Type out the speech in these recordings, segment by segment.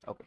Okay.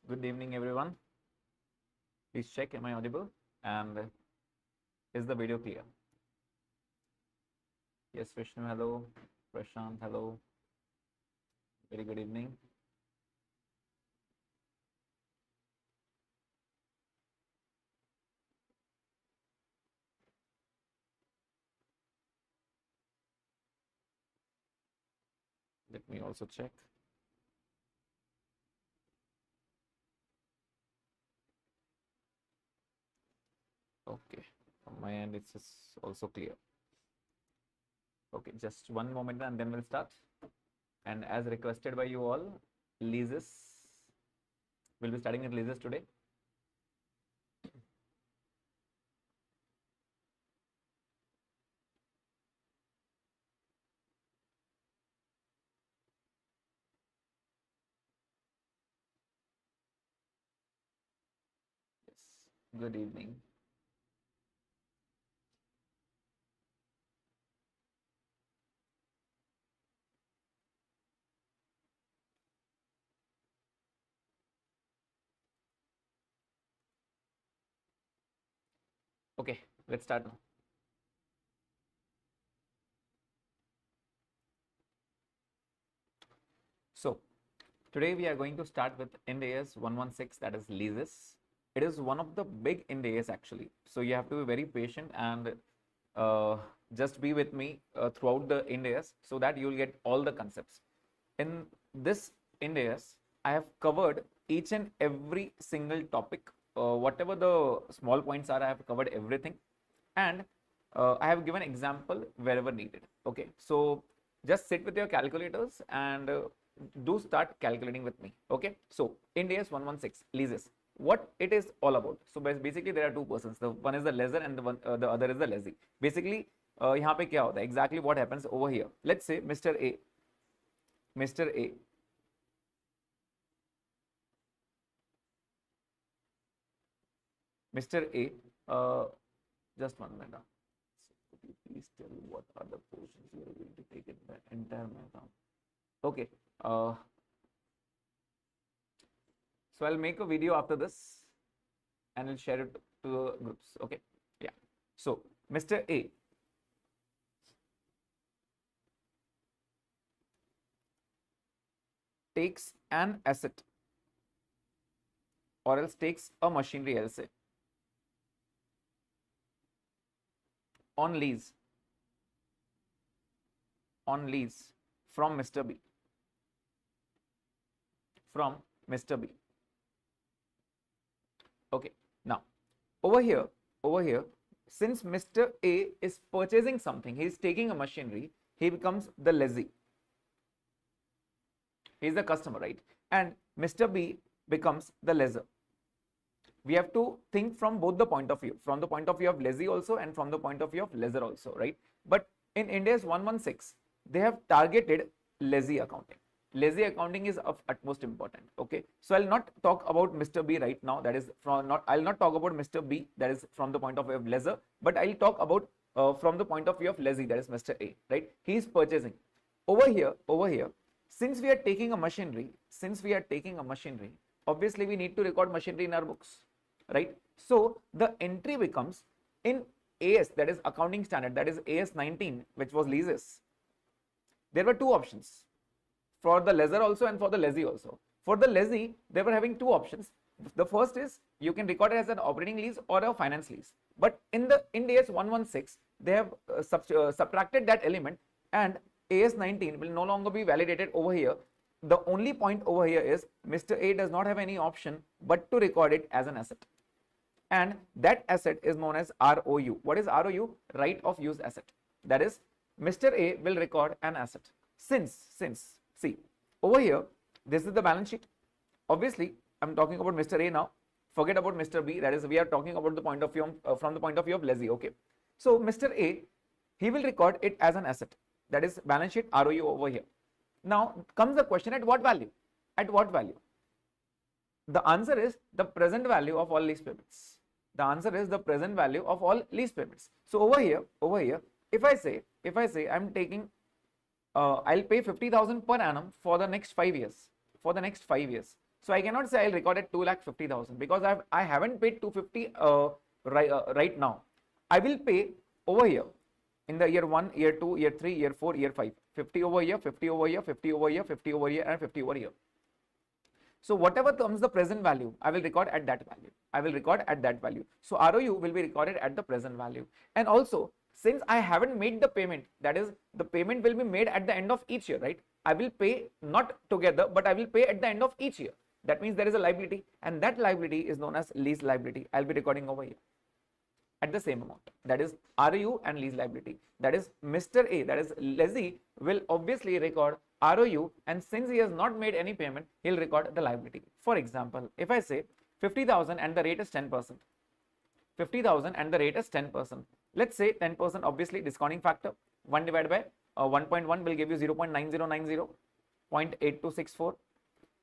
Good evening, everyone. Please check, am I audible? And is the video clear? Yes, Vishnu, hello. Prashant, hello. Very good evening. Let me also check. Okay, from my end, it's just also clear. Okay, just one moment and then we'll start. And as requested by you all, leases. We'll be starting with leases today. Yes, good evening. Okay, let's start now. So, today we are going to start with IND AS 116, that is leases. It is one of the big IND AS actually. So, you have to be very patient and just be with me throughout the IND AS so that you will get all the concepts. In this IND AS, I have covered each and every single topic. Whatever the small points are, I have covered everything. And I have given example wherever needed. Okay, so just sit with your calculators and do start calculating with me. Okay, so IND AS 116 leases, what it is all about. So basically there are two persons, the one is the lessor and the other is the lessee. Basically यहाँ पे क्या होता है, exactly what happens over here. Let's say Mr. A just 1 minute. So could you please tell what are the portions you are going to take in the entire marathon? Okay. So I'll make a video after this and I'll share it to the groups. Okay. Yeah. So Mr. A takes an asset or else takes a machinery, I'll say, on lease from Mr. B. Okay, now over here, since Mr. A is purchasing something, he is taking a machinery, he becomes the lessee. He is the customer, right? And Mr. B becomes the lessor. We have to think from both the point of view, from the point of view of lessee also and from the point of view of lessor also, right? But in IND AS 116, they have targeted lessee accounting. Lessee accounting is of utmost important. Okay, so I'll not talk about Mr. B right now. That is I'll not talk about Mr. B. That is from the point of view of lessor, but I'll talk about from the point of view of lessee. That is Mr. A. Right? He is purchasing. Over here, since we are taking a machinery, obviously we need to record machinery in our books, right? So the entry becomes in AS, that is accounting standard, that is AS 19, which was leases. There were two options for the lessor also and for the lessee also. For the lessee, they were having two options. The first is you can record it as an operating lease or a finance lease. But in the IND AS 116, they have subtracted that element, and AS 19 will no longer be validated over here. The only point over here is Mr. A does not have any option but to record it as an asset. And that asset is known as ROU. What is ROU? Right of use asset. That is, Mr. A will record an asset. Since see, Over here, this is the balance sheet. Obviously, I'm talking about Mr. A now. Forget about Mr. B. That is, we are talking about the point of view from the point of view of lessee. Okay. So Mr. A, he will record it as an asset. That is balance sheet ROU over here. Now comes the question, at what value? At what value? The answer is the present value of all lease payments. The answer is the present value of all lease payments. So over here, if I say I'm taking, I'll pay 50,000 per annum for the next 5 years. For the next 5 years. So I cannot say I'll record at 2,50,000 because I haven't paid 250 right now. I will pay over here in the year 1, year 2, year 3, year 4, year 5. 50 over here, 50 over here, 50 over here, 50 over here, and 50 over here. So whatever comes the present value, I will record at that value. I will record at that value. So ROU will be recorded at the present value. And also, since I haven't made the payment, that is, the payment will be made at the end of each year, right? I will pay not together, but I will pay at the end of each year. That means there is a liability, and that liability is known as lease liability. I'll be recording over here at the same amount. That is ROU and lease liability. That is Mr. A, that is lessee, will obviously record ROU, and since he has not made any payment, he'll record the liability. For example, if I say 50,000 and the rate is 10%, 50,000 and the rate is 10%. Let's say 10%, obviously discounting factor, 1 divided by 1.1 will give you 0.9090, 0.8264,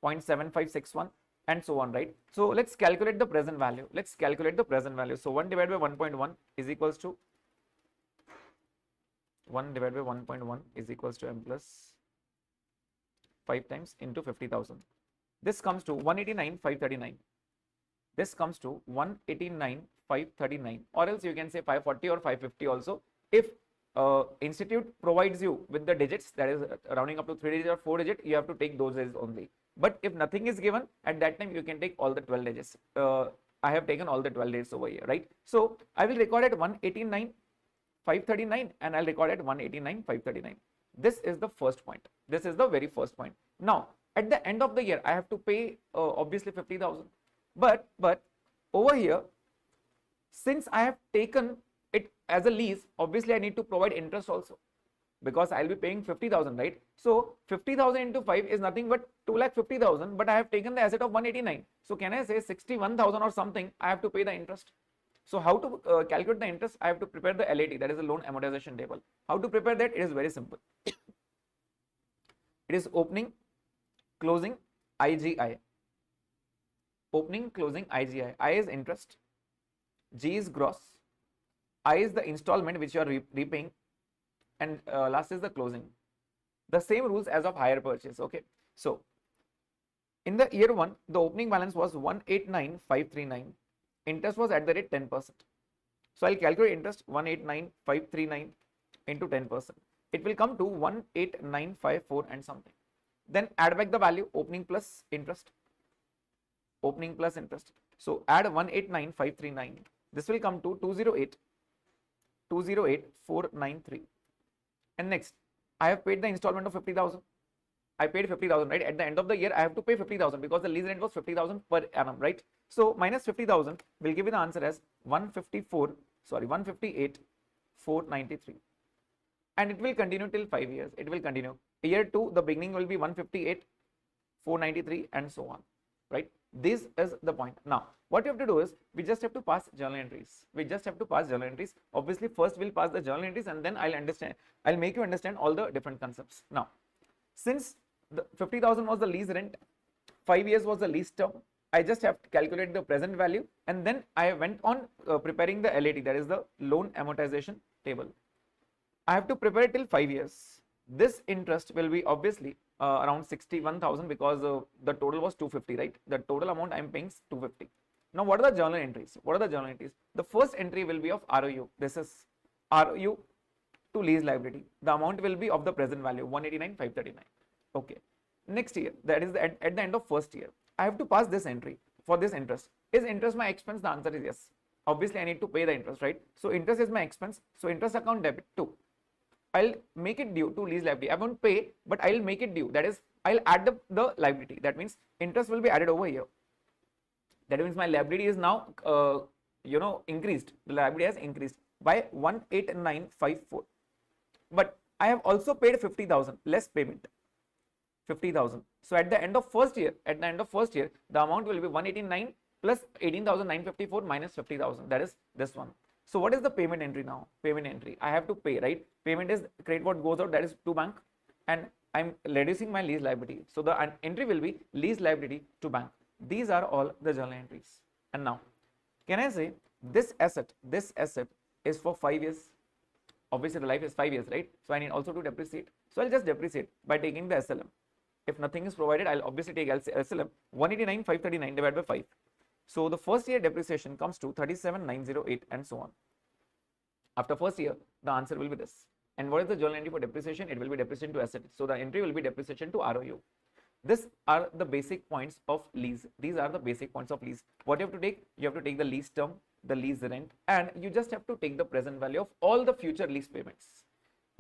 0.7561, and so on, right? So let's calculate the present value. Let's calculate the present value. So 1 divided by 1.1 is equals to 1 divided by 1.1 is equals to m plus 5 times into 50,000. This comes to 189,539. This comes to 189,539, or else you can say 540 or 550 also. If institute provides you with the digits, that is rounding up to 3 digits or 4 digits, you have to take those digits only. But if nothing is given, at that time you can take all the 12 digits. I have taken all the 12 digits over here, right? So I will record at 189,539 and I'll record at 189,539. This is the first point. This is the very first point. Now, at the end of the year, I have to pay obviously 50,000. But over here, since I have taken it as a lease, obviously I need to provide interest also, because I'll be paying 50,000, right? So 50,000 into 5 is nothing but 2,50,000, but I have taken the asset of 189. So can I say 61,000 or something I have to pay the interest? So how to calculate the interest? I have to prepare the LAT, that is the loan amortization table. How to prepare that? It is very simple. It is opening, closing, IGI. Opening, closing, IGI. I is interest, G is gross, I is the installment which you are repaying, and last is the closing. The same rules as of hire purchase. Okay. So in the year 1, the opening balance was 189,539. Interest was at the rate 10%. So I'll calculate interest 189,539 into 10%. It will come to 18954 and something. Then add back the value, opening plus interest. Opening plus interest. So add 189,539. This will come to 208,493. And next, I have paid the installment of 50,000. I paid 50,000, right? At the end of the year, I have to pay 50,000 because the lease rent was 50,000 per annum, right? So minus 50,000 will give you the answer as 158,493. And it will continue till 5 years. It will continue. Year 2, the beginning will be 158,493 and so on, right? This is the point. Now, what you have to do is, we just have to pass journal entries. We just have to pass journal entries. Obviously, first we'll pass the journal entries and then I'll make you understand all the different concepts. Now, since the 50,000 was the lease rent, 5 years was the lease term, I just have to calculate the present value, and then I went on preparing the LAT, that is the loan amortization table. I have to prepare it till 5 years. This interest will be obviously around 61,000 because the total was 250, right? The total amount I am paying is 250. Now, what are the journal entries? What are the journal entries? The first entry will be of ROU. This is ROU to lease liability. The amount will be of the present value, 189,539. Okay. Next year, that is at the end of first year, I have to pass this entry for this interest. Is interest my expense? The answer is yes. Obviously, I need to pay the interest, right? So interest is my expense. So interest account debit 2. I'll make it due to lease liability. I won't pay, but I'll make it due. That is, I'll add the liability. That means interest will be added over here. That means my liability is now, increased. The liability has increased by 18954. But I have also paid 50,000 less payment. 50,000. So at the end of first year, the amount will be 189 plus 18,954 minus 50,000. That is this one. So what is the payment entry now? Payment entry. I have to pay, right? Payment is credit what goes out, that is to bank, and I'm reducing my lease liability. So the entry will be lease liability to bank. These are all the journal entries. And now, can I say this asset is for 5 years? Obviously the life is 5 years, right? So I need also to depreciate. So I'll just depreciate by taking the SLM. If nothing is provided, I'll obviously take SLM 189,539 divided by 5. So the first year depreciation comes to 37,908 and so on. After first year, the answer will be this. And what is the journal entry for depreciation? It will be depreciation to asset. So the entry will be depreciation to ROU. These are the basic points of lease. These are the basic points of lease. What you have to take? You have to take the lease term, the lease rent, and you just have to take the present value of all the future lease payments.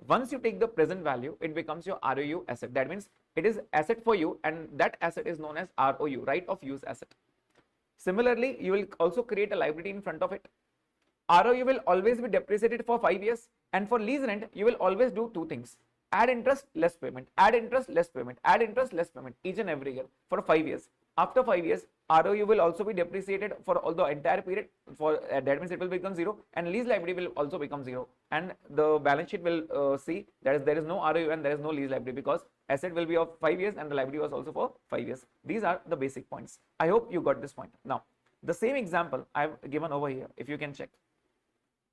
Once you take the present value, it becomes your ROU asset. That means it is asset for you, and that asset is known as ROU, right of use asset. Similarly, you will also create a liability in front of it. ROU will always be depreciated for 5 years, and for lease rent, you will always do two things: add interest, less payment, add interest, less payment, add interest, less payment, each and every year for 5 years. After 5 years, ROU will also be depreciated for all the entire period. For that means it will become 0, and lease liability will also become 0. And the balance sheet will see that there is no ROU and there is no lease liability, because asset will be of 5 years and the liability was also for 5 years. These are the basic points. I hope you got this point. Now, the same example I have given over here, if you can check.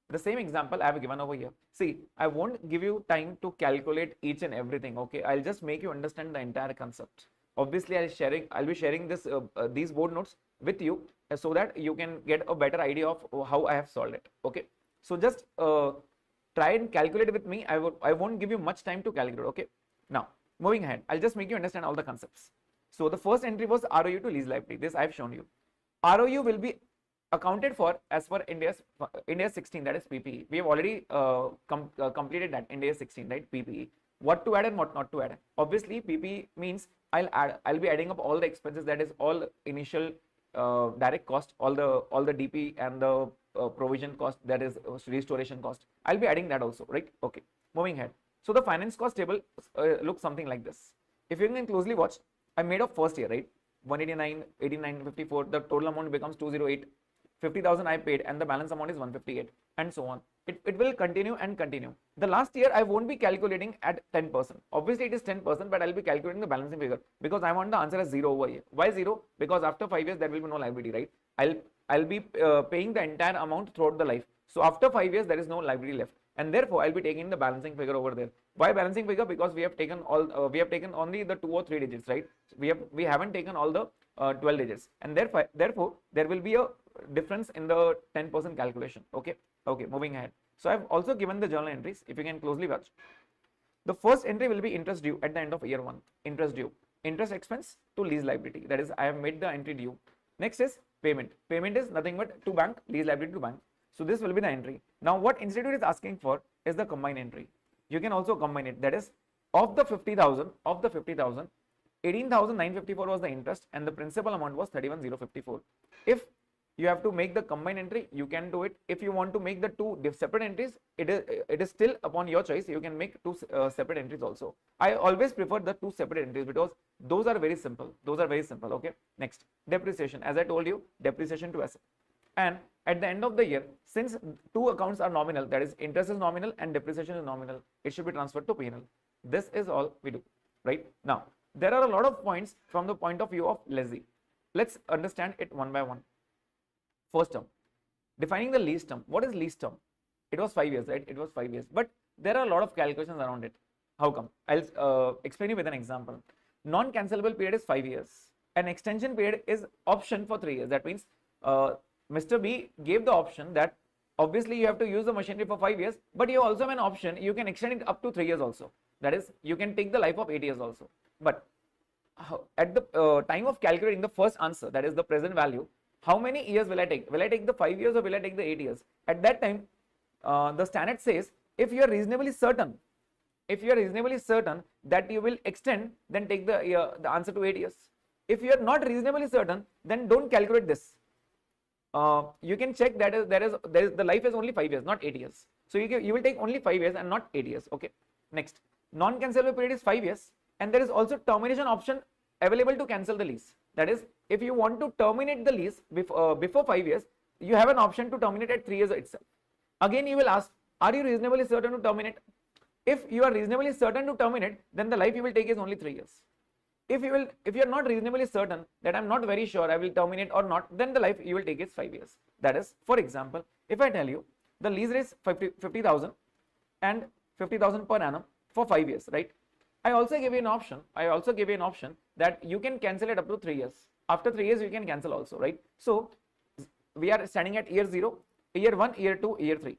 The same example I have given over here. See, I won't give you time to calculate each and everything. Okay, I'll just make you understand the entire concept. Obviously, I'll be sharing this these board notes with you so that you can get a better idea of how I have solved it. Okay, so just try and calculate with me. I won't give you much time to calculate. Okay, now moving ahead, I'll just make you understand all the concepts. So the first entry was ROU to lease liability. This I've shown you. ROU will be accounted for as per India's 16, that is PPE. We have already completed that India 16, right? PPE. What to add and what not to add. Obviously, PPE means I'll be adding up all the expenses, that is all initial direct cost, all the DP and the provision cost, that is restoration cost. I'll be adding that also, right? Okay. Moving ahead. So the finance cost table looks something like this. If you can closely watch, I made of first year, right? 189, 89, 54. The total amount becomes 208. 50,000 I paid, and the balance amount is 158, and so on. It will continue and continue. The last year I won't be calculating at 10%. Obviously it is 10%, but I'll be calculating the balancing figure because I want the answer as 0 over here. Why 0? Because after 5 years there will be no liability, right? I'll be paying the entire amount throughout the life. So after 5 years there is no liability left, and therefore I'll be taking the balancing figure over there. Why balancing figure? Because we have taken only the 2 or 3 digits, right? We haven't taken all the 12 digits, and therefore there will be a difference in the 10% calculation. Okay, moving ahead. So I've also given the journal entries. If you can closely watch, the first entry will be interest due at the end of year 1. Interest due, interest expense to lease liability, that is I have made the entry due. Next is payment. Payment is nothing but to bank, lease liability to bank. So this will be the entry. Now what institute is asking for is the combined entry. You can also combine it, that is of the 50,000, 18,954 was the interest and the principal amount was 31,054. If you have to make the combined entry, you can do it. If you want to make the two separate entries, it is still upon your choice. You can make two separate entries also. I always prefer the two separate entries because those are very simple. Okay. Next, depreciation. As I told you, depreciation to asset. And at the end of the year, since two accounts are nominal, that is interest is nominal and depreciation is nominal, it should be transferred to P&L. This is all we do, right? Now, there are a lot of points from the point of view of lessee. Let's understand it one by one. First term, defining the lease term. What is lease term? It was 5 years, right? It was 5 years, but there are a lot of calculations around it. How come? I'll explain you with an example. Non-cancelable period is 5 years. An extension period is option for 3 years. That means Mr. B gave the option that obviously you have to use the machinery for 5 years, but you also have an option, you can extend it up to 3 years also. That is, you can take the life of 8 years also. But at the time of calculating the first answer, that is the present value, how many years will I take? Will I take the 5 years or will I take the 8 years? At that time, the standard says, if you are reasonably certain that you will extend, then take the answer to 8 years. If you are not reasonably certain, then don't calculate this. You can check that the life is only 5 years, not 8 years. So you will take only 5 years and not 8 years. Okay. Next, non-cancelable period is 5 years, and there is also termination option available to cancel the lease. That is, if you want to terminate the lease before 5 years, you have an option to terminate at 3 years itself. Again, you will ask, are you reasonably certain to terminate? If you are reasonably certain to terminate, then the life you will take is only 3 years. If you are not reasonably certain that I'm not very sure I will terminate or not, then the life you will take is 5 years. That is, for example, if I tell you the lease is 50,000 and 50,000 per annum for 5 years, right? I also give you an option that you can cancel it up to 3 years. After 3 years, you can cancel also, right? So we are standing at year 0, year 1, year 2, year 3,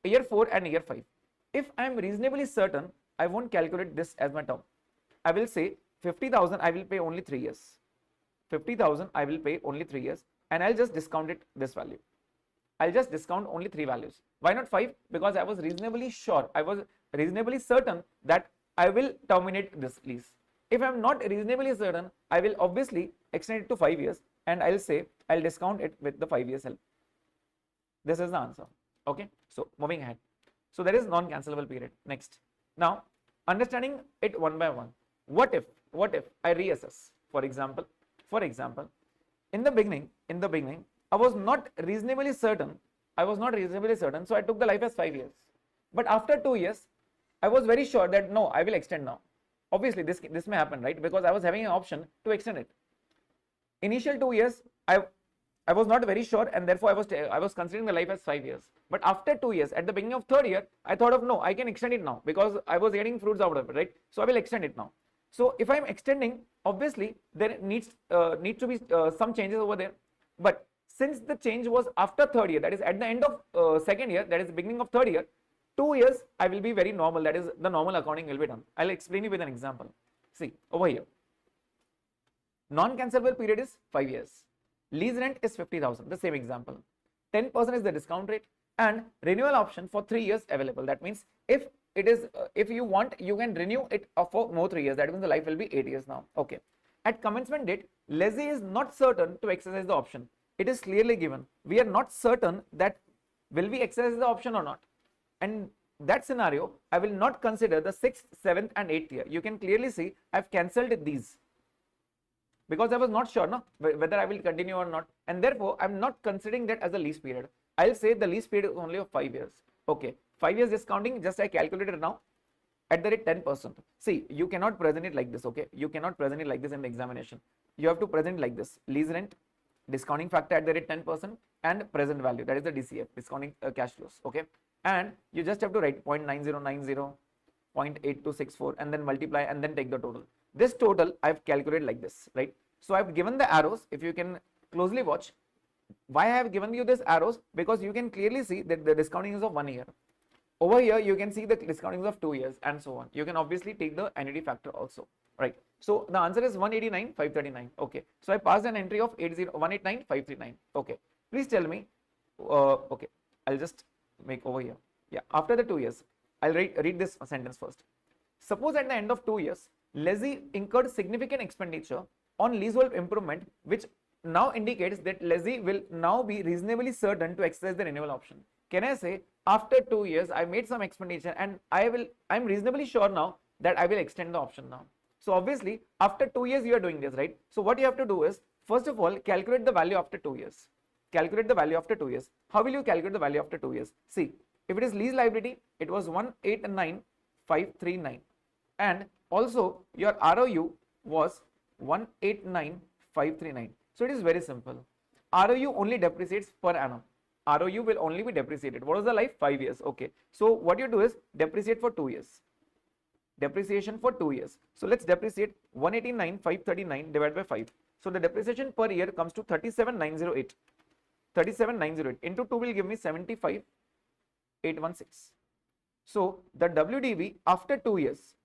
year 4 and year 5. If I am reasonably certain, I won't calculate this as my term. I will say 50,000 I will pay only 3 years. 50,000 I will pay only 3 years, and I'll just discount it this value. I'll just discount only 3 values. Why not 5? Because I was reasonably sure, I was reasonably certain that I will terminate this lease. If I'm not reasonably certain, I will obviously extend it to 5 years, and I'll say I'll discount it with the 5 years help. This is the answer. Okay, so moving ahead. So there is non-cancelable period. Next, now understanding it one by one. What if I reassess? For example, in the beginning, I was not reasonably certain. So I took the life as 5 years. But after 2 years, I was very sure that no, I will extend now. Obviously, this may happen, right? Because I was having an option to extend it. Initial 2 years, I was not very sure, and therefore I was considering the life as 5 years. But after 2 years, at the beginning of 3rd year, I thought of no, I can extend it now because I was getting fruits out of it, right? So I will extend it now. So if I am extending, obviously there needs to be some changes over there. But since the change was after 3rd year, that is at the end of 2nd year, that is the beginning of 3rd year, 2 years I will be very normal. That is the normal accounting will be done. I'll explain you with an example. See over here, non-cancelable period is 5 years. Lease rent is 50,000. The same example. 10% is the discount rate, and renewal option for 3 years available. That means if it is if you want, you can renew it for more 3 years. That means the life will be 8 years now. Okay. At commencement date, lessee is not certain to exercise the option. It is clearly given. We are not certain that will we exercise the option or not. And that scenario, I will not consider the 6th, 7th and 8th year. You can clearly see I've cancelled these because I was not sure whether I will continue or not, and therefore I'm not considering that as a lease period. I'll say the lease period is only of 5 years. Okay, 5 years discounting, just I calculated now at the rate 10%. See, you cannot present it like this. Okay, you cannot present it like this in the examination. You have to present like this: lease rent, discounting factor at the rate 10%, and present value, that is the DCF, discounting cash flows. Okay, and you just have to write 0.9090, 0.8264, and then multiply and then take the total. This total I've calculated like this, right? So I've given the arrows. If you can closely watch, why I have given you this arrows, because you can clearly see that the discounting is of 1 year. Over here you can see the discounting is of 2 years and so on. You can obviously take the annuity factor also, right? So the answer is 189,539. Okay, so I passed an entry of 189,539. Okay, please tell me. Okay, I'll just make over here. Yeah, after the 2 years, I'll read this sentence first. Suppose at the end of 2 years, lessee incurred significant expenditure on leasehold improvement, which now indicates that lessee will now be reasonably certain to exercise the renewal option. Can I say after 2 years I made some expenditure and I'm reasonably sure now that I will extend the option now. So obviously after 2 years you are doing this, right? So what you have to do is, first of all, calculate the value after 2 years. Calculate the value after 2 years. How will you calculate the value after 2 years? See, if it is lease liability, it was 189,539, and also your ROU was 189,539. So it is very simple. ROU only depreciates per annum. ROU will only be depreciated. What was the life? 5 years. Okay. So what you do is depreciate for 2 years. Depreciation for 2 years. So let's depreciate 189,539 divided by 5. So the depreciation per year comes to 37,908. 37,908 into 2 will give me 75,816. So the WDV after 2 years,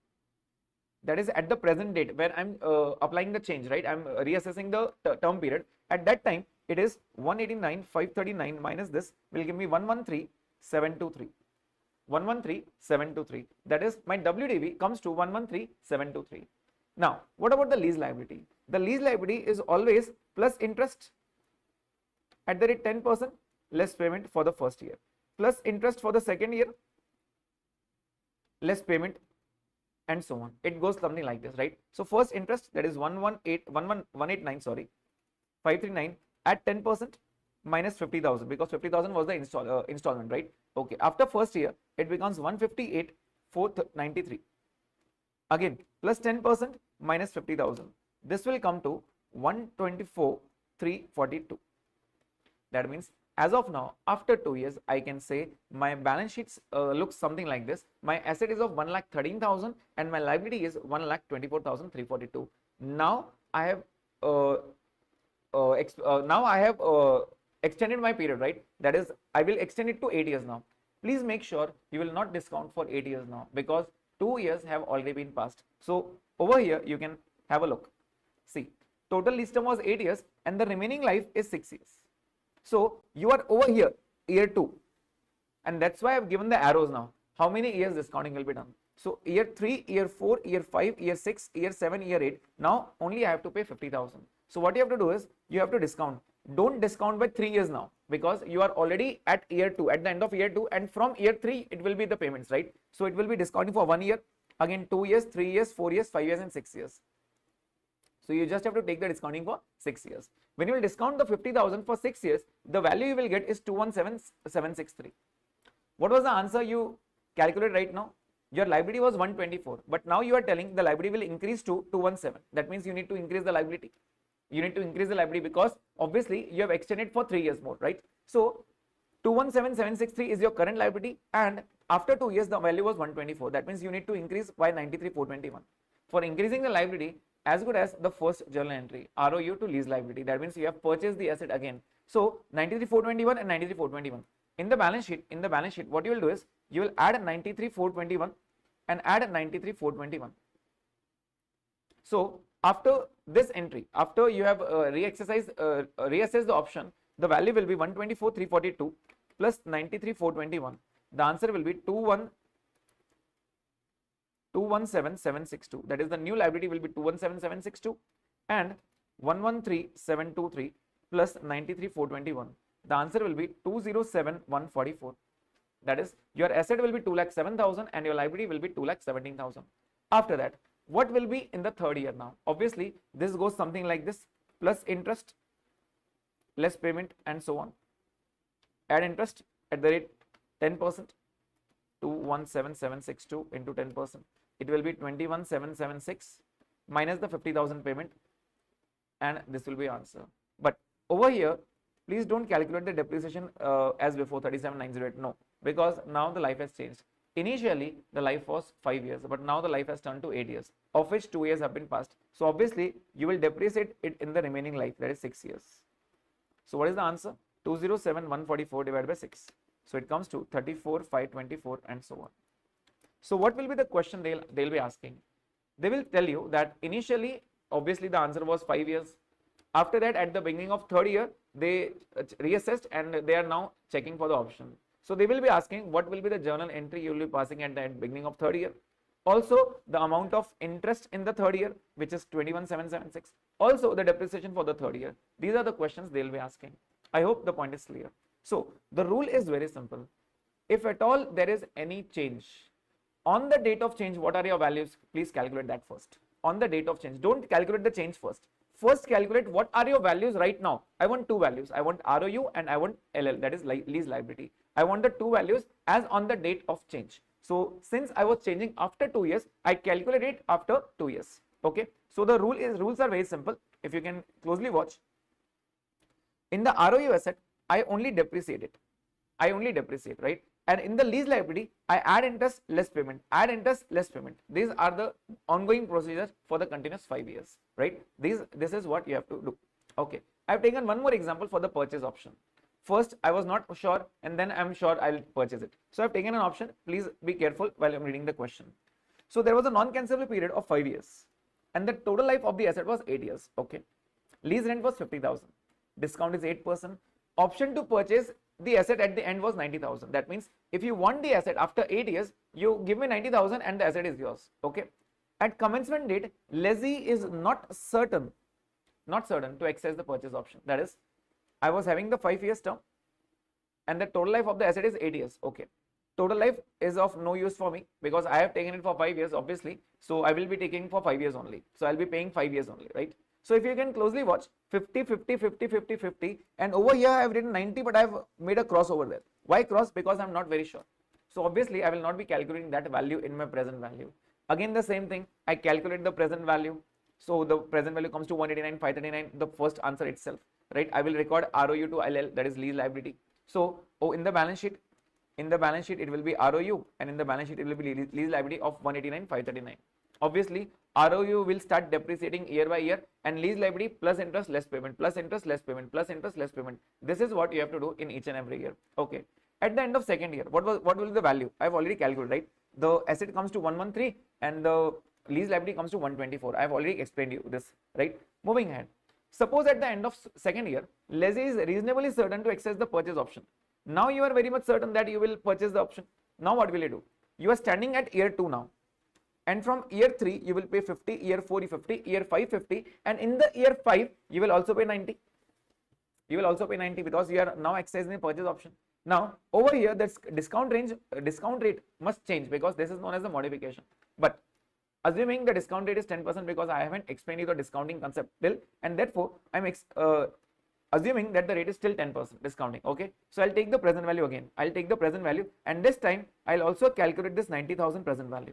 that is at the present date where I'm applying the change, right? I'm reassessing the term period. At that time, it is 189,539 minus this will give me 113,723. 113,723. That is, my WDV comes to 113,723. Now, what about the lease liability? The lease liability is always plus interest at the rate 10% less payment for the first year, plus interest for the second year, less payment, and so on. It goes something like this, right? So first interest, that is 189, sorry, 539 at 10% minus 50,000, because 50,000 was the installment, right? Okay, after first year, it becomes 158 493. Again, plus 10% minus 50,000. This will come to 124 342. That means as of now, after 2 years, I can say my balance sheets looks something like this. My asset is of 1,13,000 and my liability is 1,24,342. Now I have extended my period, right? That is, I will extend it to 8 years now. Please make sure you will not discount for 8 years now, because 2 years have already been passed. So over here, you can have a look. See, total lease term was 8 years and the remaining life is 6 years. So you are over here, year 2. And that's why I've given the arrows now. How many years discounting will be done? So year 3, year 4, year 5, year 6, year 7, year 8. Now only I have to pay 50,000. So what you have to do is, you have to discount. Don't discount by 3 years now, because you are already at year 2, at the end of year 2, and from year 3, it will be the payments, right? So it will be discounting for 1 year, again 2 years, 3 years, 4 years, 5 years, and 6 years. So you just have to take the discounting for 6 years. When you will discount the 50,000 for 6 years, the value you will get is 217,763. What was the answer you calculate right now? Your liability was 124, but now you are telling the liability will increase to 217. That means you need to increase the liability. You need to increase the liability because obviously you have extended for 3 years more, right? So 217,763 is your current liability, and after 2 years the value was 124. That means you need to increase by 93,421. For increasing the liability, as good as the first journal entry, ROU to lease liability. That means you have purchased the asset again. So 93,421 and 93,421. In the balance sheet, what you will do is, you will add 93,421 and add 93,421. So after this entry, after you have reassessed the option, the value will be 124,342 plus 93,421. The answer will be 217,762. That is, the new liability will be 217,762 and 113,723 plus 93,421. The answer will be 207,144. That is, your asset will be 2,07,000 and your liability will be 2,17,000. After that, what will be in the third year now? Obviously, this goes something like this: plus interest, less payment, and so on. Add interest at the rate 10%, 217,762 into 10%. It will be 21,776 minus the 50,000 payment, and this will be answer. But over here, please don't calculate the depreciation as before 37,908. No, because now the life has changed. Initially, the life was 5 years, but now the life has turned to 8 years, of which 2 years have been passed. So obviously, you will depreciate it in the remaining life, that is 6 years. So what is the answer? 207,144 divided by 6. So it comes to 34,524 and so on. So what will be the question they'll be asking? They will tell you that initially, obviously the answer was 5 years. After that, at the beginning of third year, they reassessed and they are now checking for the option. So they will be asking what will be the journal entry you will be passing at the beginning of third year. Also, the amount of interest in the third year, which is 21,776. Also, the depreciation for the third year. These are the questions they will be asking. I hope the point is clear. So the rule is very simple. If at all there is any change, on the date of change, what are your values? Please calculate that first. On the date of change, don't calculate the change first. First calculate what are your values right now. I want two values. I want ROU and I want LL, that is lease liability. I want the two values as on the date of change. So since I was changing after 2 years, I calculate it after 2 years. Okay. So the rules are very simple. If you can closely watch. In the ROU asset, I only depreciate it. I only depreciate, right? And in the lease liability, I add interest, less payment, add interest, less payment. These are the ongoing procedures for the continuous 5 years, right? This is what you have to do. Okay. I've taken one more example for the purchase option. First, I was not sure, and then I'm sure I'll purchase it. So I've taken an option. Please be careful while I'm reading the question. So there was a non-cancelable period of 5 years, and the total life of the asset was 8 years. Okay. Lease rent was 50,000. Discount is 8%. Option to purchase the asset at the end was 90,000. That means if you want the asset after 8 years, you give me 90,000 and the asset is yours. Okay. At commencement date, lessee is not certain to access the purchase option. That is, I was having the 5 years term and the total life of the asset is 8 years. Okay. total life is of no use for me because I have taken it for 5 years, obviously. So I will be taking for 5 years only. So I'll be paying 5 years only, right? So if you can closely watch 50, 50, 50, 50, 50, and over here I have written 90, but I have made a cross over there. Why cross? Because I'm not very sure. So obviously I will not be calculating that value in my present value. Again, the same thing, I calculate the present value. So the present value comes to 189,539, the first answer itself, right? I will record ROU to LL, that is lease liability. So in the balance sheet, it will be ROU, and in the balance sheet it will be lease liability of 189,539. Obviously, ROU will start depreciating year by year, and lease liability plus interest less payment, plus interest less payment, plus interest less payment. This is what you have to do in each and every year. Okay. At the end of second year, what will be the value? I've already calculated, right? The asset comes to 113 and the lease liability comes to 124. I've already explained you this, right? Moving ahead. Suppose at the end of second year, lessee is reasonably certain to exercise the purchase option. Now you are very much certain that you will purchase the option. Now what will you do? You are standing at year 2 now. And from year 3, you will pay 50, year 4, 50, year 5, 50. And in the year 5, you will also pay 90. You will also pay 90 because you are now exercising the purchase option. Now, over here, that discount rate must change because this is known as the modification. But assuming the discount rate is 10% because I haven't explained you the discounting concept till, and therefore I'm assuming that the rate is still 10% discounting. Okay, so I'll take the present value again. I'll take the present value, and this time I'll also calculate this 90,000 present value.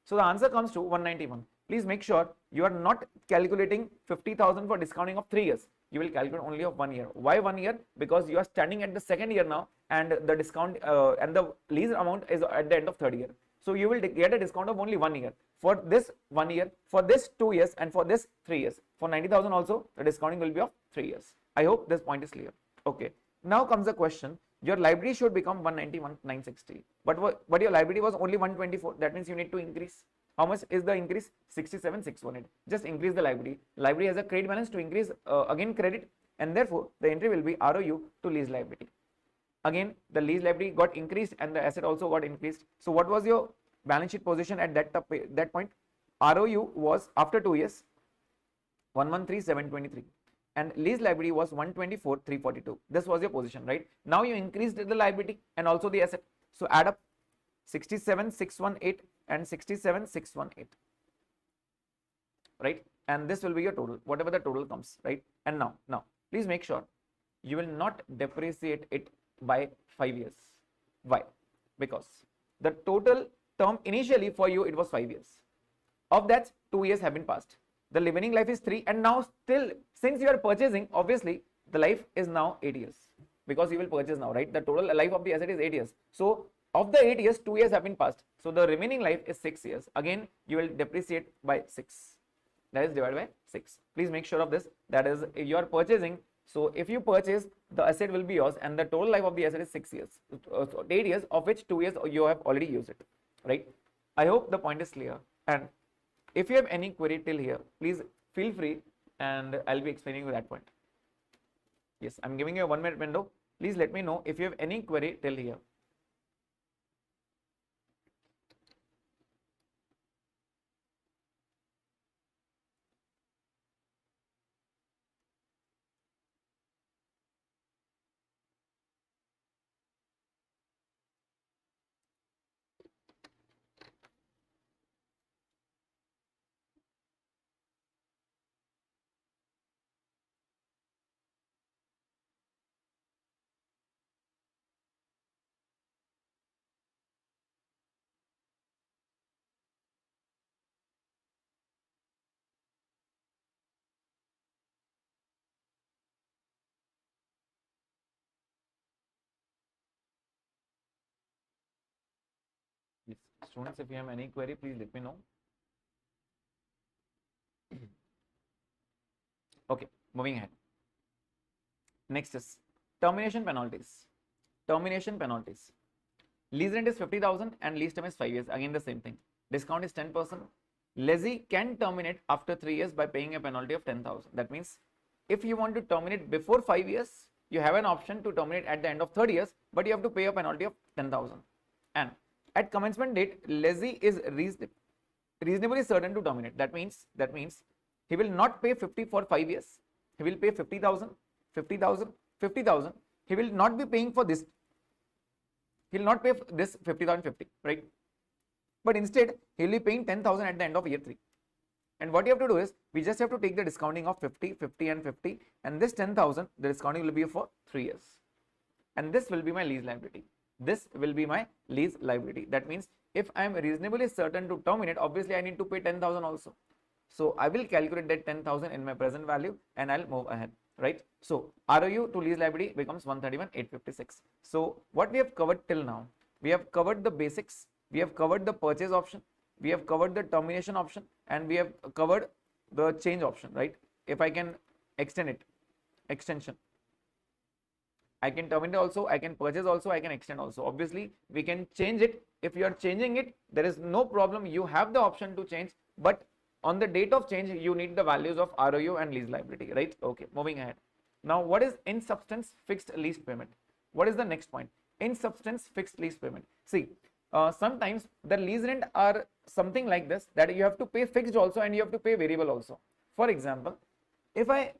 So the answer comes to 191. Please make sure you are not calculating 50,000 for discounting of 3 years. You will calculate only of 1 year. Why 1 year? Because you are standing at the second year now, and the discount and the lease amount is at the end of third year. So you will get a discount of only 1 year. For this 1 year, for this 2 years, and for this 3 years. For 90,000 also, the discounting will be of 3 years. I hope this point is clear. Okay. Now comes the question. Your liability should become 191,960. But your liability was only 124. That means you need to increase. How much is the increase? 67,618. Just increase the liability. Liability has a credit balance to increase again credit, and therefore the entry will be ROU to lease liability. Again, the lease liability got increased and the asset also got increased. So what was your balance sheet position at that point? ROU was after 2 years 113,723. And lease liability was 124,342. This was your position, right? Now you increased the liability and also the asset. So add up 67,618 and 67,618, right? And this will be your total, whatever the total comes, right? And now, please make sure you will not depreciate it by 5 years. Why? Because the total term initially for you, it was 5 years. Of that, 2 years have been passed. The remaining life is 3, and now still, since you are purchasing, obviously the life is now 8 years because you will purchase now, right? The total life of the asset is 8 years. So of the 8 years, 2 years have been passed. So the remaining life is 6 years. Again, you will depreciate by 6. That is divided by 6. Please make sure of this. That is, if you are purchasing, so if you purchase, the asset will be yours, and the total life of the asset is 6 years, 8 years, of which 2 years you have already used it, right? I hope the point is clear. And if you have any query till here, please feel free and I'll be explaining you that point. Yes, I'm giving you a 1 minute window. Please let me know if you have any query till here. Yes, students, if you have any query, please let me know. Okay, moving ahead. Next is termination penalties. Termination penalties. Lease rent is 50,000 and lease term is 5 years. Again, the same thing. Discount is 10%. Lessee can terminate after 3 years by paying a penalty of 10,000. That means if you want to terminate before 5 years, you have an option to terminate at the end of 3rd years, but you have to pay a penalty of 10,000. And at commencement date, lessee is reasonably certain to terminate. That means he will not pay 50 for 5 years. He will pay 50,000, 50,000, 50,000. He will not be paying for this He'll not pay this 50,050, right? But instead, he'll be paying 10,000 at the end of year 3. And what you have to do is, we just have to take the discounting of 50, 50 and 50, and this 10,000, the discounting will be for 3 years. And this will be my lease liability. This will be my lease liability. That means if I am reasonably certain to terminate, obviously I need to pay 10,000 also. So I will calculate that 10,000 in my present value and I'll move ahead, right? So ROU to lease liability becomes 131,856. So what we have covered till now, we have covered the basics, we have covered the purchase option, we have covered the termination option, and we have covered the change option, right? If I can extend it, extension. I can terminate also, I can purchase also, I can extend also. Obviously, we can change it. If you are changing it, there is no problem. You have the option to change, but on the date of change, you need the values of ROU and lease liability, right? Okay, moving ahead. Now, what is in substance fixed lease payment? What is the next point? In substance fixed lease payment. See, sometimes the lease rent are something like this, that you have to pay fixed also and you have to pay variable also. For example, if I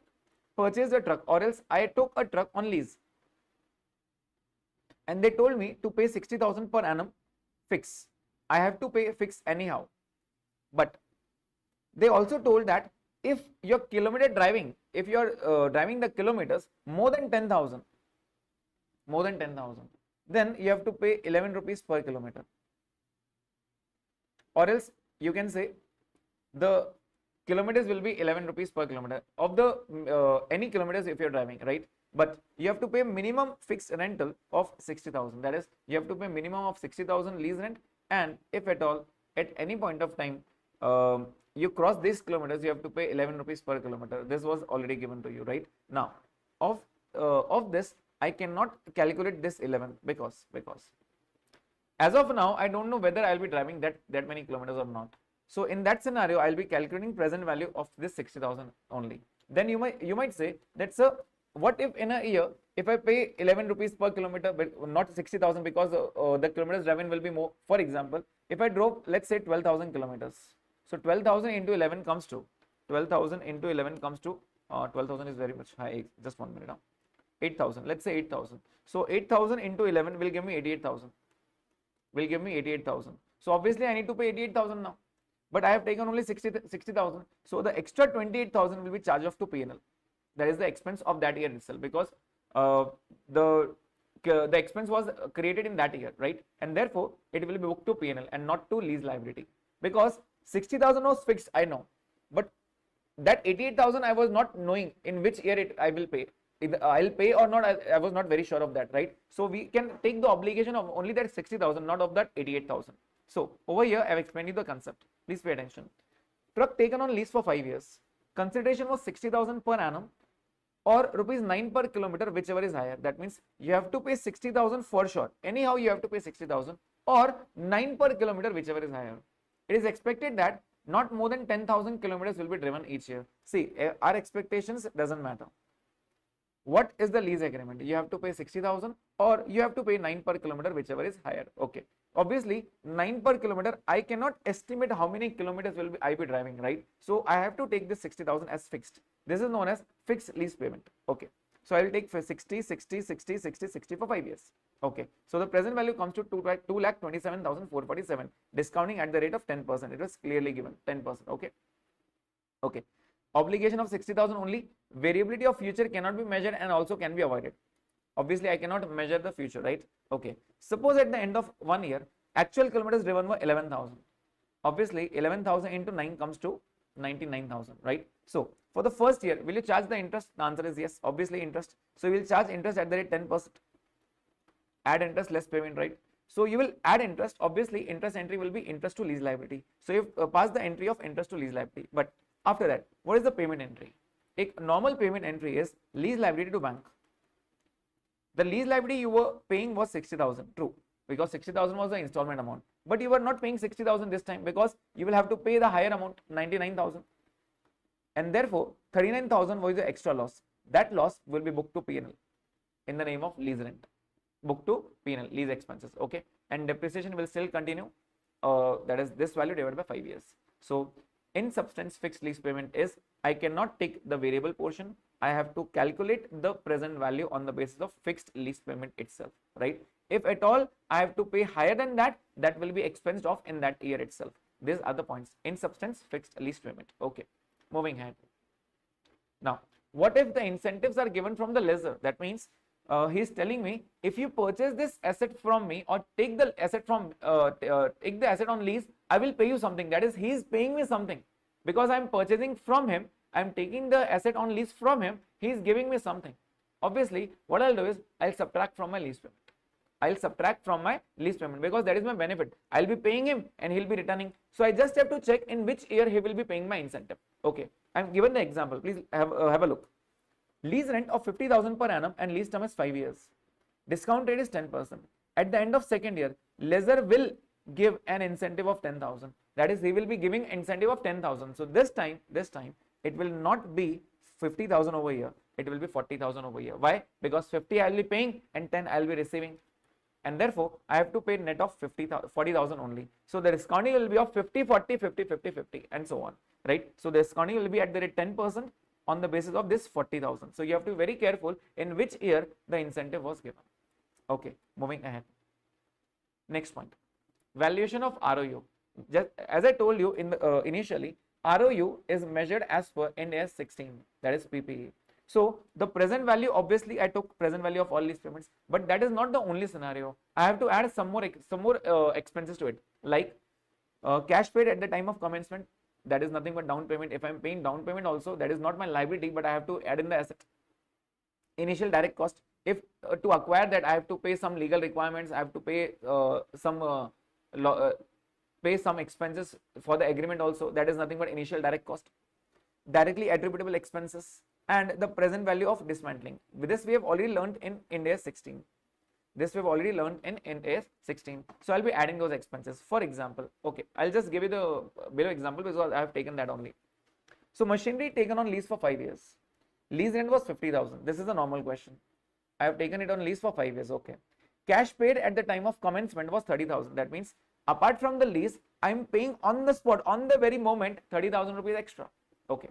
purchase a truck or else I took a truck on lease, and they told me to pay 60,000 per annum fix. I have to pay fix anyhow. But they also told that if your kilometer driving, if you are driving the kilometers more than 10,000, then you have to pay 11 rupees per kilometer. Or else you can say the kilometers will be 11 rupees per kilometer of the any kilometers if you are driving, right? But you have to pay minimum fixed rental of 60,000. That is, you have to pay minimum of 60,000 lease rent, and if at all at any point of time you cross these kilometers, you have to pay 11 rupees per kilometer. This was already given to you, right? Now, of this, I cannot calculate this 11 because as of now, I don't know whether I'll be driving that many kilometers or not. So in that scenario, I'll be calculating present value of this 60,000 only. Then you might say that's a, what if in a year, if I pay 11 rupees per kilometer, but not 60,000 because the kilometers driven will be more. For example, if I drove, let's say 12,000 kilometers. So 12,000 into 11 comes to, 12,000 into 11 comes to, 12,000 is very much high, just 1 minute now. 8,000, let's say 8,000. So 8,000 into 11 will give me 88,000. So obviously I need to pay 88,000 now. But I have taken only 60,000. So the extra 28,000 will be charged off to P&L. That is the expense of that year itself, because the expense was created in that year, right? And therefore it will be booked to P&L and not to lease liability, because 60,000 was fixed, I know, but that 88,000 I was not knowing in which year I will pay. Either I'll pay or not, I was not very sure of that, right? So we can take the obligation of only that 60,000, not of that 88,000. So over here I have explained you the concept. Please pay attention. Truck taken on lease for 5 years. Consideration was 60,000 per annum or rupees 9 per kilometer, whichever is higher. That means you have to pay 60,000 for sure. Anyhow, you have to pay 60,000 or 9 per kilometer, whichever is higher. It is expected that not more than 10,000 kilometers will be driven each year. See, our expectations doesn't matter. What is the lease agreement? You have to pay 60,000 or you have to pay 9 per kilometer, whichever is higher. Okay. Obviously, 9 per kilometer, I cannot estimate how many kilometers will I be driving, right? So I have to take this 60,000 as fixed. This is known as fixed lease payment. Okay. So I will take for 60, 60, 60, 60, 60 for 5 years. Okay. So the present value comes to 2,27,447, discounting at the rate of 10%. It was clearly given 10%. Okay. Okay. Obligation of 60,000 only. Variability of future cannot be measured and also can be avoided. Obviously, I cannot measure the future, right? Okay. Suppose at the end of 1 year, actual kilometers driven were 11,000. Obviously, 11,000 into 9 comes to 99,000, right? So for the first year, will you charge the interest? The answer is yes. Obviously, interest. So you will charge interest at the rate 10%. Add interest, less payment, right? So you will add interest. Obviously, interest entry will be interest to lease liability. So you pass the entry of interest to lease liability. But after that, what is the payment entry? A normal payment entry is lease liability to bank. The lease liability you were paying was 60,000, true, because 60,000 was the installment amount. But you were not paying 60,000 this time because you will have to pay the higher amount, 99,000. And therefore, 39,000 was the extra loss. That loss will be booked to P&L in the name of lease rent. Booked to P&L, lease expenses, okay? And depreciation will still continue. That is this value divided by 5 years. So in substance, fixed lease payment is I cannot take the variable portion. I have to calculate the present value on the basis of fixed lease payment itself, right? If at all I have to pay higher than that, that will be expensed off in that year itself. These are the points. In substance, fixed lease payment. Okay, moving ahead. Now, what if the incentives are given from the lessor? That means he's telling me, if you purchase this asset from me or take the asset take the asset on lease, I will pay you something. That is, he's paying me something because I'm purchasing from him. I'm taking the asset on lease from him. He's giving me something. Obviously, what I'll do is I'll subtract from my lease payment. I'll subtract from my lease payment because that is my benefit. I'll be paying him and he'll be returning. So I just have to check in which year he will be paying my incentive. Okay, I'm given the example. Please have a look. Lease rent of 50,000 per annum and lease term is 5 years. Discount rate is 10%. At the end of second year, lessor will give an incentive of 10,000. That is, he will be giving incentive of 10,000. So this time, it will not be 50,000 over here. It will be 40,000 over here. Why? Because 50 I will be paying and 10 I will be receiving. And therefore, I have to pay net of 40,000 only. So the discounting will be of 50, 40, 50, 50, 50 and so on, right? So the discounting will be at the rate 10% on the basis of this 40,000. So you have to be very careful in which year the incentive was given. Okay, moving ahead. Next point, valuation of ROU. Just as I told you in the initially, ROU is measured as per IND AS 16, that is PPE. So the present value, obviously I took present value of all lease payments, but that is not the only scenario. I have to add some more expenses to it, like cash paid at the time of commencement. That is nothing but down payment. If I'm paying down payment also, that is not my liability, but I have to add in the asset. Initial direct cost. If to acquire that, I have to pay some legal requirements. I have to pay some expenses for the agreement also. That is nothing but initial direct cost. Directly attributable expenses and the present value of dismantling. With this we have already learned in IND AS 16. This we've already learned in IND AS 16. So I'll be adding those expenses. For example, okay, I'll just give you the below example because I have taken that only. So machinery taken on lease for 5 years. Lease rent was 50,000. This is a normal question. I have taken it on lease for 5 years. Okay. Cash paid at the time of commencement was 30,000. That means apart from the lease, I'm paying on the spot, on the very moment, 30,000 rupees extra. Okay.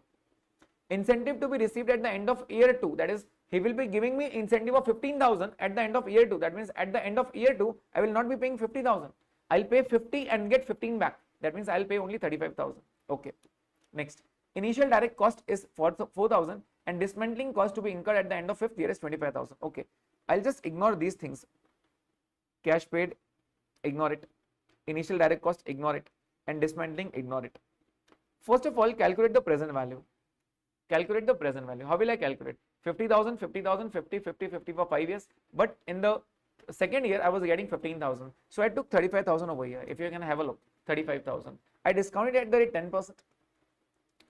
Incentive to be received at the end of year 2. That is, he will be giving me incentive of 15,000 at the end of year 2. That means at the end of year 2, I will not be paying 50,000. I'll pay 50 and get 15 back. That means I'll pay only 35,000. Okay. Next, initial direct cost is 4,000 and dismantling cost to be incurred at the end of 5th year is 25,000. Okay. I'll just ignore these things. Cash paid, ignore it. Initial direct cost, ignore it. And dismantling, ignore it. First of all, calculate the present value. Calculate the present value. How will I calculate? 50,000, 50,000, 50, 50, 50 for 5 years. But in the second year, I was getting 15,000. So I took 35,000 over here. If you can have a look, 35,000. I discounted at the rate 10%.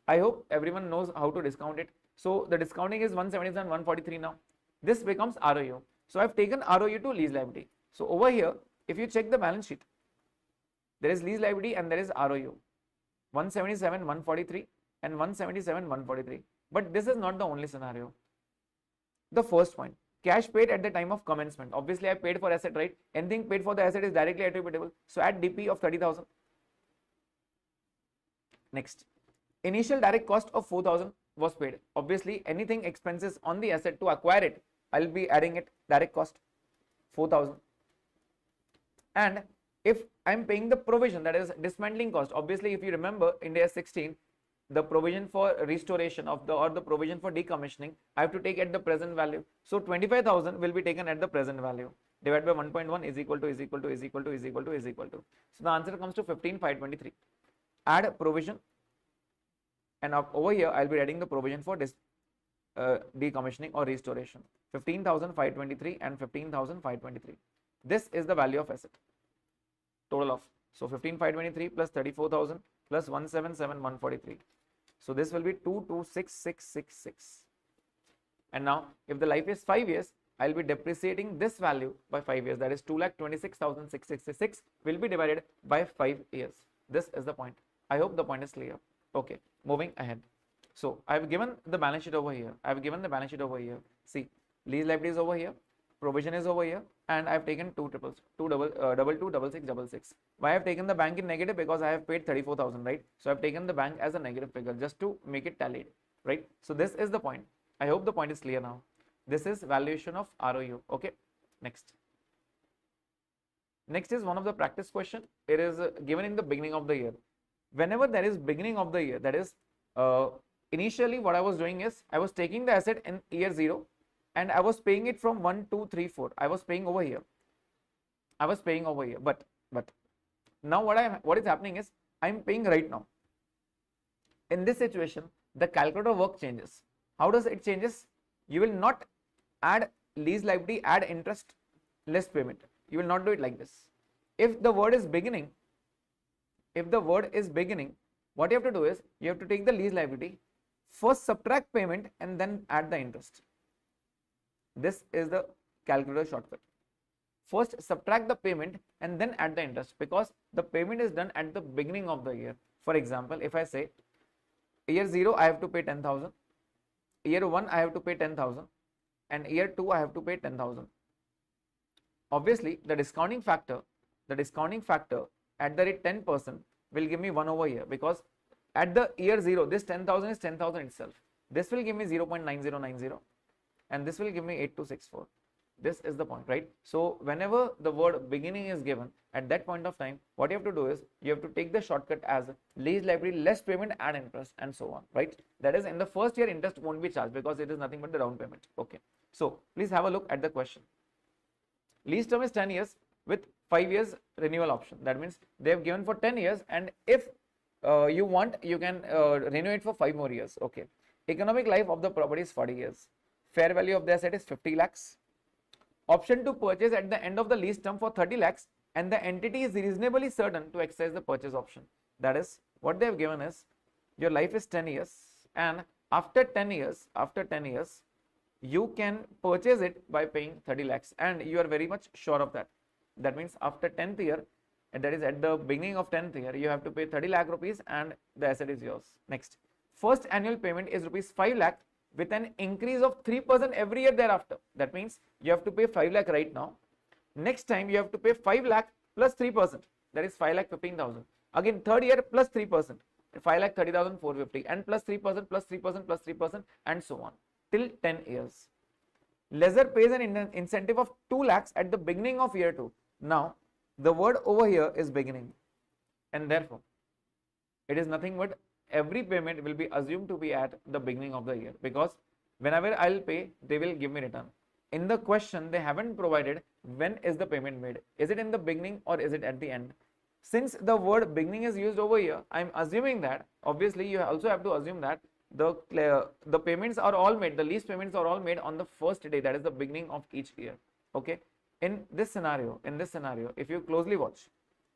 I hope everyone knows how to discount it. So the discounting is 177, 143 now. This becomes ROU. So I've taken ROU to lease liability. So over here, if you check the balance sheet, there is lease liability and there is ROU. 177, 143 and 177, 143. But this is not the only scenario. The first point, cash paid at the time of commencement. Obviously, I paid for asset, right? Anything paid for the asset is directly attributable. So add DP of 30,000. Next, initial direct cost of 4,000 was paid. Obviously, anything expenses on the asset to acquire it, I'll be adding it direct cost 4,000. And if I'm paying the provision, that is dismantling cost. Obviously, if you remember IND AS 16, the provision for restoration of the or the provision for decommissioning, I have to take at the present value. So 25,000 will be taken at the present value. Divided by 1.1 is equal to is equal to is equal to is equal to is equal to. So the answer comes to 15,523. Add provision, and over here I'll be adding the provision for decommissioning or restoration. 15,523 and 15,523. This is the value of asset. Total of, so 15,523 plus 34,000 plus 177,143. So this will be 226,666. And now if the life is 5 years, I'll be depreciating this value by 5 years. That is 2,26,666 will be divided by 5 years. This is the point. I hope the point is clear. Okay, moving ahead. So I've given the balance sheet over here. See, lease liability is over here, provision is over here, and I've taken two triples, double six. Why I've taken the bank in negative? Because I have paid 34,000, right? So I've taken the bank as a negative figure just to make it tallied, right? So this is the point. I hope the point is clear now. This is valuation of ROU. Okay, next. Next is one of the practice question. It is given in the beginning of the year. Whenever there is beginning of the year, that is initially what I was doing is I was taking the asset in year 0 and I was paying it from 1, 2, 3, 4. I was paying over here. But now what is happening is I'm paying right now. In this situation, the calculator work changes. How does it changes? You will not add lease liability, add interest, less payment. You will not do it like this. If the word is beginning, what you have to do is you have to take the lease liability, first subtract payment and then add the interest. This is the calculator shortcut. First subtract the payment and then add the interest, because the payment is done at the beginning of the year. For example, if I say year 0 I have to pay 10,000, year 1 I have to pay 10,000, and year 2 I have to pay 10,000. Obviously the discounting factor at the rate 10% will give me 1 over here, because at the year 0 this 10,000 is 10,000 itself. This will give me 0.9090 and this will give me 8264. This is the point, right? So whenever the word beginning is given, at that point of time, what you have to do is you have to take the shortcut as lease liability less payment and interest and so on, right? That is, in the first year interest won't be charged because it is nothing but the down payment. Okay, so please have a look at the question. Lease term is 10 years with 5 years renewal option. That means they have given for 10 years, and if you want, you can renew it for 5 more years. Okay, economic life of the property is 40 years. Fair value of the asset is 50 lakhs. Option to purchase at the end of the lease term for 30 lakhs, and the entity is reasonably certain to exercise the purchase option. That is, what they have given is your life is 10 years, and after 10 years, you can purchase it by paying 30 lakhs, and you are very much sure of that. That means after 10th year, and that is at the beginning of 10th year, you have to pay 30 lakh rupees and the asset is yours. Next, first annual payment is rupees 5 lakh with an increase of 3% every year thereafter. That means you have to pay 5 lakh right now. Next time you have to pay 5 lakh plus 3%, that is 5 lakh 15,000. Again third year plus 3%, 5 lakh 30,450, and plus 3% plus 3% plus 3% and so on till 10 years. Lessor pays an incentive of 2 lakhs at the beginning of year 2. Now the word over here is beginning, and therefore it is nothing but every payment will be assumed to be at the beginning of the year, because whenever I'll pay, they will give me return. In the question, they haven't provided when is the payment made. Is it in the beginning or is it at the end? Since the word beginning is used over here, I'm assuming that, obviously you also have to assume that the payments are all made, the lease payments are all made on the first day, that is the beginning of each year. Okay. In this scenario, if you closely watch,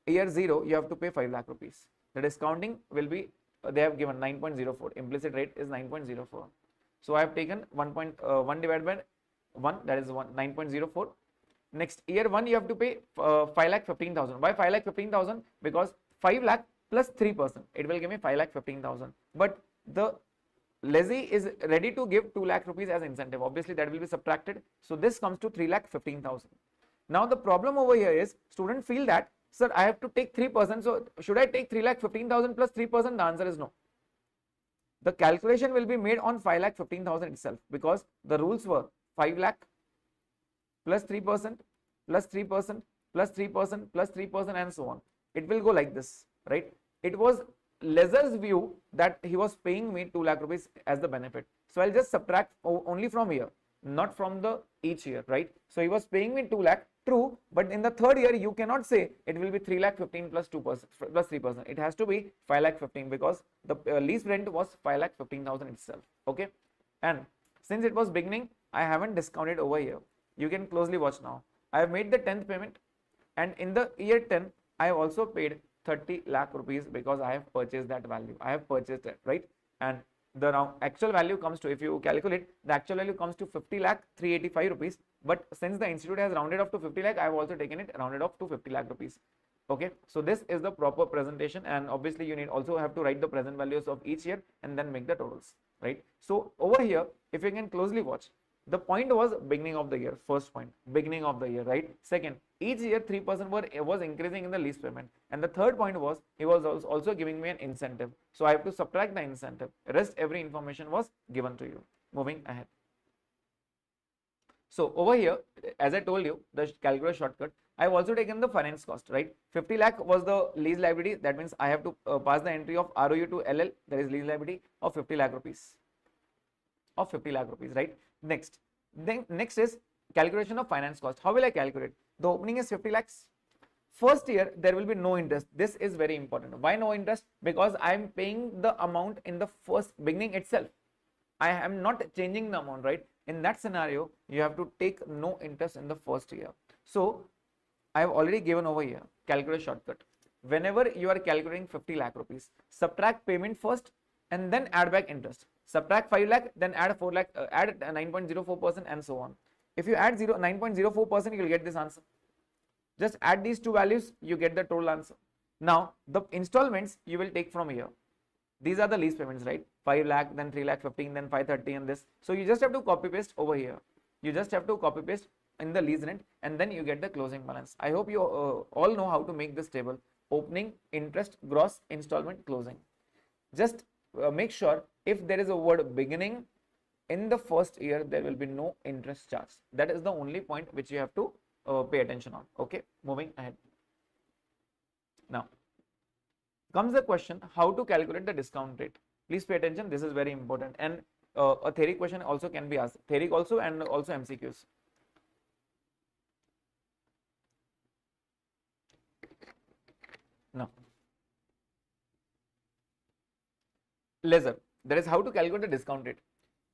year 0, you have to pay 5 lakh rupees. The discounting will be, they have given 9.04, implicit rate is 9.04. So I have taken 1 divided by 1, that is 9.04. Next, year 1 you have to pay 5 lakh 15,000. Why 5 lakh 15,000? Because 5 lakh plus 3%, it will give me 5 lakh 15,000. But the lessee is ready to give 2 lakh rupees as incentive. Obviously that will be subtracted. So this comes to 3 lakh 15,000. Now the problem over here is student feel that, sir, I have to take 3%. So should I take 3 lakh 15,000 plus 3%? The answer is no. The calculation will be made on 5 lakh 15,000 itself, because the rules were 5 lakh plus 3% plus 3% plus 3% plus 3% and so on. It will go like this, right? It was lessor's view that he was paying me 2 lakh rupees as the benefit. So I'll just subtract only from here, not from the each year, right? So he was paying me 2 lakh, true, but in the third year you cannot say it will be 3 lakh 15 plus 2% plus 3%. It has to be 5 lakh 15, because the lease rent was 5 lakh 15,000 itself. Okay, and since it was beginning, I haven't discounted over here. You can closely watch now. I have made the 10th payment, and in the year 10 I have also paid 30 lakh rupees because I have purchased that value. I have purchased it, right? And the actual value comes to, if you calculate, the actual value comes to 50 lakh 385 rupees. But since the institute has rounded off to 50 lakh, I have also taken it rounded off to 50 lakh rupees. Okay, so this is the proper presentation, and obviously you need also have to write the present values of each year and then make the totals, right? So over here, if you can closely watch, the point was beginning of the year, first point, beginning of the year, right? Second, each year 3% was increasing in the lease payment, and the third point was he was also giving me an incentive, so I have to subtract the incentive. Rest every information was given to you. Moving ahead. So over here, as I told you, the calculator shortcut, I've also taken the finance cost, right? 50 lakh was the lease liability. That means I have to pass the entry of ROU to LL, that is lease liability of 50 lakh rupees. Of 50 lakh rupees, right? Next is calculation of finance cost. How will I calculate? The opening is 50 lakhs. First year, there will be no interest. This is very important. Why no interest? Because I am paying the amount in the first beginning itself. I am not changing the amount, right? In that scenario, you have to take no interest in the first year. So I have already given over here, calculate shortcut. Whenever you are calculating 50 lakh rupees, subtract payment first and then add back interest. Subtract 5 lakh, then add 4 lakh, add 9.04% and so on. If you add 9.04%, you will get this answer. Just add these two values, you get the total answer. Now, the installments you will take from here. These are the lease payments, right? 5 lakh, then 3 lakh 15, then 530 and this. So you just have to copy paste over here. You just have to copy paste in the lease rent and then you get the closing balance. I hope you all know how to make this table: opening, interest, gross, installment, closing. Just make sure if there is a word beginning in the first year, there will be no interest charge. That is the only point which you have to pay attention on. Okay, moving ahead. Now comes the question how to calculate the discount rate. Please pay attention, this is very important, and a theory question also can be asked, theory also and also MCQs. Now, lessor, that is how to calculate the discount rate.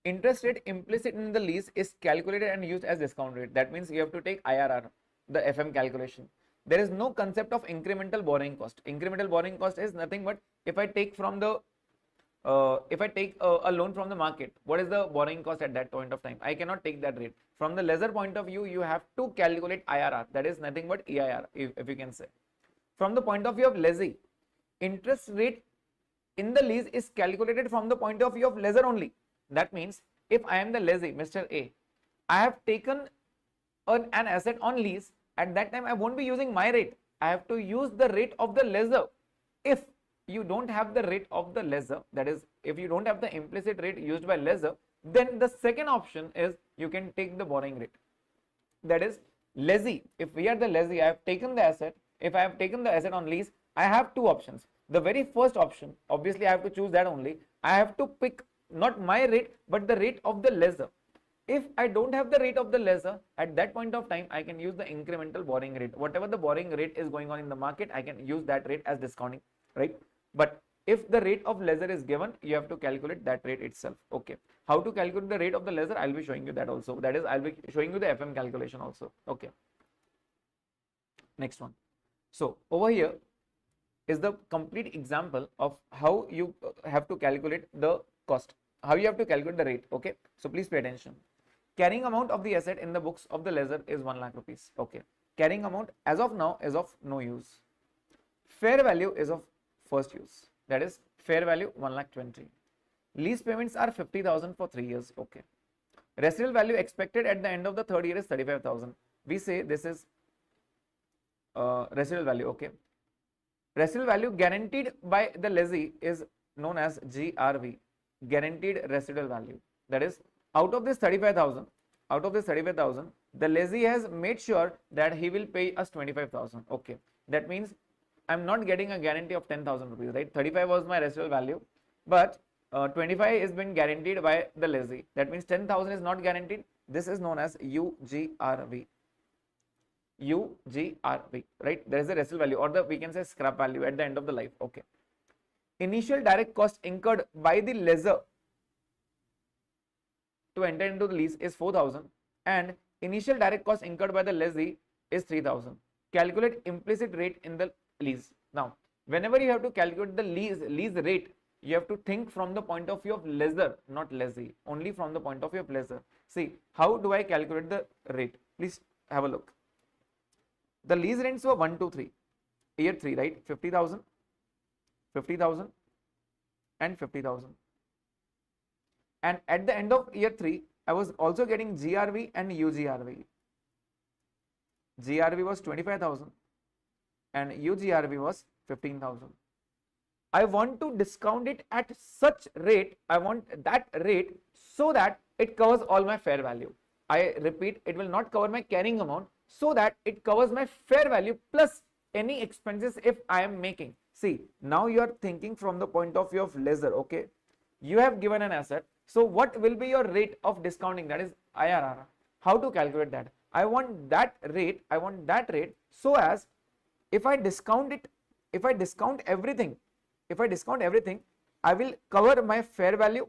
Interest rate implicit in the lease is calculated and used as discount rate. That means you have to take IRR, the FM calculation. There is no concept of incremental borrowing cost. Incremental borrowing cost is nothing but if I take from the a loan from the market, what is the borrowing cost at that point of time? I cannot take that rate. From the lessor point of view, you have to calculate IRR. That is nothing but EIR, if you can say. From the point of view of lessee, interest rate in the lease is calculated from the point of view of lessor only. That means if I am the lessee, Mr. A, I have taken an asset on lease. At that time, I won't be using my rate. I have to use the rate of the lessor. If you don't have the rate of the lessor, that is, if you don't have the implicit rate used by lessor, then the second option is you can take the borrowing rate. That is, lessee. If we are the lessee, I have taken the asset. If I have taken the asset on lease, I have two options. The very first option, obviously, I have to choose that only. I have to pick not my rate, but the rate of the lessor. If I don't have the rate of the lessor, at that point of time, I can use the incremental borrowing rate. Whatever the borrowing rate is going on in the market, I can use that rate as discounting, right? But if the rate of lessor is given, you have to calculate that rate itself. Okay. How to calculate the rate of the lessor? I'll be showing you that also. That is, I'll be showing you the FM calculation also. Okay. Next one. So over here is the complete example of how you have to calculate the cost, how you have to calculate the rate. Okay. So please pay attention. Carrying amount of the asset in the books of the lessor is 1 lakh rupees. Okay. Carrying amount as of now is of no use. Fair value is of first use. That is fair value 1,20,000. Lease payments are 50,000 for 3 years. Okay. Residual value expected at the end of the third year is 35,000. We say this is residual value. Okay. Residual value guaranteed by the lessee is known as GRV, guaranteed residual value. That is, out of this 35,000, the lessee has made sure that he will pay us 25,000. Okay. That means I'm not getting a guarantee of 10,000 rupees, right? 35 was my residual value, but 25 is been guaranteed by the lessee. That means 10,000 is not guaranteed. This is known as UGRV. UGRV, right? There is a residual value, or we can say scrap value at the end of the life. Okay. Initial direct cost incurred by the lessor to enter into the lease is 4,000, and initial direct cost incurred by the lessee is 3,000. Calculate implicit rate in the lease. Now, whenever you have to calculate the lease rate, you have to think from the point of view of lessor, not lessee, only from the point of view of lessor. See, how do I calculate the rate? Please have a look. The lease rents were 1, 2, 3. Year 3, right? 50,000, 50,000, and 50,000. And at the end of year 3, I was also getting GRV and UGRV. GRV was 25,000 and UGRV was 15,000. I want to discount it at such rate, I want that rate so that it covers all my fair value. I repeat, it will not cover my carrying amount. so that it covers my fair value plus any expenses if I am making. See, now you are thinking from the point of view of lessor, okay? You have given an asset, so what will be your rate of discounting, that is IRR? How to calculate that? I want that rate, so as if I discount it, if I discount everything, I will cover my fair value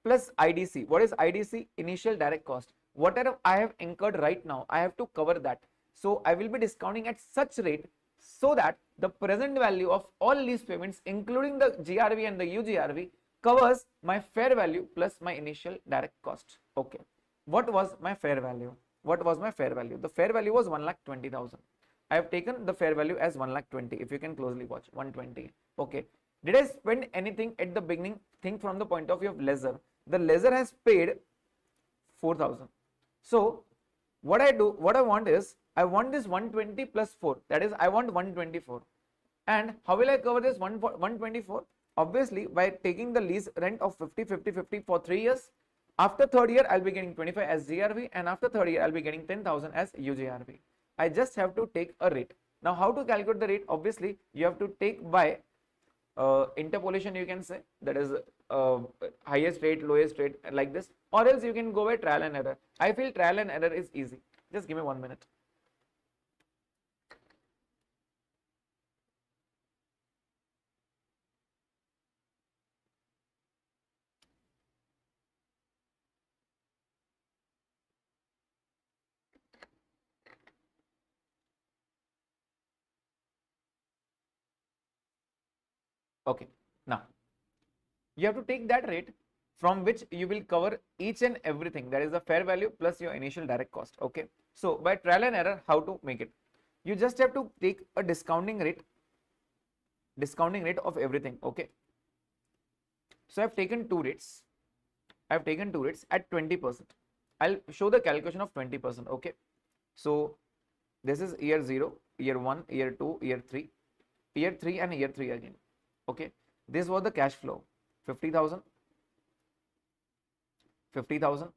plus IDC. What is IDC? Initial direct cost. Whatever I have incurred right now, I have to cover that. So I will be discounting at such rate so that the present value of all lease payments, including the GRV and the UGRV, covers my fair value plus my initial direct cost. Okay. What was my fair value? The fair value was 1,20,000. I have taken the fair value as 1,20,000. If you can closely watch, 120. Okay. Did I spend anything at the beginning? Think from the point of view of lessor. The lessor has paid 4,000. So what I want is, I want this 120 plus 4, that is I want 124. And how will I cover this 124? Obviously by taking the lease rent of 50, 50, 50 for 3 years. After third year I'll be getting 25 as GRV, and after third year I'll be getting 10,000 as UGRV. I just have to take a rate. Now how to calculate the rate? Obviously you have to take by interpolation, you can say, that is highest rate, lowest rate, like this, or else you can go by trial and error. I feel trial and error is easy. Just give me 1 minute. Okay, now you have to take that rate from which you will cover each and everything, that is the fair value plus your initial direct cost. Okay, so by trial and error, how to make it? You just have to take a discounting rate of everything. Okay, so I've taken two rates at 20%. I'll show the calculation of 20%. Okay, so this is year 0, year 1, year 2, year 3, and year 3 again. Okay, this was the cash flow: 50,000, 50,000,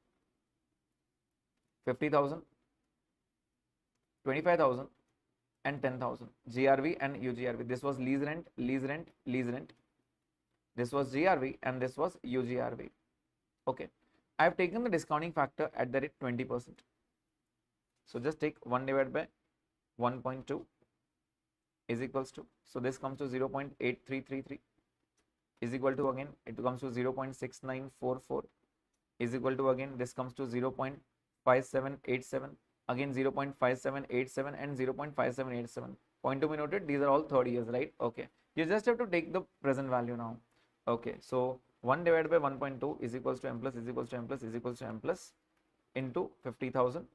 50,000, 25,000, and 10,000. GRV and UGRV. This was lease rent. This was GRV and this was UGRV. Okay, I have taken the discounting factor at the rate 20%. So just take 1 divided by 1.2 is equals to, so this comes to 0.8333 is equal to, again it comes to 0.6944 is equal to, again this comes to 0.5787, again 0.5787 and 0.5787. Point to be noted, these are all third years, right? Okay, you just have to take the present value now. Okay, so 1 divided by 1.2 is equals to m plus is equals to m plus is equals to m plus into 50,000.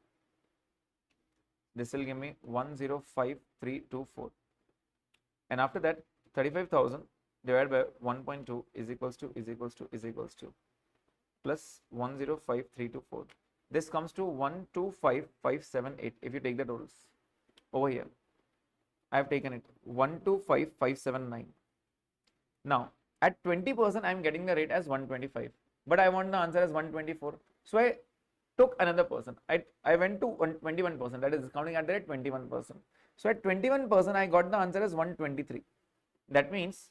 This will give me 105324. And after that 35,000 divided by 1.2 is equals to plus 105324. This comes to 125578 if you take the totals. Over here I have taken it 125579. Now at 20% I am getting the rate as 125, but I want the answer as 124. So I took another person. I went to 21%, that is discounting at the rate 21%. So at 21% I got the answer as 123. That means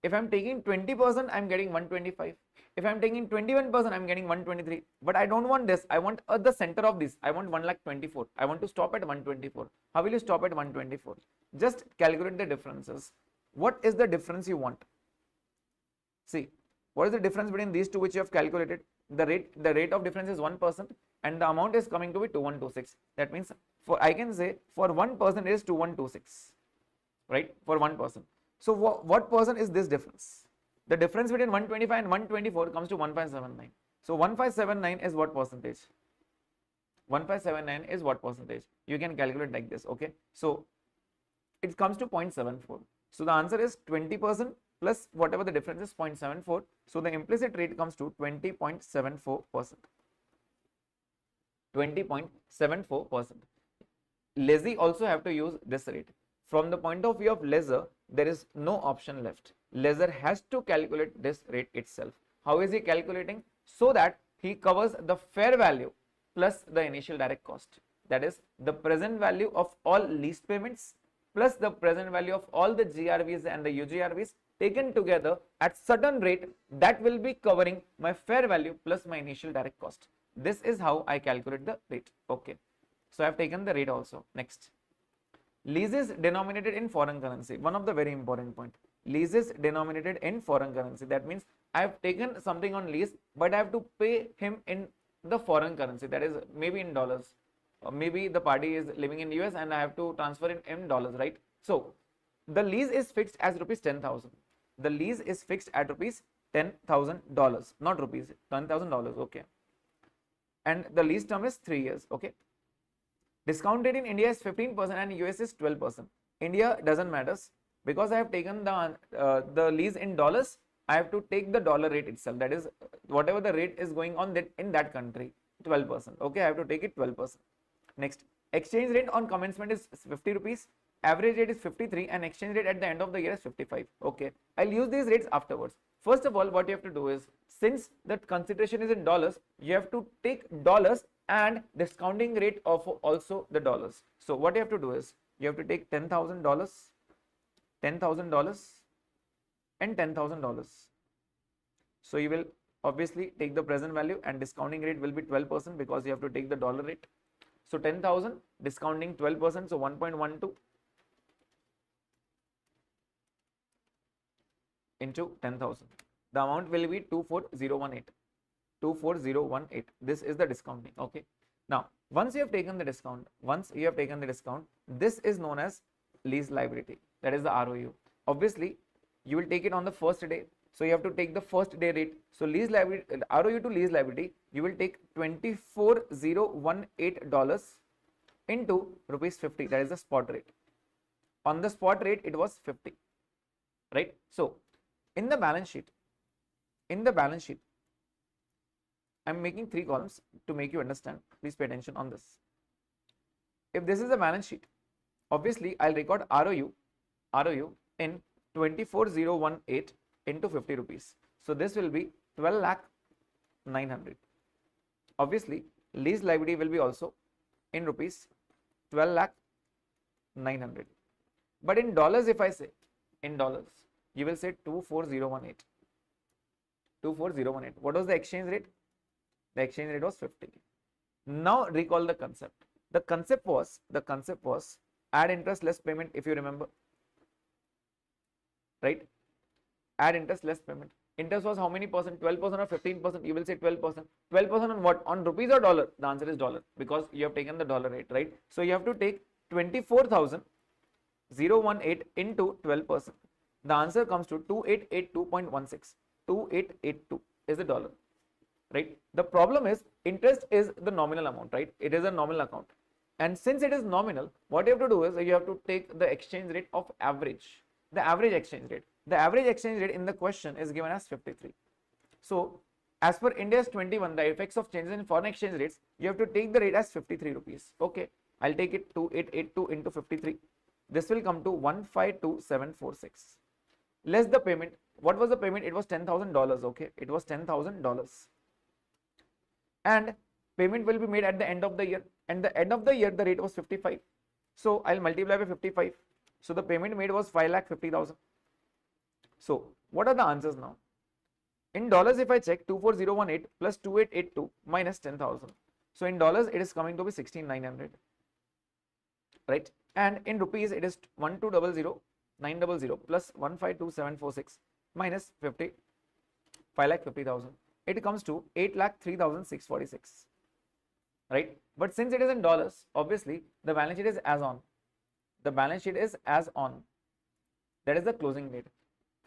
if I am taking 20% I am getting 125. If I am taking 21% I am getting 123. But I don't want this. I want at the center of this. I want 1,24,000. I want to stop at 124. How will you stop at 124? Just calculate the differences. What is the difference you want? See, what is the difference between these two which you have calculated? The rate of difference is 1% and the amount is coming to be 2126. That means I can say for 1% it is 2126, right? For 1%. So what percent is this difference? The difference between 125 and 124 comes to 1579. So 1579 is what percentage? 1579 is what percentage? You can calculate like this. Okay, so it comes to 0.74. So the answer is 20% plus whatever the difference is, 0.74. So the implicit rate comes to 20.74%. 20.74%. Lessee also have to use this rate. From the point of view of lessor, there is no option left. Lessor has to calculate this rate itself. How is he calculating? So that he covers the fair value plus the initial direct cost. That is the present value of all lease payments plus the present value of all the GRVs and the UGRVs taken together at certain rate that will be covering my fair value plus my initial direct cost. This is how I calculate the rate. Okay. So I have taken the rate also. Next. Leases denominated in foreign currency. One of the very important point. Leases denominated in foreign currency. That means I have taken something on lease, but I have to pay him in the foreign currency. That is maybe in dollars. Or maybe the party is living in US and I have to transfer it in dollars, right? So the lease is fixed as rupees 10,000. The lease is fixed at rupees $10,000, not rupees, $10,000. Okay. And the lease term is 3 years. Okay. Discount rate in India is 15% and US is 12%. India doesn't matter because I have taken the lease in dollars. I have to take the dollar rate itself. That is whatever the rate is going on that in that country, 12%. Okay, I have to take it 12%. Next, exchange rate on commencement is 50 rupees. Average rate is 53 and exchange rate at the end of the year is 55. Okay, I'll use these rates afterwards. First of all, what you have to do is, since that consideration is in dollars, you have to take dollars and discounting rate of also the dollars. So what you have to do is, you have to take $10,000, $10,000 and $10,000. So you will obviously take the present value and discounting rate will be 12% because you have to take the dollar rate. So 10,000 discounting 12%, so 1.12 into 10,000. The amount will be 24018. 24018. This is the discounting. Okay. Now, once you have taken the discount, this is known as lease liability. That is the ROU. Obviously, you will take it on the first day. So you have to take the first day rate. So lease liability, ROU to lease liability, you will take $24,018 into rupees 50. That is the spot rate. On the spot rate, it was 50. Right? So in the balance sheet, I'm making 3 columns to make you understand. Please pay attention on this. If this is a balance sheet, obviously I'll record ROU in 24,018 into 50 rupees. So this will be 12,900,000. Obviously, lease liability will be also in rupees 12,900,000. But in dollars, if I say in dollars, you will say 24018. 24018. What was the exchange rate? The exchange rate was 50. Now recall the concept. The concept was add interest less payment, if you remember. Right? Add interest less payment. Interest was how many percent? 12% or 15%? You will say 12%. 12% on what? On rupees or dollar? The answer is dollar because you have taken the dollar rate, right? So you have to take 24,018 into 12%. The answer comes to 2882.16. 2882 is the dollar, right? The problem is interest is the nominal amount, right? It is a nominal account. And since it is nominal, what you have to do is you have to take the exchange rate of average, the average exchange rate. The average exchange rate in the question is given as 53. So as per India's 21, the effects of changes in foreign exchange rates, you have to take the rate as 53 rupees. Okay, I'll take it 2882 into 53. This will come to 152746. Less the payment. What was the payment? It was $10,000. Okay, it was $10,000. And payment will be made at the end of the year. And the end of the year, the rate was 55. So I'll multiply by 55. So the payment made was 5,50,000. So what are the answers now? In dollars, if I check 24018 plus 2882 minus 10,000. So in dollars, it is coming to be 16,900. Right? And in rupees, it is 1200,900 plus 152746 minus 50, 5,50,000. It comes to 8,03,646. Right? But since it is in dollars, obviously the balance sheet is as on. The balance sheet is as on. That is the closing date.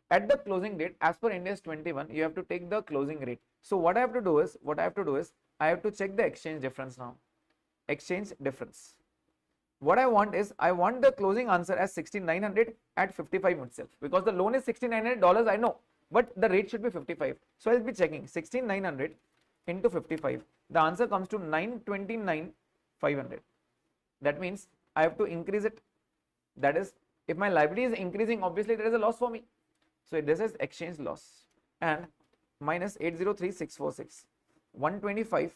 At the closing date, as per India's 21, you have to take the closing rate. So what I have to do is, I have to check the exchange difference now. Exchange difference. What I want is, I want the closing answer as 16,900 at 55 itself, because the loan is $6,900, I know, but the rate should be 55. So I'll be checking 16,900 into 55. The answer comes to 929,500. That means I have to increase it. That is, if my liability is increasing, obviously there is a loss for me. So this is exchange loss, and minus 803,646, 125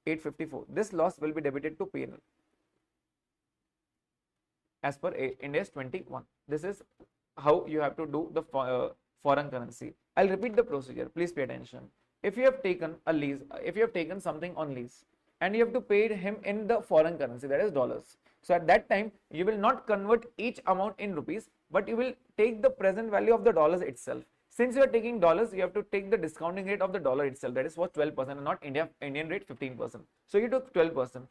854. This loss will be debited to P&L as per Ind AS 21. This is how you have to do the foreign currency. I'll repeat the procedure. Please pay attention. If you have taken a lease, if you have taken something on lease and you have to pay him in the foreign currency, that is dollars. So at that time, you will not convert each amount in rupees, but you will take the present value of the dollars itself. Since you are taking dollars, you have to take the discounting rate of the dollar itself. That is was 12% and not Indian rate 15%. So you took 12%.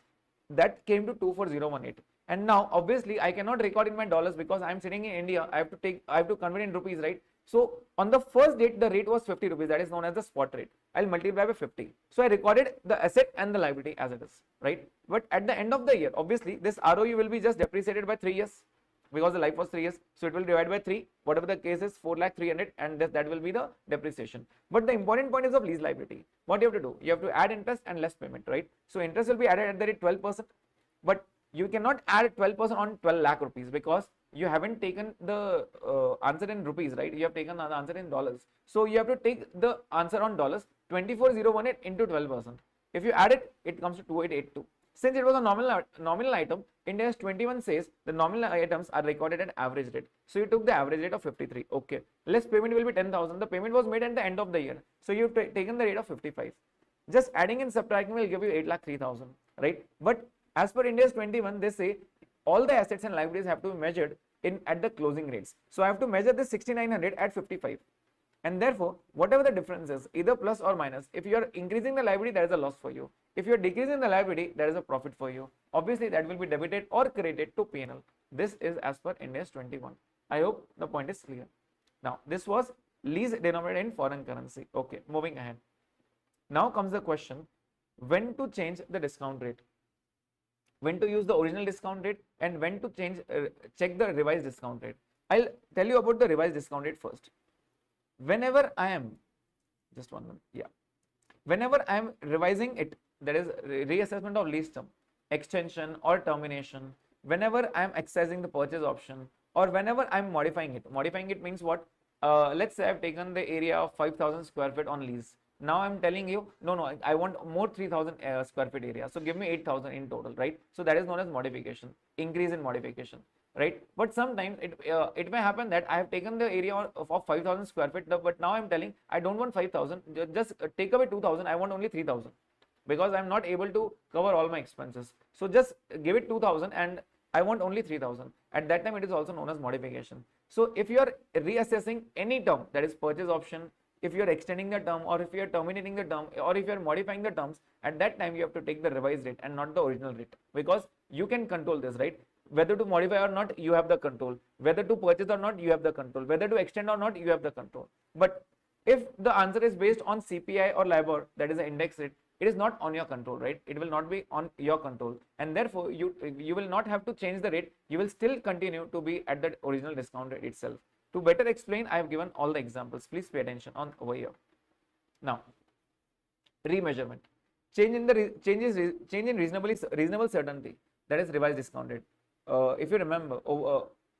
That came to 24018. And now obviously I cannot record in my dollars because I am sitting in India. I have to convert in rupees, right? So on the first date, the rate was 50 rupees. That is known as the spot rate. I'll multiply by 50. So I recorded the asset and the liability as it is, right? But at the end of the year, obviously this ROU will be just depreciated by 3 years because the life was 3 years. So it will divide by 3. Whatever the case is, 4,300,000, and that will be the depreciation. But the important point is of lease liability. What you have to do? You have to add interest and less payment, right? So interest will be added at the rate 12%. But you cannot add 12% on 12 lakh rupees because you haven't taken the answer in rupees, right? You have taken the answer in dollars. So you have to take the answer on dollars, 24,018 into 12%. If you add it, it comes to 2882. Since it was a nominal item, Ind AS 21 says the nominal items are recorded at average rate. So you took the average rate of 53. Okay. Less payment will be 10,000. The payment was made at the end of the year. So you've taken the rate of 55. Just adding and subtracting will give you 8,03,000, right? But as per Ind AS 21, they say all the assets and liabilities have to be measured at the closing rates. So I have to measure this 6,900 at 55. And therefore, whatever the difference is, either plus or minus, if you are increasing the liability, that is a loss for you. If you are decreasing the liability, that is a profit for you. Obviously, that will be debited or credited to P&L. This is as per Ind AS 21. I hope the point is clear. Now, this was lease denominated in foreign currency. Okay, moving ahead. Now comes the question, when to change the discount rate? When to use the original discount rate and when to check the revised discount rate. I'll tell you about the revised discount rate first. Whenever I am, just one minute, yeah. Whenever I am revising it, that is reassessment of lease term, extension or termination, whenever I am exercising the purchase option, or whenever I am modifying it means what? Let's say I have taken the area of 5,000 square feet on lease. Now I'm telling you, no, I want more 3,000 square feet area. So give me 8,000 in total, right? So that is known as modification, increase in modification, right? But sometimes it may happen that I have taken the area of 5,000 square feet, but now I'm telling I don't want 5,000, just take away 2,000. I want only 3,000 because I'm not able to cover all my expenses. So just give it 2,000 and I want only 3,000. At that time, it is also known as modification. So if you are reassessing any term, that is purchase option, if you are extending the term, or if you are terminating the term, or if you are modifying the terms, at that time you have to take the revised rate and not the original rate, because you can control this, right? Whether to modify or not, you have the control. Whether to purchase or not, you have the control. Whether to extend or not, you have the control. But if the answer is based on CPI or LIBOR, that is the index rate, it is not on your control, right? It will not be on your control, and therefore you will not have to change the rate. You will still continue to be at that original discount rate itself. To better explain, I have given all the examples. Please pay attention on over here. Now, remeasurement. Change in reasonable certainty. That is revised discount rate. If you remember,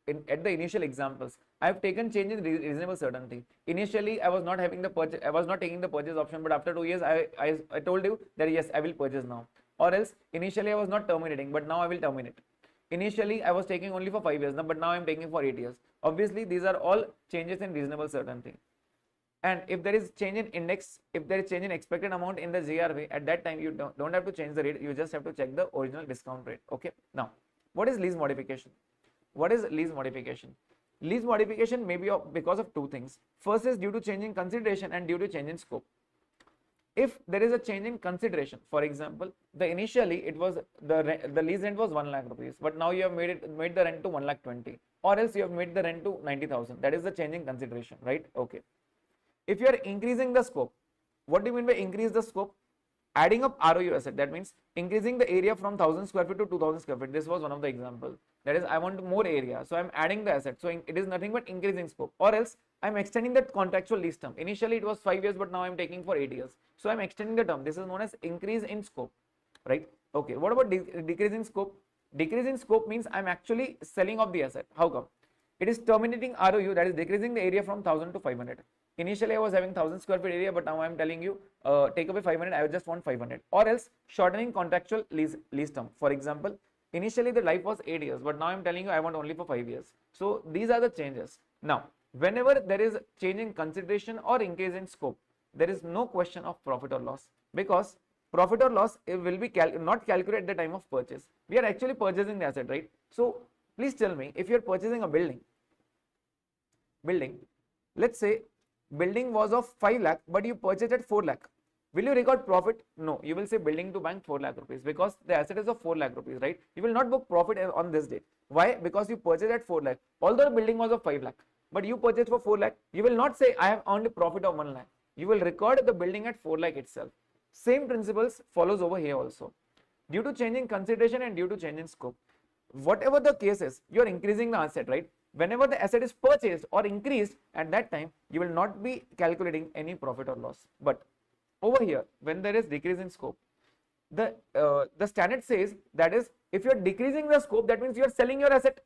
at the initial examples, I have taken change in reasonable certainty. Initially, I was not having the purchase. I was not taking the purchase option, but after 2 years, I told you that yes, I will purchase now. Or else, initially I was not terminating, but now I will terminate. Initially, I was taking only for 5 years, but now I am taking for 8 years. Obviously, these are all changes in reasonable certainty. And if there is change in index, if there is change in expected amount in the GRV, at that time you don't have to change the rate. You just have to check the original discount rate. Okay. Now, what is lease modification? What is lease modification? Lease modification may be because of two things. First is due to change in consideration and due to change in scope. If there is a change in consideration, for example, initially it was the lease rent was 1 lakh rupees, but now you have made the rent to 1,20,000, or else you have made the rent to 90,000. That is the change in consideration, right? Okay. If you are increasing the scope, what do you mean by increase the scope? Adding up ROU asset. That means increasing the area from 1,000 square feet to 2,000 square feet. This was one of the examples. That is, I want more area, so I'm adding the asset. So it is nothing but increasing scope. Or else I'm extending that contractual lease term. Initially it was 5 years, but now I'm taking for 8 years. So I'm extending the term. This is known as increase in scope, right? Okay. What about decrease in scope? Decrease in scope means I'm actually selling off the asset. How come? It is terminating ROU, that is decreasing the area from 1,000 to 500. Initially, I was having 1000 square feet area, but now I'm telling you, take away 500, I just want 500. Or else shortening contractual lease term. For example, initially the life was 8 years, but now I'm telling you I want only for 5 years. So these are the changes. Now, whenever there is change in consideration or increase in scope, there is no question of profit or loss, because profit or loss, it will be not calculated at the time of purchase. We are actually purchasing the asset, right? So please tell me, if you are purchasing a building, let's say building was of 5 lakh, but you purchased at 4 lakh. Will you record profit? No, you will say building to bank 4 lakh rupees, because the asset is of 4 lakh rupees, right? You will not book profit on this date. Why? Because you purchased at 4 lakh. Although the building was of 5 lakh, but you purchased for 4 lakh, you will not say I have earned a profit of 1 lakh. You will record the building at 4 lakh itself. Same principles follows over here also. Due to change in consideration and due to change in scope, whatever the case is, you are increasing the asset, right? Whenever the asset is purchased or increased, at that time you will not be calculating any profit or loss. But over here, when there is decrease in scope, the standard says, that is, if you are decreasing the scope, that means you are selling your asset.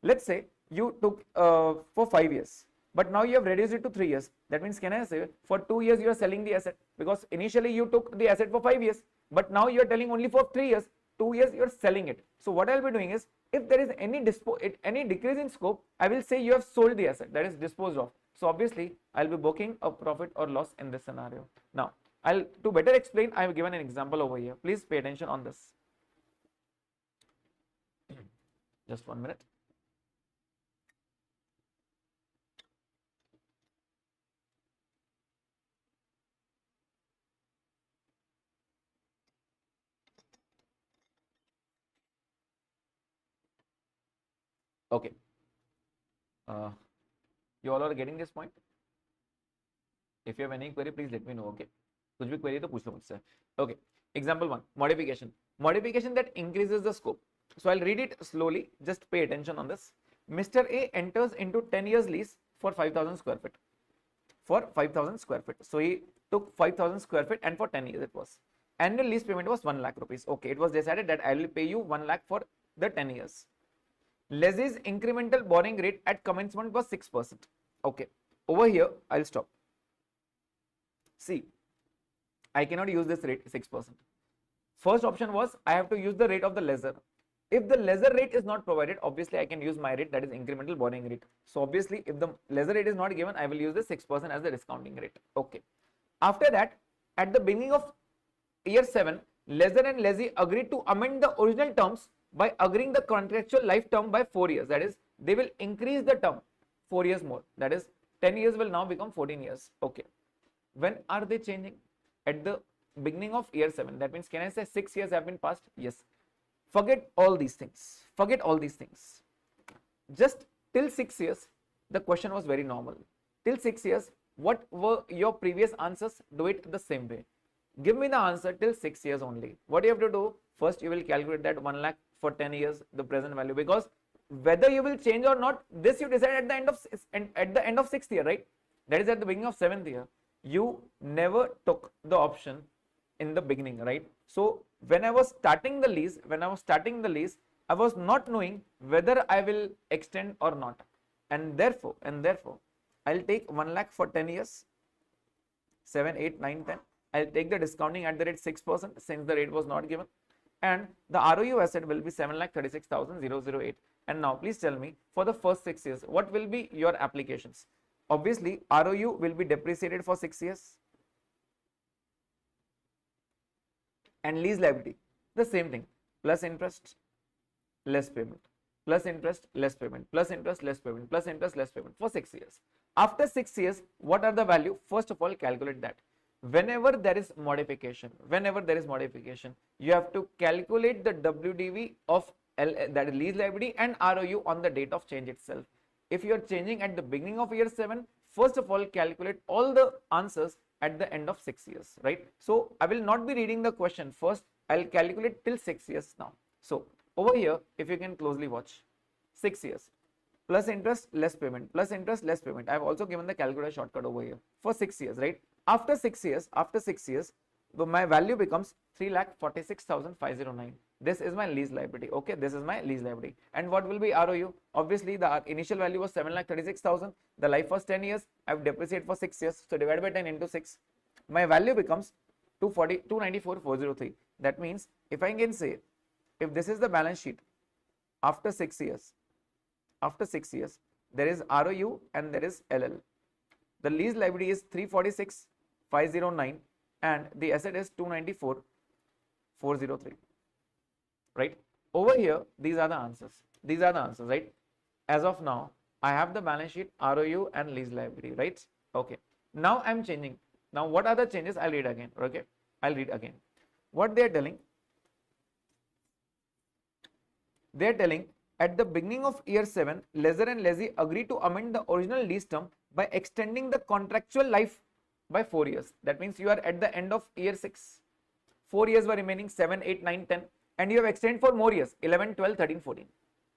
Let's say you took for 5 years, but now you have reduced it to 3 years. That means, can I say, for 2 years you are selling the asset, because initially you took the asset for 5 years, but now you are telling only for 3 years. 2 years you are selling it. So what I will be doing is, if there is any decrease in scope, I will say you have sold the asset, that is disposed of. So obviously I'll be booking a profit or loss in this scenario. Now, to better explain, I have given an example over here. Please pay attention on this. Just 1 minute. Okay. You all are getting this point? If you have any query, please let me know. Okay. कुछ भी query तो पूछ लो मुझसे. Okay. Example 1. Modification. Modification that increases the scope. So I'll read it slowly. Just pay attention on this. Mr. A enters into 10 years lease for 5,000 square feet. For 5,000 square feet. So he took 5,000 square feet, and for 10 years it was. Annual lease payment was 1 lakh rupees. Okay. It was decided that I will pay you 1 lakh for the 10 years. Leases incremental borrowing rate at commencement was 6%. Okay. Over here, I'll stop. See, I cannot use this rate 6%. First option was, I have to use the rate of the lessor. If the lessor rate is not provided, obviously I can use my rate, that is incremental borrowing rate. So obviously, if the lessor rate is not given, I will use the 6% as the discounting rate. Okay. After that, at the beginning of year 7, lessor and lessee agreed to amend the original terms by agreeing the contractual life term by 4 years. That is, they will increase the term 4 years more. That is, 10 years will now become 14 years. Okay. When are they changing? At the beginning of year 7. That means, can I say 6 years have been passed? Yes. Forget all these things. Forget all these things. Just till 6 years, the question was very normal. Till 6 years, what were your previous answers? Do it the same way. Give me the answer till 6 years only. What you have to do? First, you will calculate that 1 lakh for 10 years, the present value, because whether you will change or not, this you decide at the end of 6th year, right? That is at the beginning of 7th year. You never took the option in the beginning, right? So when I was starting the lease, I was not knowing whether I will extend or not, and therefore, I'll take 1 lakh for 10 years, 7, 8, 9, 10. I'll take the discounting at the rate 6% since the rate was not given, and the ROU asset will be 7,36,008. And now please tell me, for the first 6 years, what will be your applications? Obviously, ROU will be depreciated for 6 years, and lease liability, the same thing, plus interest, less payment, plus interest, less payment, plus interest, less payment, plus interest, less payment for 6 years. After 6 years, what are the value? First of all, calculate that. Whenever there is modification, you have to calculate the WDV of that is lease liability and ROU on the date of change itself. If you are changing at the beginning of year 7, first of all, calculate all the answers at the end of 6 years, right? So I will not be reading the question first. I'll calculate till 6 years now. So over here, if you can closely watch, 6 years, plus interest, less payment, plus interest, less payment. I have also given the calculator shortcut over here for 6 years, right? After 6 years, my value becomes 3,46,509. This is my lease liability. Okay, this is my lease liability. And what will be ROU? Obviously, the initial value was 7,36,000. The life was 10 years. I've depreciated for 6 years. So divide by 10 into 6. My value becomes 294,403. That means if I can say, if this is the balance sheet after 6 years, there is ROU and there is LL. The lease liability is 346,509 and the asset is 294,403. Right? Over here, these are the answers. These are the answers, right? As of now, I have the balance sheet, ROU and lease liability, right? Okay. Now I'm changing. Now what are the changes? I'll read again. Okay. I'll read again. What they are telling? They are telling at the beginning of year 7, lessor and lessee agree to amend the original lease term by extending the contractual life by 4 years. That means you are at the end of year 6. 4 years were remaining, 7, 8, 9, 10. And you have extended for more years, 11, 12, 13, 14.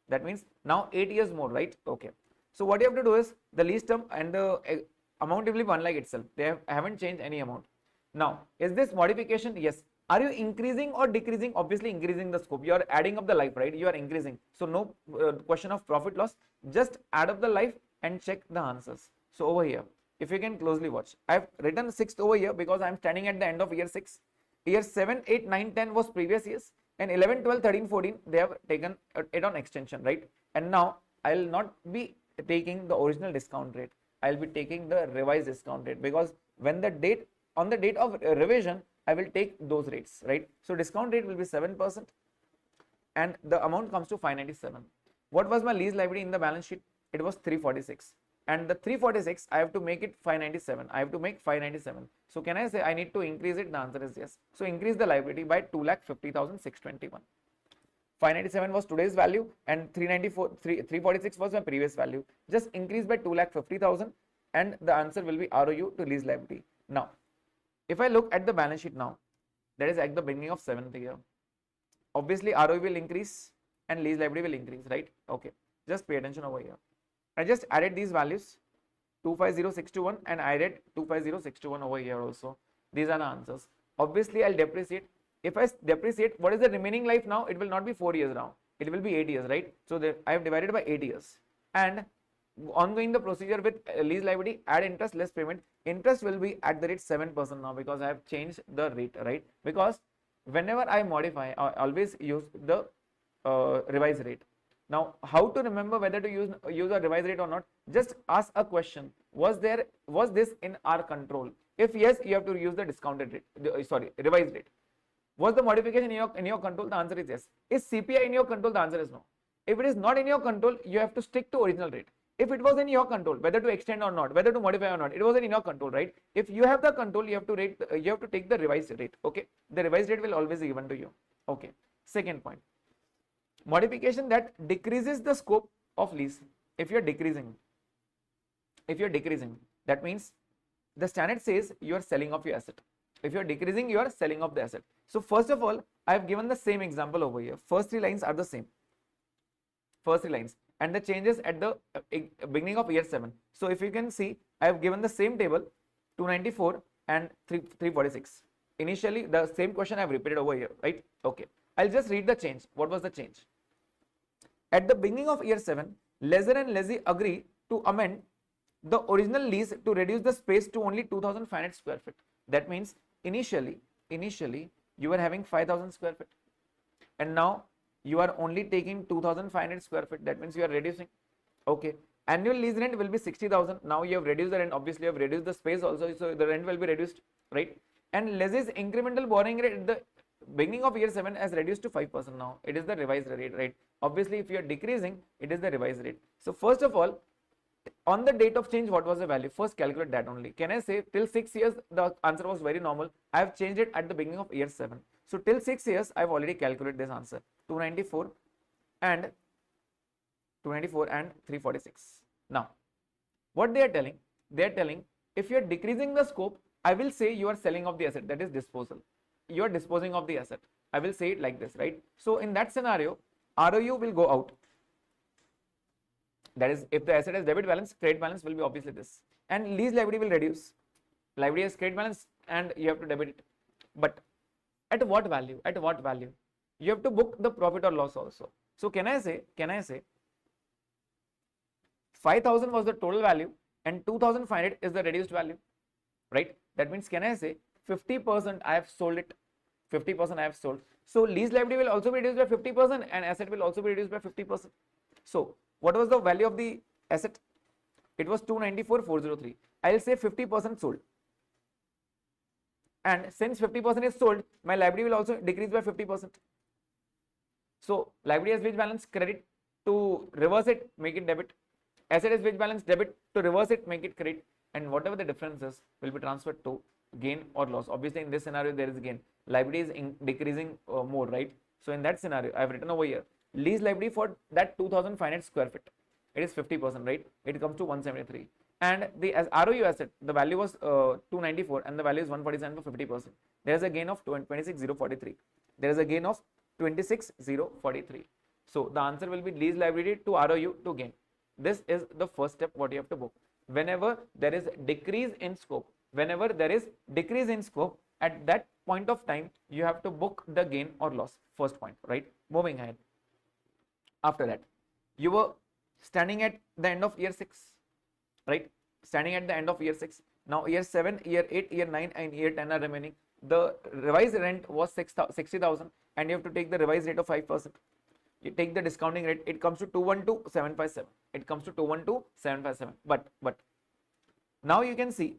That means now 8 years more, right? Okay. So what you have to do is the lease term and the amount will be one like itself. They haven't changed any amount. Now, is this modification? Yes. Are you increasing or decreasing? Obviously increasing the scope. You are adding up the life, right? You are increasing. So no question of profit loss. Just add up the life and check the answers. So over here, if you can closely watch, I have written 6th over here because I am standing at the end of year 6. Year 7, 8, 9, 10 was previous years. And 11, 12, 13, 14, they have taken it on extension, right? And now I will not be taking the original discount rate. I will be taking the revised discount rate because when the date, on the date of revision, I will take those rates, right? So discount rate will be 7% and the amount comes to 597. What was my lease liability in the balance sheet? It was 346. And the 346, I have to make it 597. I have to make 597. So can I say I need to increase it? The answer is yes. So increase the liability by 2,50,621. 597 was today's value and 346 was my previous value. Just increase by 2,50,000 and the answer will be ROU to lease liability. Now, if I look at the balance sheet now, that is at the beginning of 7th year. Obviously, ROU will increase and lease liability will increase, right? Okay. Just pay attention over here. I just added these values 250,621 and I added 250,621 over here also. These are the answers. Obviously, I'll depreciate. If I depreciate, what is the remaining life now? It will not be 4 years now. It will be 8 years, right? So I have divided by 8 years. And ongoing the procedure with lease liability, add interest, less payment. Interest will be at the rate 7% now because I have changed the rate, right? Because whenever I modify, I always use the revised rate. Now, how to remember whether to use a revised rate or not? Just ask a question. Was this in our control? If yes, you have to use the discounted rate. Revised rate. Was the modification in your control? The answer is yes. Is CPI in your control? The answer is no. If it is not in your control, you have to stick to original rate. If it was in your control, whether to extend or not, whether to modify or not, it wasn't in your control, right? If you have the control, you have to take the revised rate. Okay, the revised rate will always be given to you. Okay. Second point. Modification that decreases the scope of lease. If you're decreasing, that means the standard says you are selling off your asset. If you're decreasing, you are selling off the asset. So first of all, I have given the same example over here. First 3 lines are the same. First 3 lines and the changes at the beginning of year 7. So if you can see, I have given the same table 294 and 346. Initially, the same question I have repeated over here, right? Okay. I'll just read the change. What was the change? At the beginning of year 7, lessor and lessee agree to amend the original lease to reduce the space to only 2,500 square feet. That means initially you were having 5,000 square feet and now you are only taking 2,500 square feet. That means you are reducing. Okay. Annual lease rent will be 60,000. Now you have reduced the rent. Obviously, you have reduced the space also. So the rent will be reduced, right? And lessee's incremental borrowing rate at the beginning of year 7 has reduced to 5% now. It is the revised rate, right? Obviously, if you are decreasing, it is the revised rate. So first of all, on the date of change, what was the value? First calculate that only. Can I say till 6 years, the answer was very normal. I have changed it at the beginning of year 7. So till 6 years, I have already calculated this answer. 294 and 346. Now, what they are telling? They are telling if you are decreasing the scope, I will say you are selling off the asset, that is disposal. You are disposing of the asset. I will say it like this, right? So in that scenario, ROU will go out. That is, if the asset has debit balance, credit balance will be obviously this. And lease liability will reduce. Liability has credit balance and you have to debit it. But at what value? At what value? you have to book the profit or loss also. So can I say 5,000 was the total value and 2,500 is the reduced value, right? That means can I say 50% I have sold it, 50% I have sold. So lease liability will also be reduced by 50% and asset will also be reduced by 50%. So what was the value of the asset? It was 294,403. I'll say 50% sold. And since 50% is sold, my liability will also decrease by 50%. So liability has which balance? Credit. To reverse it, make it debit. Asset is which balance? Debit. To reverse it, make it credit. And whatever the difference is will be transferred to gain or loss. Obviously, in this scenario, there is gain. Liability is decreasing more, right? So in that scenario, I have written over here, lease liability for that 2,500 square feet. It is 50%, right? It comes to 173. And the as ROU asset, the value was 294 and the value is 147 for 50%. There is a gain of 26,043. There is a gain of 26,043. So the answer will be lease liability to ROU to gain. This is the first step what you have to book. Whenever there is decrease in scope, at that point of time, you have to book the gain or loss. First point, right? Moving ahead. After that, you were standing at the end of year 6, right? Standing at the end of year 6. Now year 7, year 8, year 9 and year 10 are remaining. The revised rent was 60,000 and you have to take the revised rate of 5%. You take the discounting rate, it comes to 212,757. It comes to 212,757. But now you can see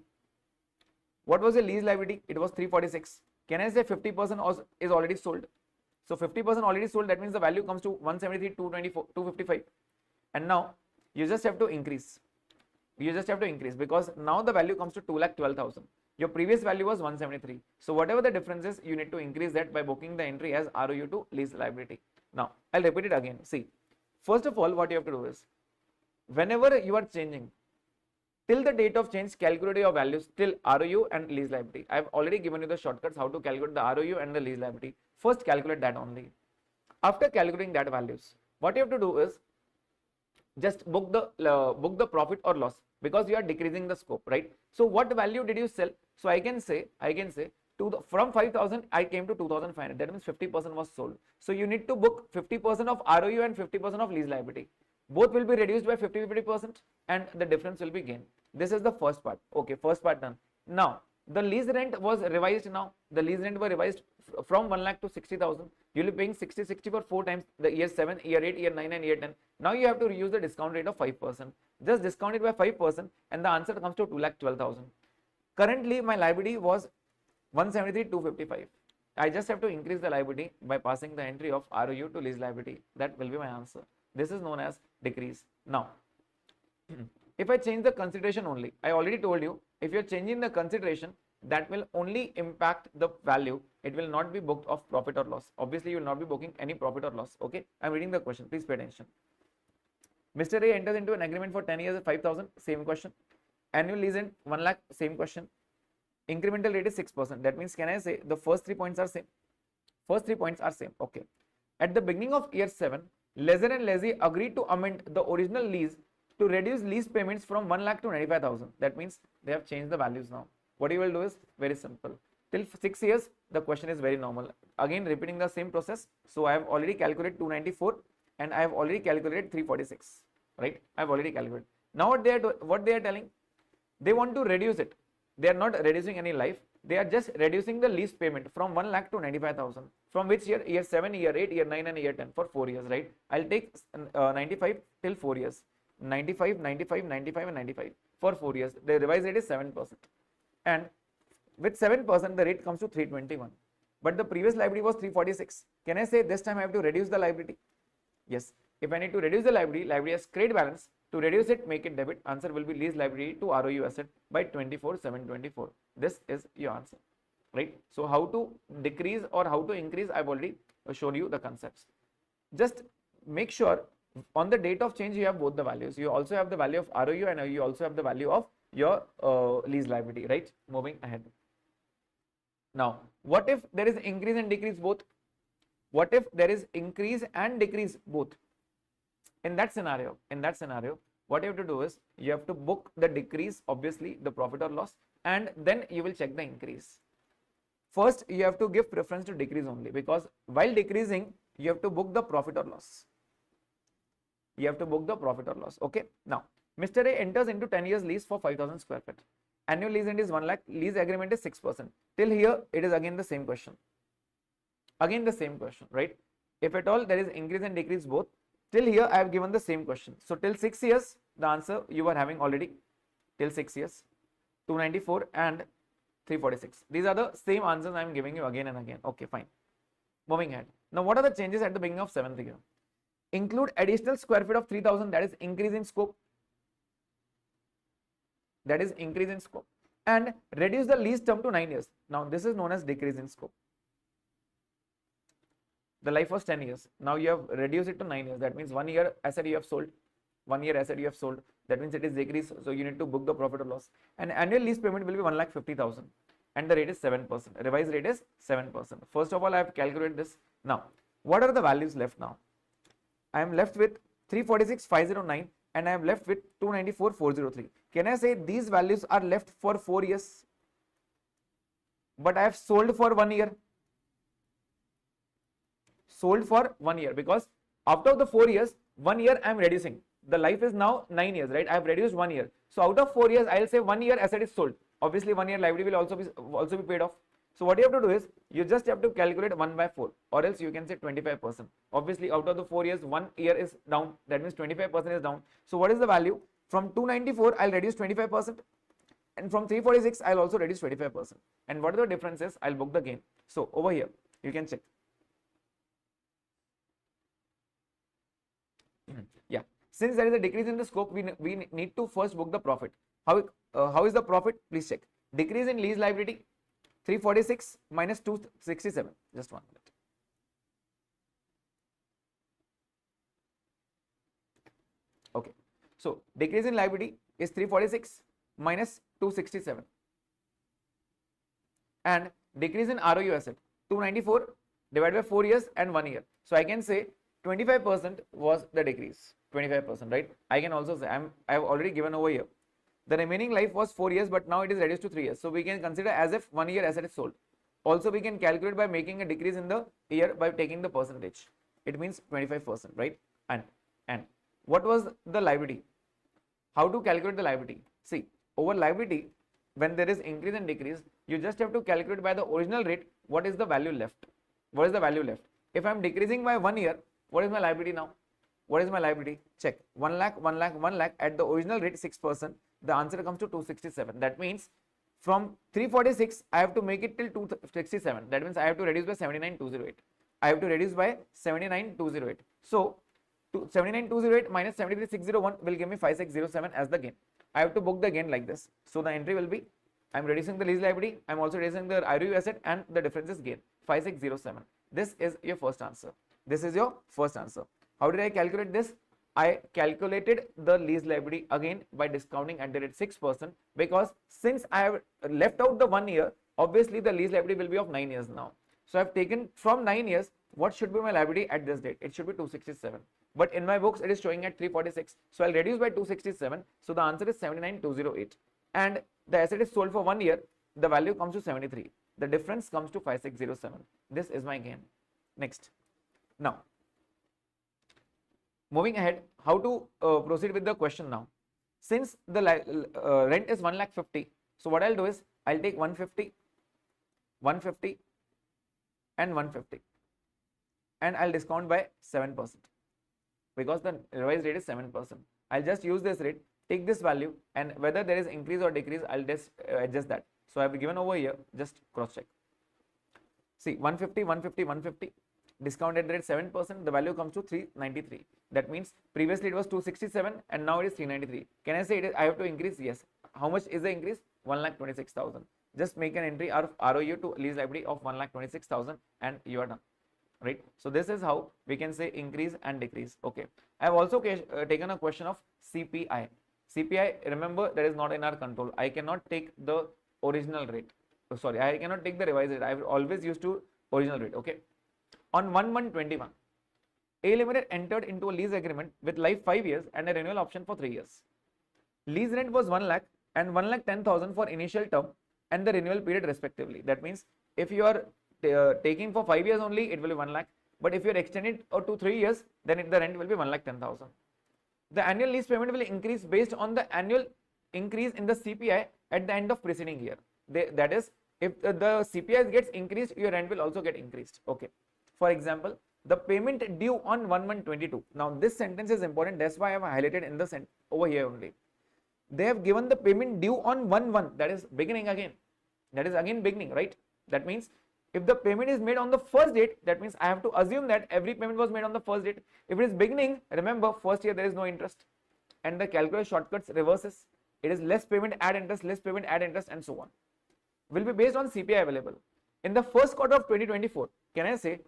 what was the lease liability? It was 346. Can I say 50% is already sold? So 50% already sold, that means the value comes to 173, 224, 255. And now you just have to increase. Because now the value comes to 212,000. Your previous value was 173. So whatever the difference is, you need to increase that by booking the entry as ROU to lease liability. Now I'll repeat it again. See, first of all, what you have to do is, whenever you are changing, till the date of change, calculate your values till ROU and lease liability. I've already given you the shortcuts how to calculate the ROU and the lease liability. First, calculate that only. After calculating that values, what you have to do is just book the profit or loss, because you are decreasing the scope, right? So what value did you sell? So I can say from 5,000 I came to 2,500. That means 50% was sold. So you need to book 50% of ROU and 50% of lease liability. Both will be reduced by 50% and the difference will be gain. This is the first part. Okay, first part done. Now the lease rent was revised. Now the lease rent were revised from 1 lakh to 60,000. You will be paying 60 for 4 times the year 7, year 8, year 9 and year 10. Now you have to use the discount rate of 5%. Just discount it by 5% and the answer comes to 2,12,000. Currently my liability was 173,255. I just have to increase the liability by passing the entry of ROU to lease liability. That will be my answer. This is known as decrease. Now, if I change the consideration only, I already told you, if you're changing the consideration, that will only impact the value. It will not be booked of profit or loss. Obviously, you will not be booking any profit or loss. Okay, I'm reading the question. Please pay attention. Mr. A enters into an agreement for 10 years at 5,000. Same question. Annual lease rent 1 lakh. Same question. Incremental rate is 6%. That means, can I say the first 3 points are same? First 3 points are same. Okay. At the beginning of year 7, lessor and lessee agreed to amend the original lease to reduce lease payments from 1 lakh to 95,000. That means they have changed the values now. What you will do is very simple. Till 6 years, the question is very normal. Again, repeating the same process. So I have already calculated 294 and I have already calculated 346. Right? I have already calculated. Now what they are telling? They want to reduce it. They are not reducing any life. They are just reducing the lease payment from 1 lakh to 95,000. From which year? Year 7, year 8, year 9 and year 10 for 4 years, right? I'll take 95 till 4 years. 95, 95, 95 and 95 for 4 years. The revised rate is 7%. And with 7%, the rate comes to 321. But the previous liability was 346. Can I say this time I have to reduce the liability? Yes. If I need to reduce the liability has credit balance. To reduce it, make it debit. Answer will be lease liability to ROU asset by 24,724. This is your answer, right? So how to decrease or how to increase, I've already shown you the concepts. Just make sure on the date of change you have both the values. You also have the value of ROU and you also have the value of your lease liability, right? Moving ahead. Now, what if there is increase and decrease both? What if there is increase and decrease both? In that scenario, what you have to do is you have to book the decrease, obviously the profit or loss, and then you will check the increase. First, you have to give preference to decrease only, because while decreasing, you have to book the profit or loss. You have to book the profit or loss. Okay. Now, Mr. A enters into 10 years lease for 5,000 square feet. Annual lease rent is 1 lakh. Lease agreement is 6%. Till here, it is again the same question. Again the same question, right? If at all there is increase and decrease both, till here I have given the same question. So till 6 years, the answer you are having already. Till 6 years, 294 and 346. These are the same answers I am giving you again and again. Okay, fine. Moving ahead. Now, what are the changes at the beginning of 7th year? Include additional square feet of 3,000, that is increase in scope. That is increase in scope. And reduce the lease term to 9 years. Now, this is known as decrease in scope. The life was 10 years. Now you have reduced it to 9 years. That means 1 year asset you have sold. 1 year asset you have sold. That means it is decreased. So you need to book the profit or loss. And annual lease payment will be 1,50,000. And the rate is 7%. Revised rate is 7%. First of all, I have calculated this. Now, what are the values left now? I am left with 346,509 and I am left with 294,403. Can I say these values are left for 4 years? But I have sold for 1 year. Sold for 1 year, because out of the 4 years, 1 year I am reducing. The life is now 9 years, right? I have reduced 1 year. So out of 4 years, I will say 1 year asset is sold. Obviously, 1 year liability will also be paid off. So what you have to do is, you just have to calculate 1 by 4, or else you can say 25%. Obviously, out of the 4 years, 1 year is down. That means 25% is down. So what is the value? From 294, I'll reduce 25%. And from 346, I'll also reduce 25%. And what are the differences? I'll book the gain. So over here, you can check. Yeah, since there is a decrease in the scope, we need to first book the profit. How is the profit? Please check. Decrease in lease liability, 346 minus 267. Just 1 minute. Okay, so decrease in liability is 346 minus 267, and decrease in ROU asset 294 divided by 4 years and 1 year. So I can say 25% was the decrease. 25%, right? I can also say I have already given over here. The remaining life was 4 years, but now it is reduced to 3 years. So we can consider as if 1 year asset is sold. Also, we can calculate by making a decrease in the year by taking the percentage. It means 25%, right? And what was the liability? How to calculate the liability? See, over liability, when there is increase and decrease, you just have to calculate by the original rate what is the value left. What is the value left? If I am decreasing by 1 year, what is my liability now? What is my liability? Check. 1 lakh, 1 lakh, 1 lakh at the original rate 6%. The answer comes to 267. That means from 346, I have to make it till 267. That means I have to reduce by 79,208. I have to reduce by 79,208. So 79,208 minus 73,601 will give me 5607 as the gain. I have to book the gain like this. So the entry will be, I am reducing the lease liability, I am also reducing the ROU asset, and the difference is gain, 5607. This is your first answer. This is your first answer. How did I calculate this? I calculated the lease liability again by discounting at the rate 6%, because since I have left out the 1 year, obviously the lease liability will be of 9 years now. So I have taken from 9 years, what should be my liability at this date? It should be 267. But in my books, it is showing at 346. So I'll reduce by 267. So the answer is 79,208. And the asset is sold for 1 year. The value comes to 73. The difference comes to 5607. This is my gain. Next. Now, moving ahead, how to proceed with the question now. Since the rent is 1,50,000, so what I'll do is I'll take 150, 150, and 150, and I'll discount by 7%, because the revised rate is 7%. I'll just use this rate, take this value, and whether there is increase or decrease, I'll just adjust that. So I've given over here, just cross check. See, 150, 150, 150. Discounted rate 7%, the value comes to 393. That means previously it was 267 and now it is 393. Can I say it is, I have to increase? Yes. How much is the increase? 1,26,000. Just make an entry of ROU to lease liability of 1,26,000 and you are done. Right? So this is how we can say increase and decrease. Okay. I have also taken a question of CPI. CPI, remember, that is not in our control. I cannot take the original rate. Sorry, I cannot take the revised rate. I will always use to original rate. Okay. On 1/1/21, A Limited entered into a lease agreement with life 5 years and a renewal option for 3 years. Lease rent was 1 lakh and 1,10,000 for initial term and the renewal period respectively. That means If you are taking for 5 years only, it will be 1 lakh. But if you are extending to 3 years, then the rent will be 1,10,000. The annual lease payment will increase based on the annual increase in the CPI at the end of preceding year. That is, if the CPI gets increased, your rent will also get increased. Okay. For example, the payment due on 1/1/22. Now this sentence is important. That's why I have highlighted in the over here only. They have given the payment due on 1/1. That is beginning again. That is again beginning, right? That means if the payment is made on the first date, that means I have to assume that every payment was made on the first date. If it is beginning, remember first year there is no interest, and the calculus shortcuts reverses. It is less payment, add interest, less payment, add interest, and so on. Will be based on CPI available. In the first quarter of 2024, can I say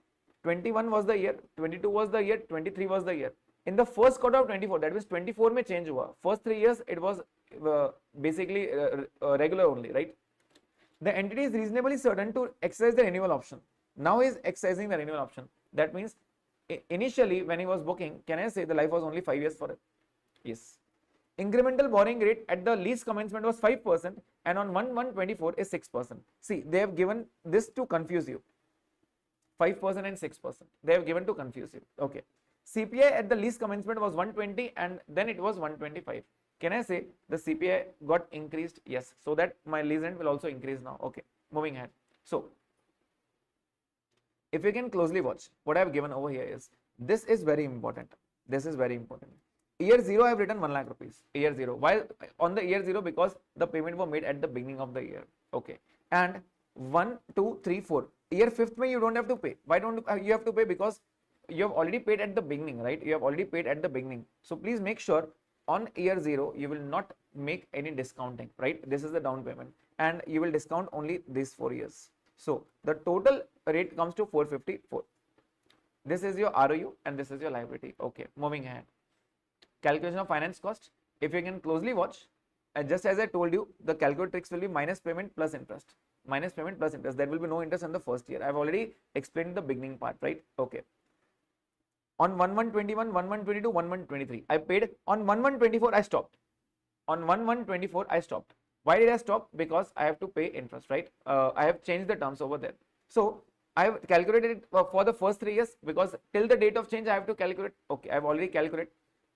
21 was the year, 22 was the year, 23 was the year. In the first quarter of 24, that means 24 may change hua. First 3 years it was basically regular only, right? The entity is reasonably certain to exercise the renewal option. Now he is exercising the renewal option. That means initially when he was booking, can I say the life was only 5 years for it? Yes. Incremental borrowing rate at the lease commencement was 5%, and on 1/1/24 is 6%. See, they have given this to confuse you. 5% and 6%. They have given to confuse you. Okay. CPI at the lease commencement was 120, and then it was 125. Can I say the CPI got increased? Yes. So that my lease rent will also increase now. Okay. Moving ahead. So if you can closely watch, what I have given over here is, this is very important. This is very important. Year 0 I have written 1 lakh rupees. Year 0. Why on the year 0? Because the payment was made at the beginning of the year. Okay. And 1, 2, 3, 4. Year 5th May you don't have to pay. Why don't you have to pay? Because you have already paid at the beginning, right? You have already paid at the beginning. So please make sure on year 0 you will not make any discounting, right? This is the down payment, and you will discount only these 4 years. So the total rate comes to 454. This is your ROU and this is your liability. Okay. Moving ahead. Calculation of finance cost. If you can closely watch, and just as I told you, the calculatrix will be minus payment plus interest. Minus payment plus interest. There will be no interest in the first year. I have already explained the beginning part, right? Okay. On 1/1/21, 1/1/22, 1/1/23, I paid. On 1/1/24, I stopped. On 1/1/24, I stopped. Why did I stop? Because I have to pay interest, right? I have changed the terms over there. So I have calculated it for the first 3 years, because till the date of change I have to calculate. Okay, I have already calculated.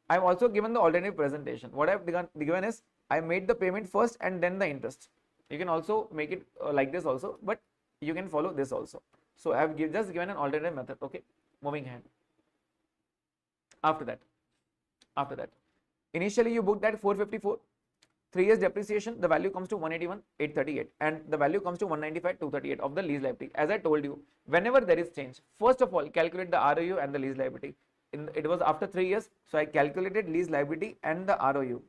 I have also given the alternative presentation. What I have given is, I made the payment first and then the interest. You can also make it like this also, but you can follow this also. So I have just given an alternative method. Okay, moving ahead. After that, initially you booked at 454. 3 years depreciation, the value comes to 181,838, and the value comes to 195,238 of the lease liability. As I told you, whenever there is change, first of all calculate the ROU and the lease liability. It was after 3 years, so I calculated lease liability and the ROU.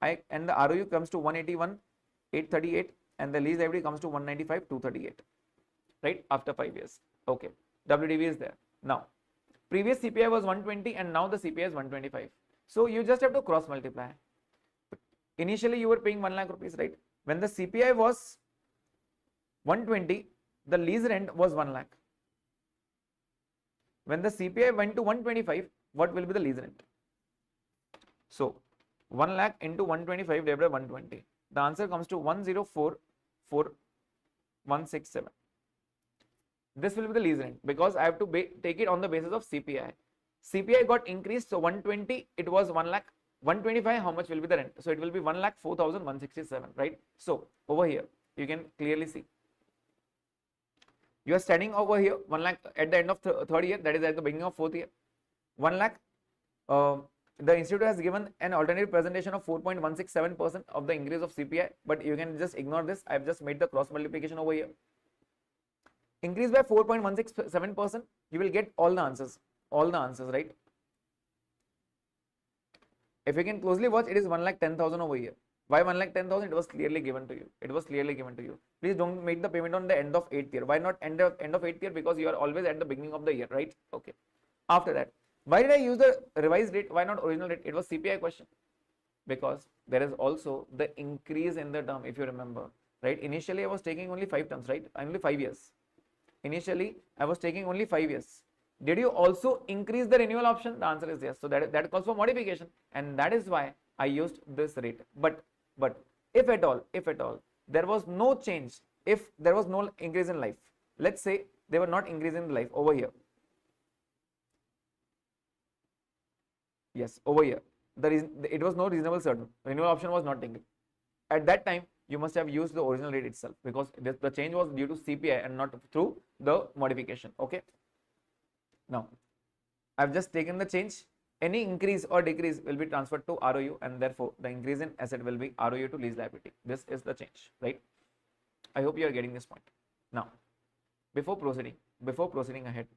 And the ROU comes to 181,838, and the lease liability comes to 195,238, right? After 5 years. Okay, WDV is there. Now, previous CPI was 120, and now the CPI is 125. So you just have to cross multiply. Initially you were paying 1 lakh rupees, right? When the CPI was 120, the lease rent was 1 lakh. When the CPI went to 125, what will be the lease rent? So 1 lakh into 125 divided by 120. The answer comes to 104,4167. This will be the lease rent, because I have to take it on the basis of CPI. CPI got increased, so 120 it was 1 lakh. 125, how much will be the rent? So it will be 1,04,167, right? So over here you can clearly see, you are studying over here 1 lakh at the end of third year, that is at the beginning of fourth year. 1 lakh, the institute has given an alternative presentation of 4.167% of the increase of CPI, but you can just ignore this. I have just made the cross multiplication over here. Increase by 4.167%, you will get all the answers, right? If you can closely watch, it is 1,10,000 over here. Why 1,10,000? It was clearly given to you. Please don't make the payment on the end of 8th year. Why not end of 8th year? Because you are always at the beginning of the year, right? Okay. After that, why did I use the revised rate? Why not original rate? It was CPI question. Because there is also the increase in the term, if you remember, right? Initially I was taking only 5 terms, right? Only 5 years. Initially I was taking only 5 years. Did you also increase the renewal option? The answer is yes. So that calls for modification, and that is why I used this rate. But if at all there was no change, if there was no increase in life, let's say they were not increasing the life over here. Yes, over here. The reason it was no reasonable certain. Renewal option was not taken. At that time, you must have used the original rate itself because the change was due to CPI and not through the modification. Okay. Now, I've just taken the change. Any increase or decrease will be transferred to ROU, and therefore the increase in asset will be ROU to lease liability. This is the change, right? I hope you are getting this point. Now, before proceeding ahead,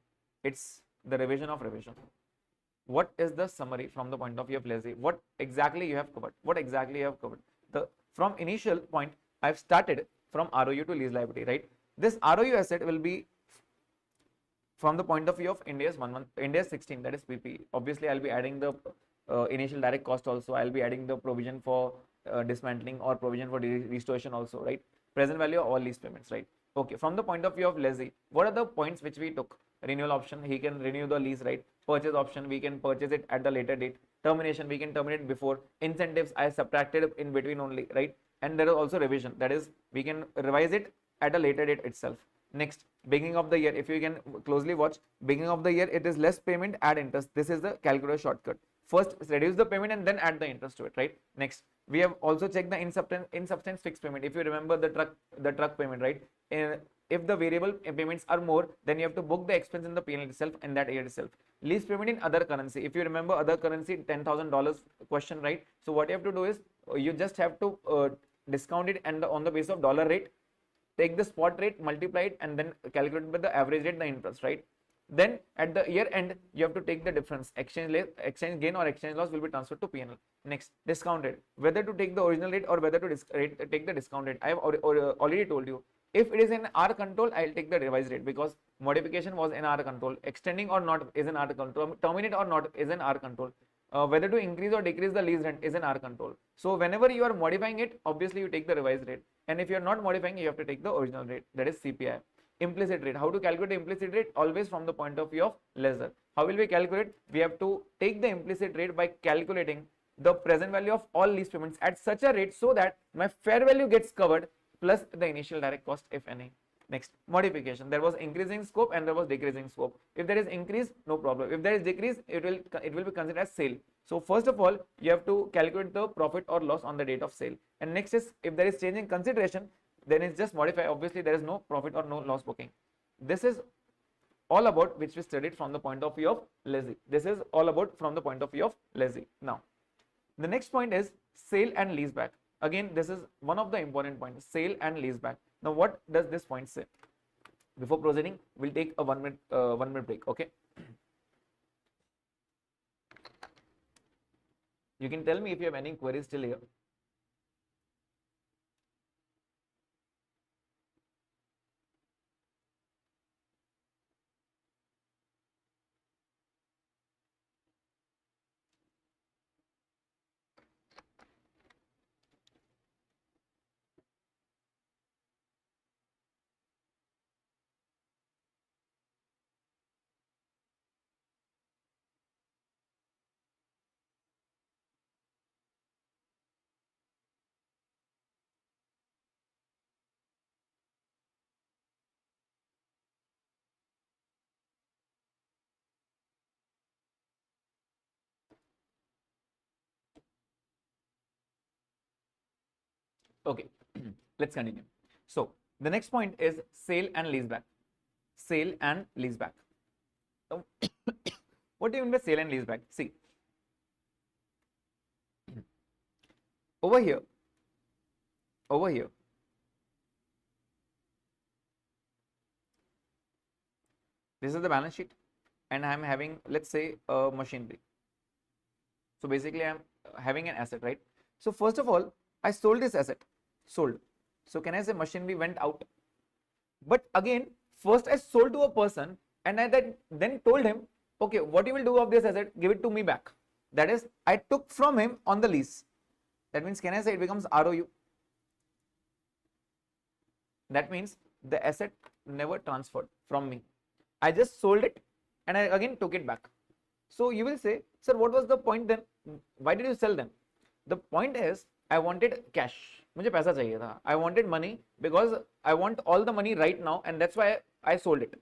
it's the revision of revision. What is the summary from the point of view of lessee? What exactly you have covered? From initial point, I've started from ROU to lease liability, right? This ROU asset will be from the point of view of Ind AS 16, that is PP. Obviously, I'll be adding the initial direct cost also. I'll be adding the provision for dismantling or provision for restoration also, right? Present value of all lease payments, right? Okay, from the point of view of lessee, what are the points which we took? Renewal option, he can renew the lease, right? Purchase option, we can purchase it at the later date. Termination, we can terminate before. Incentives, I subtracted in between only, right? And there is also revision, that is, we can revise it at a later date itself. Next, beginning of the year, if you can closely watch, beginning of the year, it is less payment, add interest. This is the calculator shortcut. First, reduce the payment and then add the interest to it, right? Next, we have also checked the in substance fixed payment. If you remember the truck payment, right? If the variable payments are more, then you have to book the expense in the P&L itself in that year itself. Lease payment in other currency. If you remember other currency, $10,000 question, right? So what you have to do is you just have to discount it and on the basis of dollar rate, take the spot rate, multiply it, and then calculate with the average rate, the interest, right? Then at the year end, you have to take the difference. Exchange gain or exchange loss will be transferred to P&L. Next, discount rate. Whether to take the original rate or whether to take the discount rate. I have already told you. If it is in our control, I'll take the revised rate because modification was in our control. Extending or not is in our control. Terminate or not is in our control. Whether to increase or decrease the lease rent is in our control. So whenever you are modifying it, obviously you take the revised rate. And if you are not modifying, you have to take the original rate, that is CPI. Implicit rate. How to calculate the implicit rate? Always from the point of view of lessor. How will we calculate? We have to take the implicit rate by calculating the present value of all lease payments at such a rate so that my fair value gets covered plus the initial direct cost, if any. Next, modification. There was increasing scope and there was decreasing scope. If there is increase, no problem. If there is decrease, it will be considered as sale. So first of all, you have to calculate the profit or loss on the date of sale. And next is, if there is change in consideration, then it's just modify. Obviously, there is no profit or no loss booking. This is all about which we studied from the point of view of lessee. This is all about from the point of view of lessee. Now, the next point is sale and leaseback. Again, this is one of the important points, sale and leaseback. Now, what does this point say? Before proceeding, we'll take a 1 minute break. Okay. You can tell me if you have any queries still here. Okay, let's continue. So the next point is sale and leaseback. Sale and leaseback. What do you mean by sale and leaseback? See, over here, this is the balance sheet, and I'm having, let's say, a machinery. So basically, I'm having an asset, right? So first of all, I sold this asset. Sold. So can I say machinery went out? But again, first I sold to a person and I then told him, okay, what you will do of this asset, give it to me back. That is, I took from him on the lease. That means, can I say it becomes ROU? That means the asset never transferred from me. I just sold it and I again took it back. So you will say, sir, what was the point then? Why did you sell them? The point is, I wanted cash. मुझे पैसा चाहिए था. I wanted money because I want all the money right now, and that's why I sold it.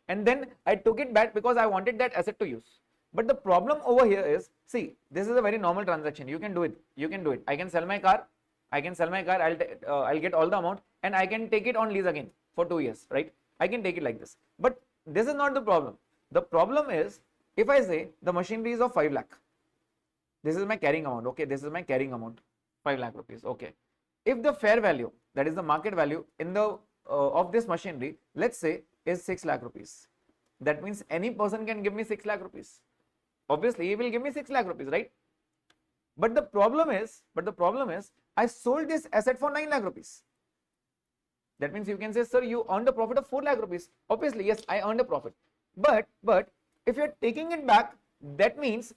And then I took it back because I wanted that asset to use. But the problem over here is, see, this is a very normal transaction. You can do it. You can do it. I can sell my car. I can sell my car. I'll get all the amount and I can take it on lease again for 2 years, right? I can take it like this. But this is not the problem. The problem is, if I say the machinery is of 5 lakh, this is my carrying amount. Okay, this is my carrying amount, 5 lakh rupees. Okay. If the fair value, that is the market value in the of this machinery, let's say is 6 lakh rupees. That means any person can give me 6 lakh rupees. Obviously, he will give me 6 lakh rupees, right? But the problem is, I sold this asset for 9 lakh rupees. That means you can say, sir, you earned a profit of 4 lakh rupees. Obviously, yes, I earned a profit. But if you're taking it back, that means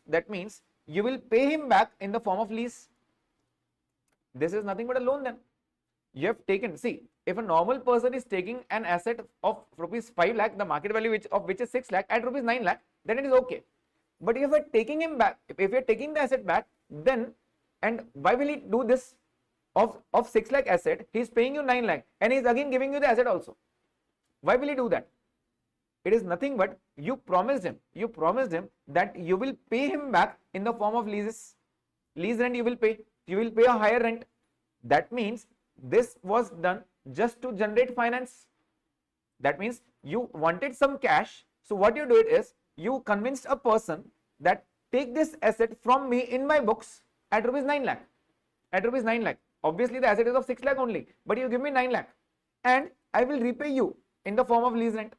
you will pay him back in the form of lease. This is nothing but a loan then. You have taken, see, if a normal person is taking an asset of rupees 5 lakh, the market value of which is 6 lakh at rupees 9 lakh, then it is okay. But if you're taking him back, if you're taking the asset back, then, and why will he do this? Of 6 lakh asset, he's paying you 9 lakh and he's again giving you the asset also. Why will he do that? It is nothing but you promised him that you will pay him back in the form of leases. Lease rent you will pay a higher rent. That means this was done just to generate finance. That means you wanted some cash. So what you did is you convinced a person that take this asset from me in my books at rupees 9 lakh. At rupees 9 lakh. Obviously the asset is of 6 lakh only, but you give me 9 lakh and I will repay you in the form of lease rent.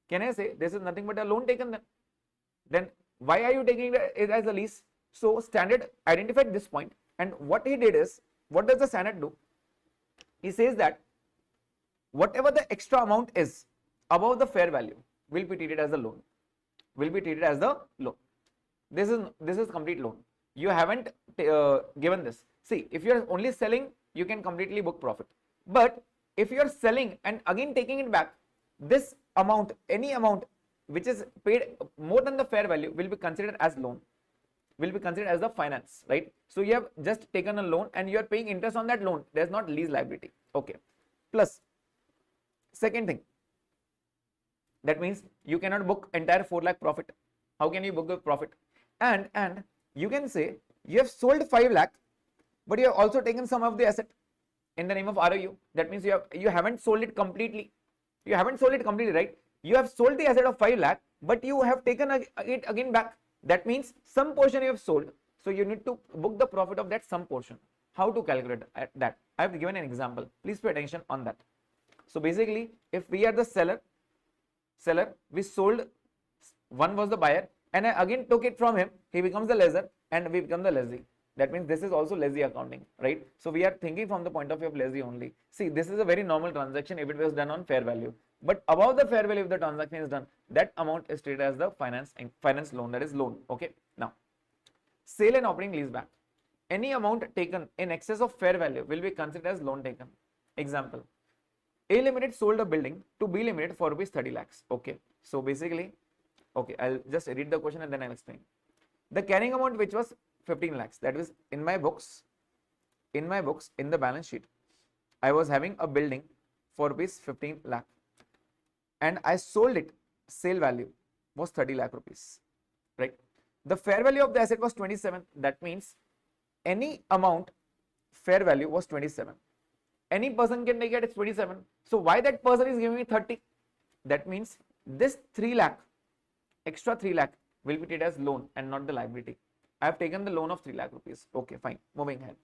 Can I say this is nothing but a loan taken then? Then why are you taking it as a lease? So standard identified this point, and what he did is, what does the standard do? He says that whatever the extra amount is above the fair value will be treated as a loan. Will be treated as the loan. This is complete loan. You haven't given this. See, if you are only selling, you can completely book profit. But if you are selling and again taking it back, this amount, any amount which is paid more than the fair value will be considered as loan, will be considered as the finance, right? So you have just taken a loan and you are paying interest on that loan. There is not lease liability. Okay. Plus, second thing, that means you cannot book entire 4 lakh profit. How can you book the profit? And you can say you have sold 5 lakh, but you have also taken some of the asset in the name of ROU. That means you haven't sold it completely. You haven't sold it completely, right? You have sold the asset of 5 lakh, but you have taken it again back. That means some portion you have sold. So you need to book the profit of that some portion. How to calculate that? I have given an example. Please pay attention on that. So basically, if we are the seller, we sold, one was the buyer, and I again took it from him, he becomes the lessor and we become the lessee. That means this is also lessee accounting, right? So we are thinking from the point of view of lessee only. See, this is a very normal transaction if it was done on fair value. But above the fair value, if the transaction is done, that amount is treated as the finance loan, that is loan. Okay. Now, sale and operating lease back. Any amount taken in excess of fair value will be considered as loan taken. Example, A Limited sold a building to B Limited for rupees 30 lakhs. Okay. So basically, okay, I'll just read the question and then I'll explain. The carrying amount which was 15 lakhs, that is in my books, in the balance sheet, I was having a building for rupees 15 lakh and I sold it, sale value was 30 lakh rupees, right? The fair value of the asset was 27. That means any amount fair value was 27. Any person can take it as 27. So why that person is giving me 30? That means this 3 lakh, extra 3 lakh will be treated as loan and not the liability. I have taken the loan of 3 lakh rupees. Okay, fine. Moving ahead.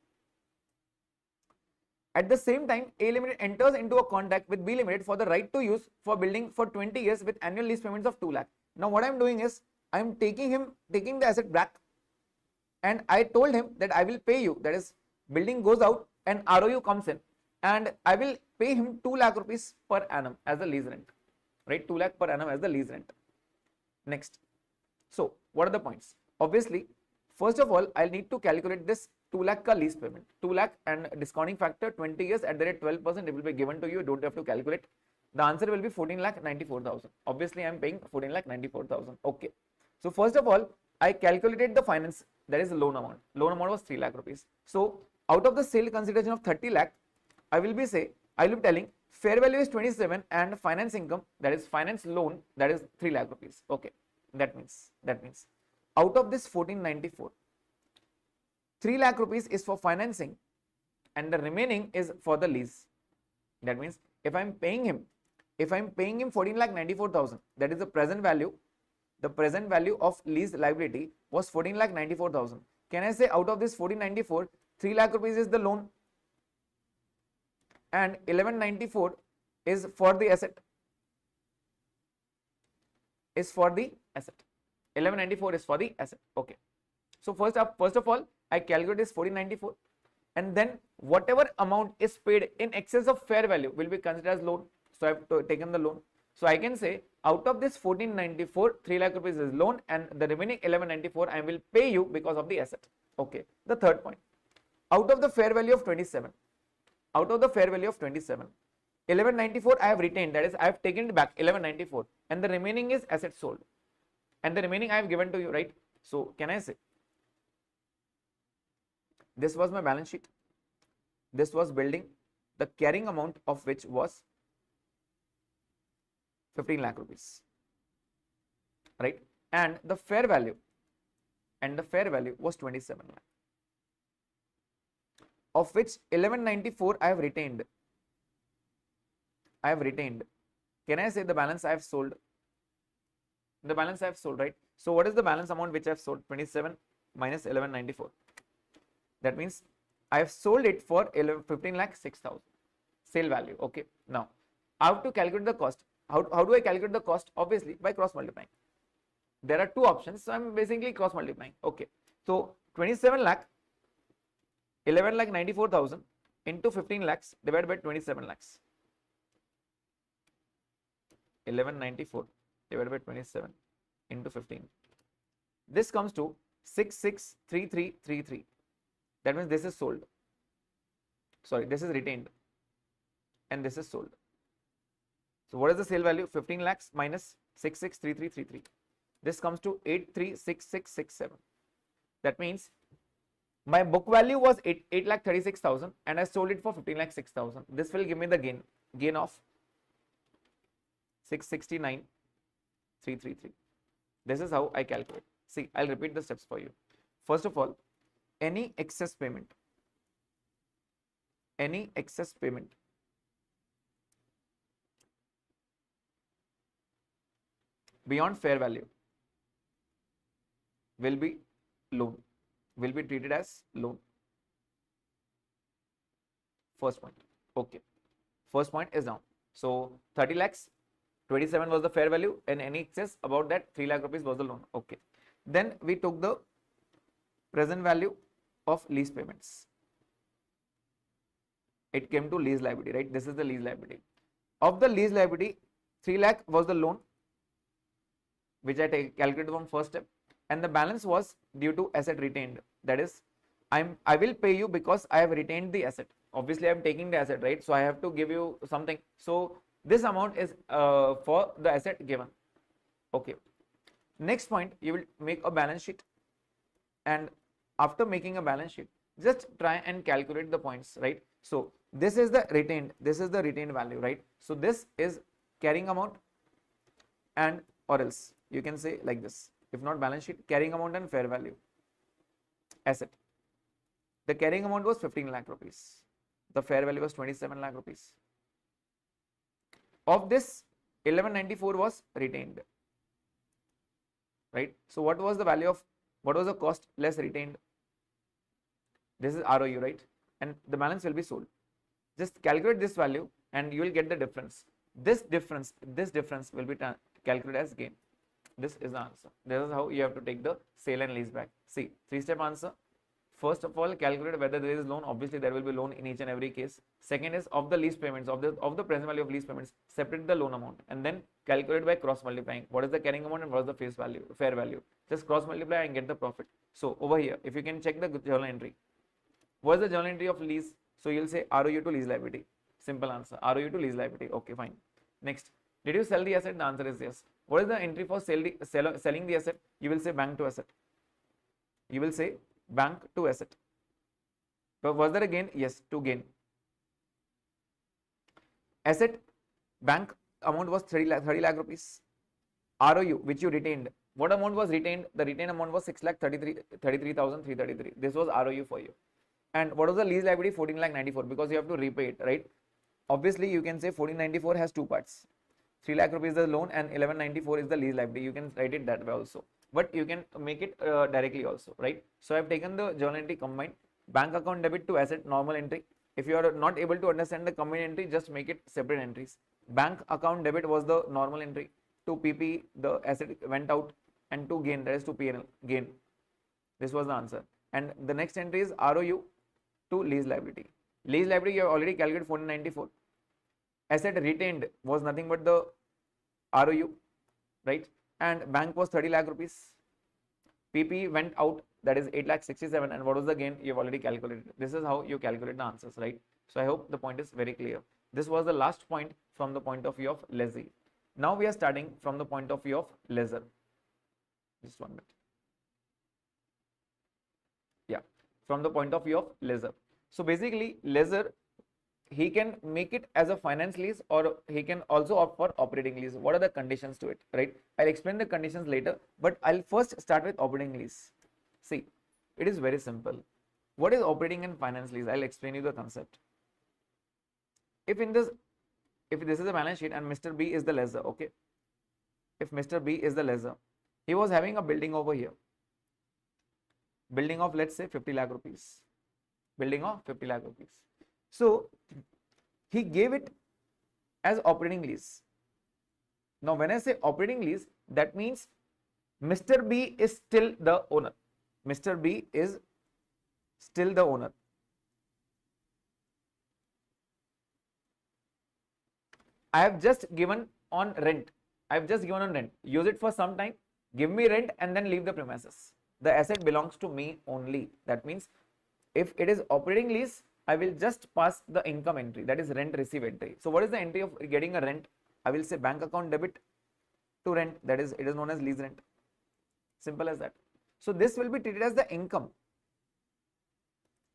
At the same time, A Limited enters into a contract with B Limited for the right to use for building for 20 years with annual lease payments of 2 lakh. Now what I am doing is, I am taking the asset back and I told him that I will pay you, that is building goes out and ROU comes in and I will pay him 2 lakh rupees per annum as the lease rent, right? 2 lakh per annum as the lease rent. Next. So what are the points? Obviously, first of all, I'll need to calculate this 2 lakh ka lease payment. 2 lakh and discounting factor 20 years at the rate 12%, it will be given to you. You don't have to calculate. The answer will be 14 lakh 94,000. Obviously, I am paying 14 lakh 94,000. Okay. So first of all, I calculated the finance, that is the loan amount. Loan amount was 3 lakh rupees. So out of the sale consideration of 30 lakh, I will be telling fair value is 27 and finance income, that is finance loan, that is 3 lakh rupees. Okay, that means out of this 1494, 3 lakh rupees is for financing and the remaining is for the lease. That means if I'm paying him 14,94,000, that is the present value. The present value of lease liability was 14,94,000. Can I say out of this 1494, 3 lakh rupees is the loan and 1194 is for the asset? Is for the asset. 1194 is for the asset. Okay. So first of all, I calculate this 1494, and then whatever amount is paid in excess of fair value will be considered as loan. So I have taken the loan. So I can say out of this 1494, 3 lakh rupees is loan and the remaining 1194 I will pay you because of the asset. Okay. The third point, out of the fair value of 27, 1194 I have retained, that is I have taken it back 1194, and the remaining is asset sold, and the remaining I have given to you, right? So can I say this was my balance sheet, this was building, the carrying amount of which was 15 lakh rupees, right? And the fair value was 27 lakh, of which 1194 I have retained. Can I say the balance I have sold? The balance I have sold, right? So what is the balance amount which I have sold? 27 minus 1194. That means I have sold it for 15 lakh 6,000 sale value. Okay. Now I have to calculate the cost. How do I calculate the cost? Obviously by cross multiplying. There are two options, so I'm basically cross multiplying. Okay. So 27 lakh 11 lakh 94,000 into 15 lakhs divided by 27 lakhs. 1194 divided by 27 into 15. This comes to 663333. That means this is sold. Sorry, this is retained and this is sold. So what is the sale value? 15 lakhs minus 663333. This comes to 836667. That means my book value was 8 lakh 36,000 and I sold it for 15 lakh 6,000. This will give me the gain of 669,333. This is how I calculate. See, I'll repeat the steps for you. First of all, any excess payment beyond fair value will be loan, will be treated as loan. First point. Okay. First point is down. So 30 lakhs, 27 was the fair value, and any excess about that 3 lakh rupees was the loan. Okay. Then we took the present value of lease payments. It came to lease liability, right? This is the lease liability. Of the lease liability, 3 lakh was the loan, which I calculated from first step, and the balance was due to asset retained. That is, I will pay you because I have retained the asset. Obviously, I am taking the asset, right? So I have to give you something. So this amount is for the asset given. Okay. Next point, you will make a balance sheet, and after making a balance sheet, just try and calculate the points, right? So this is the retained value, right? So this is carrying amount, and or else you can say like this, if not balance sheet, carrying amount and fair value. Asset, the carrying amount was 15 lakh rupees, the fair value was 27 lakh rupees. Of this, 1194 was retained, right? So what was the value of, what was the cost less retained? This is ROU, right? And the balance will be sold. Just calculate this value and you will get the difference. This difference will be calculated as gain. This is the answer. This is how you have to take the sale and lease back. See, 3-step answer. First of all, calculate whether there is loan. Obviously, there will be loan in each and every case. Second is of the lease payments, of the present value of lease payments, separate the loan amount and then calculate by cross multiplying. What is the carrying amount and what is the face value, fair value? Just cross multiply and get the profit. So over here, if you can check the journal entry. What is the journal entry of lease? So you'll say ROU to lease liability. Simple answer. ROU to lease liability. Okay, fine. Next, did you sell the asset? The answer is yes. What is the entry for selling the asset? You will say bank to asset. You will say bank to asset. But was there a gain? Yes, to gain. Asset, bank amount was 30 lakh rupees. ROU, which you retained. What amount was retained? The retained amount was 6,33,333. This was ROU for you. And what was the lease liability? 14,94, because you have to repay it, right? Obviously, you can say 1494 has two parts. 3 lakh rupees is the loan and 1194 is the lease liability. You can write it that way also. But you can make it directly also, right? So I have taken the journal entry combined. Bank account debit to asset, normal entry. If you are not able to understand the combined entry, just make it separate entries. Bank account debit was the normal entry. To PP, the asset went out, and to gain, that is to PNL, gain. This was the answer. And the next entry is ROU to lease liability. Lease liability, you have already calculated 1494. Asset retained was nothing but the ROU, right? And bank was 30 lakh rupees. PP went out, that is 8 lakh 67. And what was the gain? You have already calculated. This is how you calculate the answers, right? So I hope the point is very clear. This was the last point from the point of view of lessee. Now we are starting from the point of view of lessor. Just 1 minute. Yeah, from the point of view of lessor. So basically, lessor, he can make it as a finance lease, or he can also opt for operating lease. What are the conditions to it, right? I'll explain the conditions later, but I'll first start with operating lease. See, it is very simple. What is operating and finance lease? I'll explain you the concept. If this is a balance sheet and Mr. B is the lessor, okay? If Mr. B is the lessor, he was having a building over here. Building of, let's say, 50 lakh rupees. Building of 50 lakh rupees. So he gave it as operating lease. Now, when I say operating lease, that means Mr. B is still the owner. Mr. B is still the owner. I have just given on rent. I have just given on rent. Use it for some time, give me rent, and then leave the premises. The asset belongs to me only. That means if it is operating lease, I will just pass the income entry, that is rent receive entry. So what is the entry of getting a rent? I will say bank account debit to rent, that is, it is known as lease rent. Simple as that. So this will be treated as the income.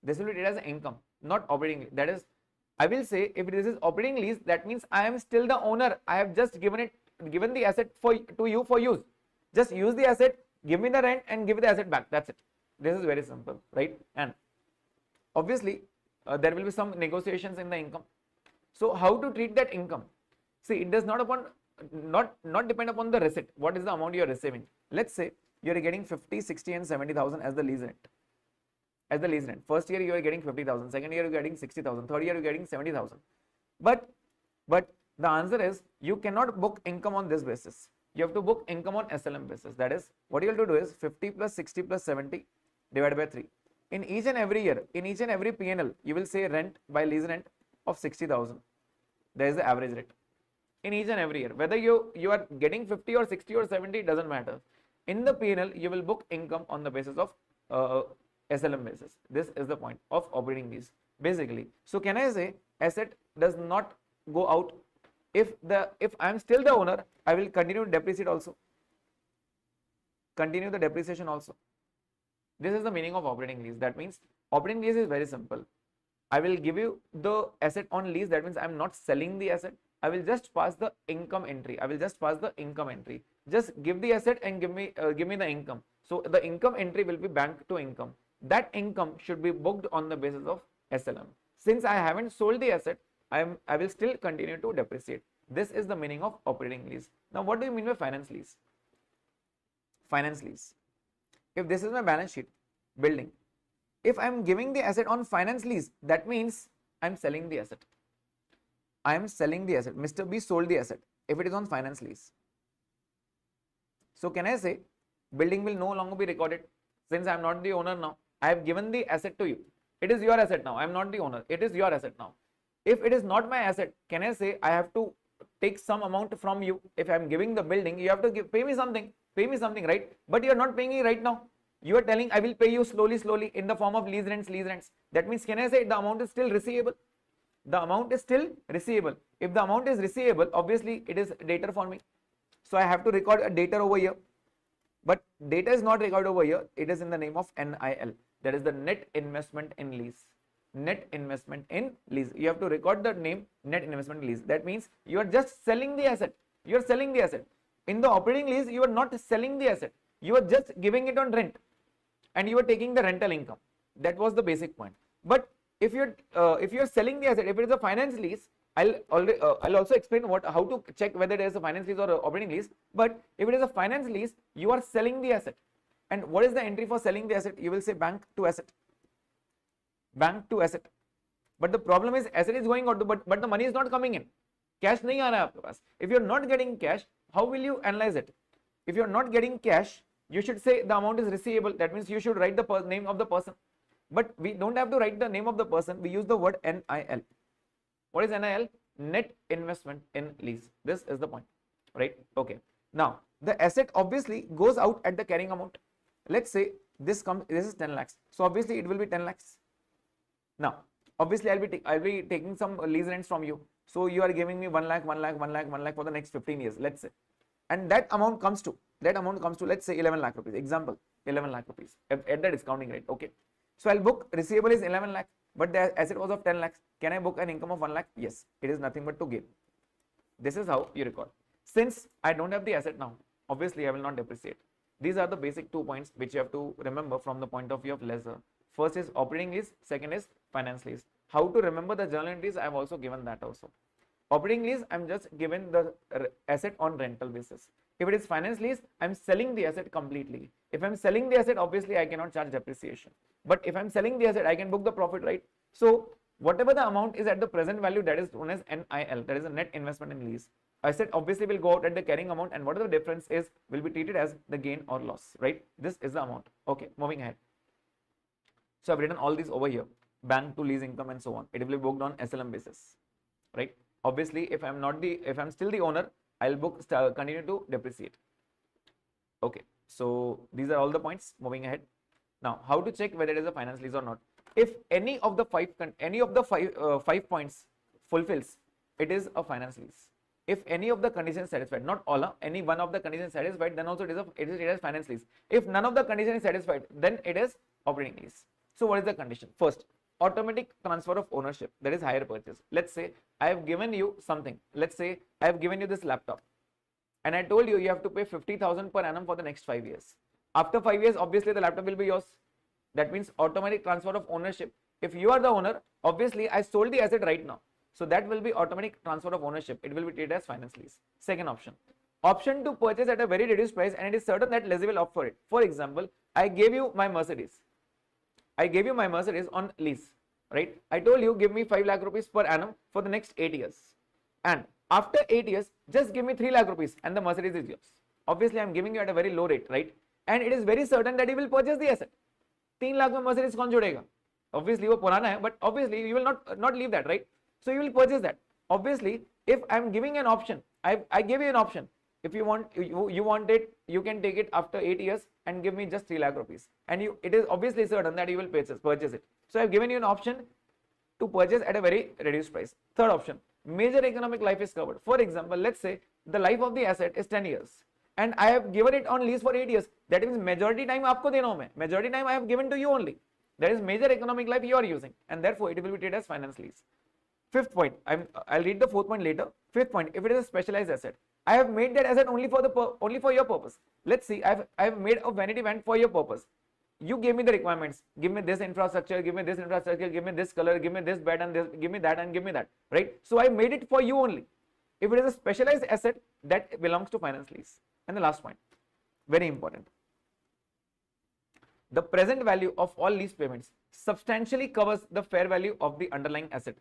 This will be treated as the income, not operating lease. That is, I will say if this is operating lease, that means I am still the owner. I have just given the asset to you for use. Just use the asset, give me the rent, and give the asset back. That's it. This is very simple, right? And obviously, there will be some negotiations in the income. So how to treat that income? See, it does not depend upon the receipt. What is the amount you are receiving? Let's say you are getting 50, 60, and 70,000 as the lease rent. As the lease rent. First year you are getting 50,000. Second year you are getting 60,000. Third year you are getting 70,000. But the answer is you cannot book income on this basis. You have to book income on SLM basis. That is, what you have to do is 50 plus 60 plus 70 divided by 3. In each and every year, in each and every P&L, you will say rent by lease rent of 60,000. There is the average rate. In each and every year, whether you are getting 50 or 60 or 70, it doesn't matter. In the P&L, you will book income on the basis of SLM basis. This is the point of operating lease, basically. So can I say asset does not go out? If I am still the owner, I will continue to depreciate also. Continue the depreciation also. This is the meaning of operating lease. That means operating lease is very simple. I will give you the asset on lease. That means I am not selling the asset. I will just pass the income entry. I will just pass the income entry. Just give the asset and give me the income. So the income entry will be bank to income. That income should be booked on the basis of SLM. Since I haven't sold the asset, I will still continue to depreciate. This is the meaning of operating lease. Now, what do you mean by finance lease? Finance lease. If this is my balance sheet, building, if I am giving the asset on finance lease, that means I am selling the asset. I am selling the asset. Mr. B sold the asset if it is on finance lease. So can I say building will no longer be recorded since I am not the owner now? I have given the asset to you. It is your asset now. I am not the owner. It is your asset now. If it is not my asset, can I say I have to take some amount from you? If I am giving the building, you have to pay me something, right? But you are not paying me right now. You are telling I will pay you slowly in the form of lease rents. That means, can I say the amount is still receivable? The amount is still receivable. If the amount is receivable, obviously it is debtor for me. So I have to record a debtor over here. But data is not recorded over here. It is in the name of NIL. That is the net investment in lease. net investment in lease. You have to record the name net investment in lease. That means you are just selling the asset. You are selling the asset. In the operating lease, you are not selling the asset. You are just giving it on rent, and you are taking the rental income. That was the basic point. But if you're selling the asset, if it is a finance lease, I'll also explain how to check whether it is a finance lease or a operating lease. But if it is a finance lease, you are selling the asset. And what is the entry for selling the asset? You will say bank to asset. Bank to asset. But the problem is asset is going out, but the money is not coming in. Cash nahi aa raha hai aapke paas. If you're not getting cash, how will you analyze it? If you're not getting cash, you should say the amount is receivable. That means you should write the name of the person. But we don't have to write the name of the person. We use the word NIL. What is NIL? Net investment in lease. This is the point, right? Okay. Now, the asset obviously goes out at the carrying amount. Let's say this is 10 lakhs. So obviously it will be 10 lakhs. Now, obviously I'll be taking some lease rents from you. So you are giving me 1 lakh, 1 lakh, 1 lakh, 1 lakh for the next 15 years, let's say. And that amount comes to, let's say 11 lakh rupees. Example, 11 lakh rupees at the discounting rate. Okay. So I'll book receivable is 11 lakh, but the asset was of 10 lakhs. Can I book an income of 1 lakh? Yes. It is nothing but to give. This is how you record. Since I don't have the asset now, obviously I will not depreciate. These are the basic 2 points which you have to remember from the point of view of ledger. First is operating lease, second is finance lease. How to remember the journal entries? I have also given that also. Operating lease, I'm just given the asset on rental basis. If it is finance lease, I'm selling the asset completely. If I'm selling the asset, obviously I cannot charge depreciation. But if I'm selling the asset, I can book the profit, right? So whatever the amount is at the present value, that is known as NIL, that is a net investment in lease. Asset obviously will go out at the carrying amount, and whatever the difference is will be treated as the gain or loss, right? This is the amount. Okay, moving ahead. So I've written all these over here, bank to lease income and so on. It will be booked on SLM basis, right? Obviously, if I'm still the owner, I'll continue to depreciate. Okay, so these are all the points. Moving ahead. Now, how to check whether it is a finance lease or not? If any of the five points fulfills, it is a finance lease. If any of the conditions satisfied, not all, any one of the conditions satisfied, then also it is finance lease. If none of the conditions is satisfied, then it is operating lease. So what is the condition? First, automatic transfer of ownership, that is hire purchase. Let's say I have given you something. Let's say I have given you this laptop, and I told you have to pay 50,000 per annum for the next 5 years. After 5 years, obviously the laptop will be yours. That means automatic transfer of ownership. If you are the owner, obviously I sold the asset right now. So that will be automatic transfer of ownership. It will be treated as finance lease. Second option to purchase at a very reduced price, and it is certain that lessee will opt for it. For example, I gave you my Mercedes. On lease, right? I told you give me 5 lakh rupees per annum for the next 8 years. And after 8 years, just give me 3 lakh rupees and the Mercedes is yours. Obviously, I'm giving you at a very low rate, right? And it is very certain that you will purchase the asset. 3 lakh mein Mercedes kaun jodega? Obviously, wo purana hai, but obviously you will not leave that, right? So you will purchase that. Obviously, if I'm giving an option, I gave you an option. If you want it, you can take it after 8 years and give me just 3 lakh rupees. And it is obviously certain that you will purchase it. So I've given you an option to purchase at a very reduced price. Third option, major economic life is covered. For example, let's say the life of the asset is 10 years and I have given it on lease for 8 years. That means majority time aapko dena hu main. Majority time I have given to you only. That is major economic life you are using, and therefore it will be treated as finance lease. Fifth point, I'll read the fourth point later. Fifth point, if it is a specialized asset, I have made that asset only for your purpose. Let's see, I have made a vanity van for your purpose. You gave me the requirements. Give me this infrastructure, give me this infrastructure, give me this color, give me this bed and this, give me that and give me that, right? So I made it for you only. If it is a specialized asset, that belongs to finance lease. And the last point, very important. The present value of all lease payments substantially covers the fair value of the underlying asset.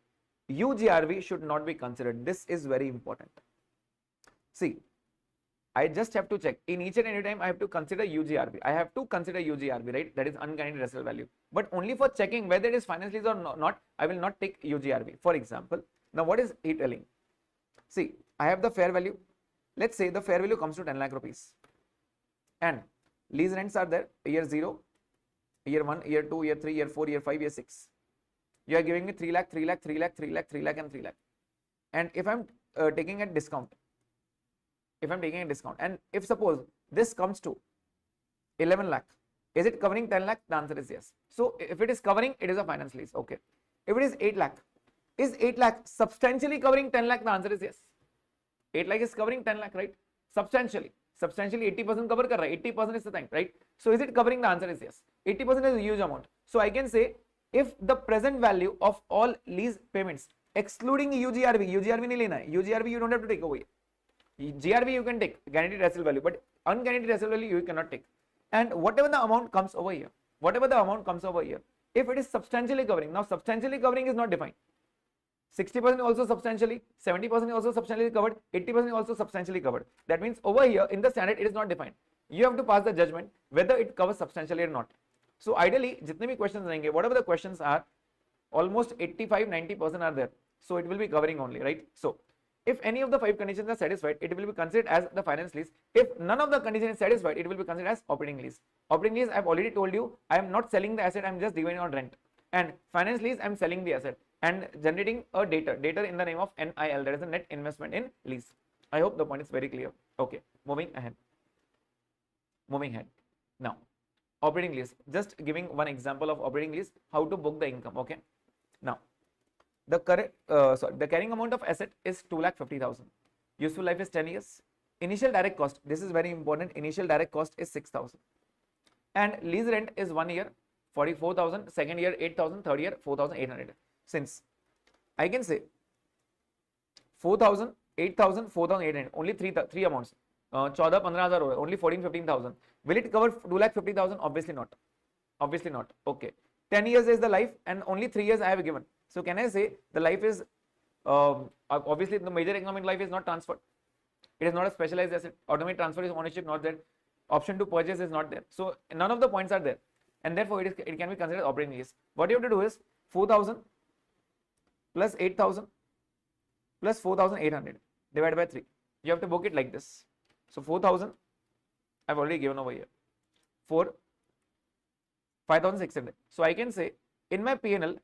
UGRV should not be considered. This is very important. See, I just have to check. In each and every time, I have to consider UGRV. I have to consider UGRV, right? That is unguaranteed residual value. But only for checking whether it is finance lease or not, I will not take UGRV. For example, now what is he telling? See, I have the fair value. Let's say the fair value comes to 10 lakh rupees. And lease rents are there, year 0, year 1, year 2, year 3, year 4, year 5, year 6. You are giving me 3 lakh, 3 lakh, 3 lakh, 3 lakh, 3 lakh and 3 lakh. And if I'm taking a discount, and if suppose this comes to 11 lakh, is it covering 10 lakh? The answer is yes. So if it is covering, it is a finance lease. Okay. If it is 8 lakh, is 8 lakh substantially covering 10 lakh? The answer is yes. 8 lakh is covering 10 lakh, right? Substantially 80% cover kar raha hai, 80% is the time, right? So is it covering? The answer is yes. 80% is a huge amount. So I can say if the present value of all lease payments excluding UGRV nahi lena hai, UGRV you don't have to take away. GRV you can take, guaranteed residual value, but unguaranteed residual value you cannot take. And whatever the amount comes over here, if it is substantially covering, now substantially covering is not defined. 60% also substantially, 70% also substantially covered, 80% also substantially covered. That means over here in the standard it is not defined. You have to pass the judgment whether it covers substantially or not. So ideally, jitne bhi questions rahenge, whatever the questions are, almost 85-90% are there. So it will be covering only, right? So if any of the 5 conditions are satisfied, it will be considered as the finance lease. If none of the conditions is satisfied, it will be considered as operating lease. Operating lease, I have already told you, I am not selling the asset, I am just giving it on rent. And finance lease, I am selling the asset and generating a debtor in the name of NIL, that is the net investment in lease. I hope the point is very clear. Okay, moving ahead. Now, operating lease, just giving one example of operating lease, how to book the income. Okay, now the carrying amount of asset is 2,50,000. Useful life is 10 years. Initial direct cost, this is very important, initial direct cost is 6,000. And lease rent is 1 year 44,000, second year 8,000, third year 4,800. Since I can say 4,000, 8,000, 4,800, only three amounts. 14,000-15,000 only 14,000-15,000. Will it cover 2,50,000? Obviously not. Obviously not. Okay. 10 years is the life and only 3 years I have given. So can I say the life is obviously the major economic life is not transferred. It is not a specialized asset. Automatic transfer is ownership not there. Option to purchase is not there. So none of the points are there, and therefore it can be considered operating lease. What you have to do is 4,000 plus 8,000 plus 4,800 divided by 3. You have to book it like this. So 4,000 I've already given over here. 5,600. So I can say in my P&L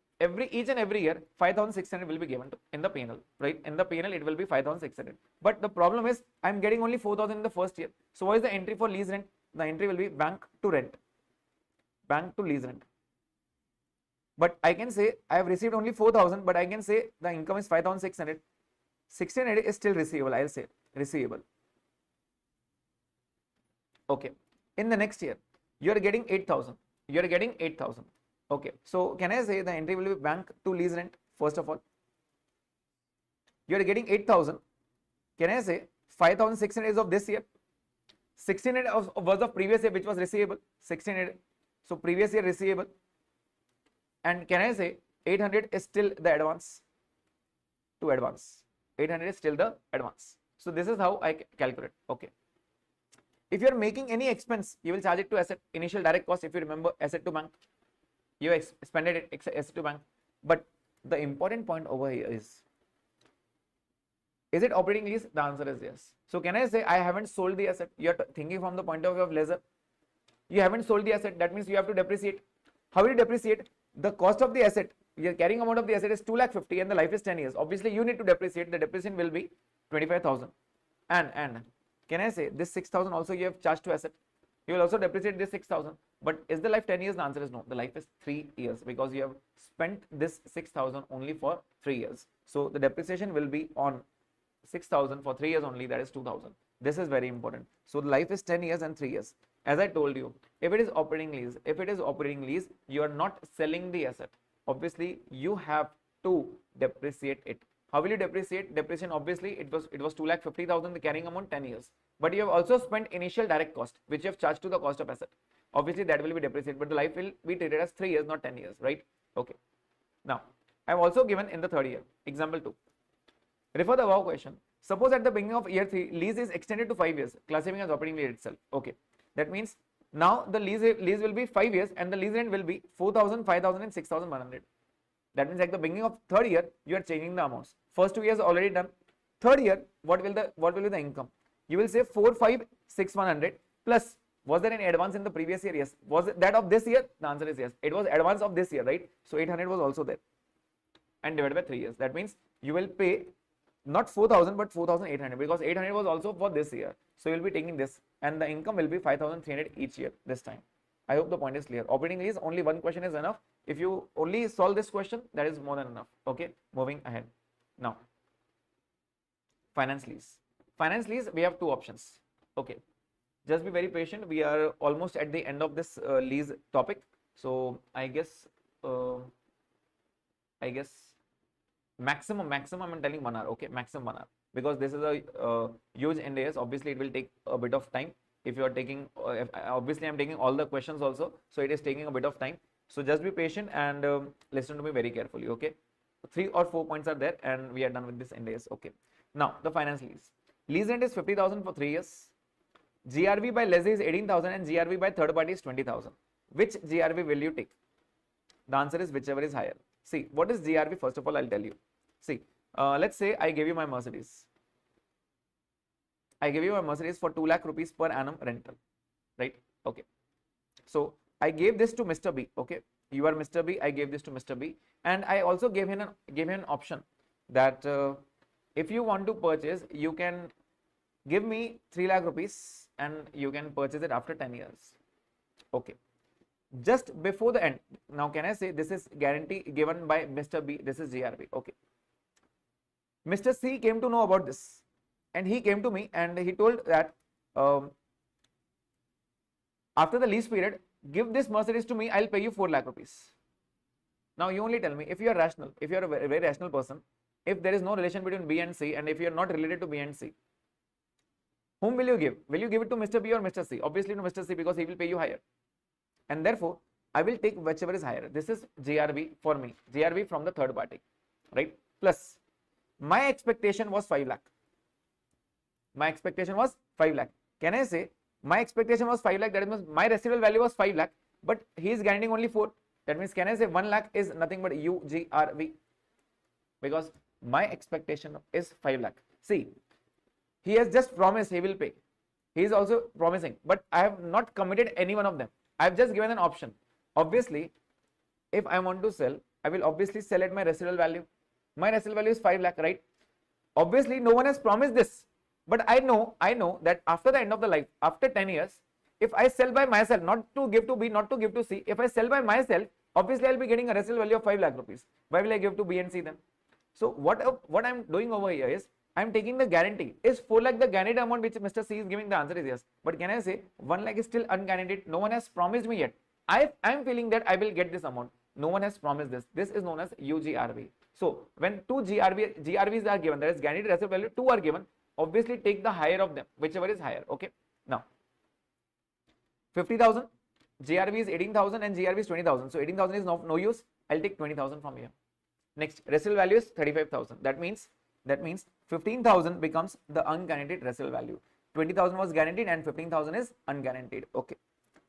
each and every year 5,600 will be given in the P&L, right? In the P&L it will be 5,600. But the problem is I'm getting only 4,000 in the first year. So what is the entry for lease rent? The entry will be bank to rent, bank to lease rent. But I can say I have received only 4,000, but I can say the income is 5,600. 1,600 is still receivable. I'll say receivable. Okay. In the next year, you are getting 8,000. You are getting 8,000. Okay. So can I say the entry will be bank to lease rent? First of all, you are getting 8,000. Can I say 5,600 is of this year? 1,600 was of previous year, which was receivable. 1,600. So previous year receivable. And can I say 800 is still the advance to advance? 800 is still the advance. So this is how I calculate. Okay. If you are making any expense, you will charge it to asset. Initial direct cost, if you remember, asset to bank. You expended it asset to bank. But the important point over here is it operating lease? The answer is yes. So can I say I haven't sold the asset? You are thinking from the point of view of leisure. You haven't sold the asset. That means you have to depreciate. How will you depreciate? The cost of the asset, your carrying amount of the asset is 2,50,000 and the life is 10 years. Obviously, you need to depreciate. The depreciation will be 25,000. And can I say this 6,000 also you have charged to asset? You will also depreciate this 6,000. But is the life 10 years? The answer is no. The life is 3 years because you have spent this 6,000 only for 3 years. So the depreciation will be on 6,000 for 3 years only. That is 2,000. This is very important. So the life is 10 years and 3 years. As I told you, if it is operating lease, you are not selling the asset. Obviously, you have to depreciate it. How will you depreciate? Depreciation, obviously, it was 2,50,000 the carrying amount, 10 years. But you have also spent initial direct cost, which you have charged to the cost of asset. Obviously, that will be depreciated, but the life will be treated as 3 years, not 10 years, right? Okay. Now, I have also given in the third year, example 2. Refer the above question. Suppose at the beginning of year 3, lease is extended to 5 years, classifying as operating lease itself. Okay. That means now the lease will be 5 years and the lease rent will be 4,000, 5,000 and 6,100. That means at the beginning of third year, you are changing the amounts. First 2 years already done. Third year, what will be the income? You will say 4,561,100 plus. Was there any advance in the previous year? Yes. Was it that of this year? The answer is yes. It was advance of this year, right? So 800 was also there. And divided by 3 years. That means you will pay not 4,000 but 4,800 because 800 was also for this year. So you will be taking this and the income will be 5,300 each year this time. I hope the point is clear. Operating lease, only one question is enough. If you only solve this question, that is more than enough. Okay, moving ahead. Now, finance lease. Finance lease, we have two options. Okay, just be very patient. We are almost at the end of this lease topic. So I guess maximum I'm telling 1 hour. Okay, maximum 1 hour, because this is a huge NDAs. Obviously, it will take a bit of time. If you are taking, obviously I'm taking all the questions also, so it is taking a bit of time. So just be patient and listen to me very carefully. Okay, 3 or 4 points are there, and we are done with this NDAs. Okay, now the finance lease. Lease rent is 50,000 for 3 years. GRV by lessee is 18,000 and GRV by third party is 20,000. Which GRV will you take? The answer is whichever is higher. See, what is GRV? First of all, I'll tell you. See, let's say I give you my Mercedes. I give you a Mercedes for 2 lakh rupees per annum rental, right? Okay. So I gave this to Mr. B. Okay, you are Mr. B. I gave this to Mr. B, and I also gave him an option that if you want to purchase, you can give me 3 lakh rupees and you can purchase it after 10 years. Okay. Just before the end, now can I say this is guarantee given by Mr. B? This is GRB. Okay. Mr. C came to know about this, and he came to me and he told that after the lease period, give this Mercedes to me, I'll pay you 4 lakh rupees. Now you only tell me, if you are rational, if you are a very rational person, if there is no relation between B and C, and if you are not related to B and C, whom will you give? Will you give it to Mr. B or Mr. C? Obviously to Mr. C, because he will pay you higher. And therefore, I will take whichever is higher. This is GRV for me, GRV from the third party, right? Plus, my expectation was 5 lakh. My expectation was 5 lakh. Can I say my expectation was 5 lakh? That means my residual value was 5 lakh, but he is guaranteeing only 4. That means, can I say 1 lakh is nothing but UGRV? Because my expectation is 5 lakh. See, he has just promised he will pay. He is also promising, but I have not committed any one of them. I have just given an option. Obviously, if I want to sell, I will obviously sell at my residual value. My residual value is 5 lakh, right? Obviously, no one has promised this, but I know that after the end of the life, after 10 years, if I sell by myself, not to give to B, not to give to C, if I sell by myself, obviously I'll be getting a residual value of 5 lakh rupees. Why will I give to B and C then? So what I'm doing over here is, I'm taking the guarantee. Is 4 lakh the guaranteed amount which Mr. C is giving? The answer is yes. But can I say 1 lakh is still unguaranteed? No one has promised me yet. I'm feeling that I will get this amount. No one has promised this. This is known as UGRV. So when two GRVs are given, that is guaranteed residual value, 2 are given, obviously take the higher of them, whichever is higher. Okay. Now 50,000, GRV is 18,000 and GRV is 20,000. So 18,000 is no use. I'll take 20,000 from here. Next, residual value is 35,000. That means 15,000 becomes the unguaranteed residual value. 20,000 was guaranteed and 15,000 is unguaranteed. Okay.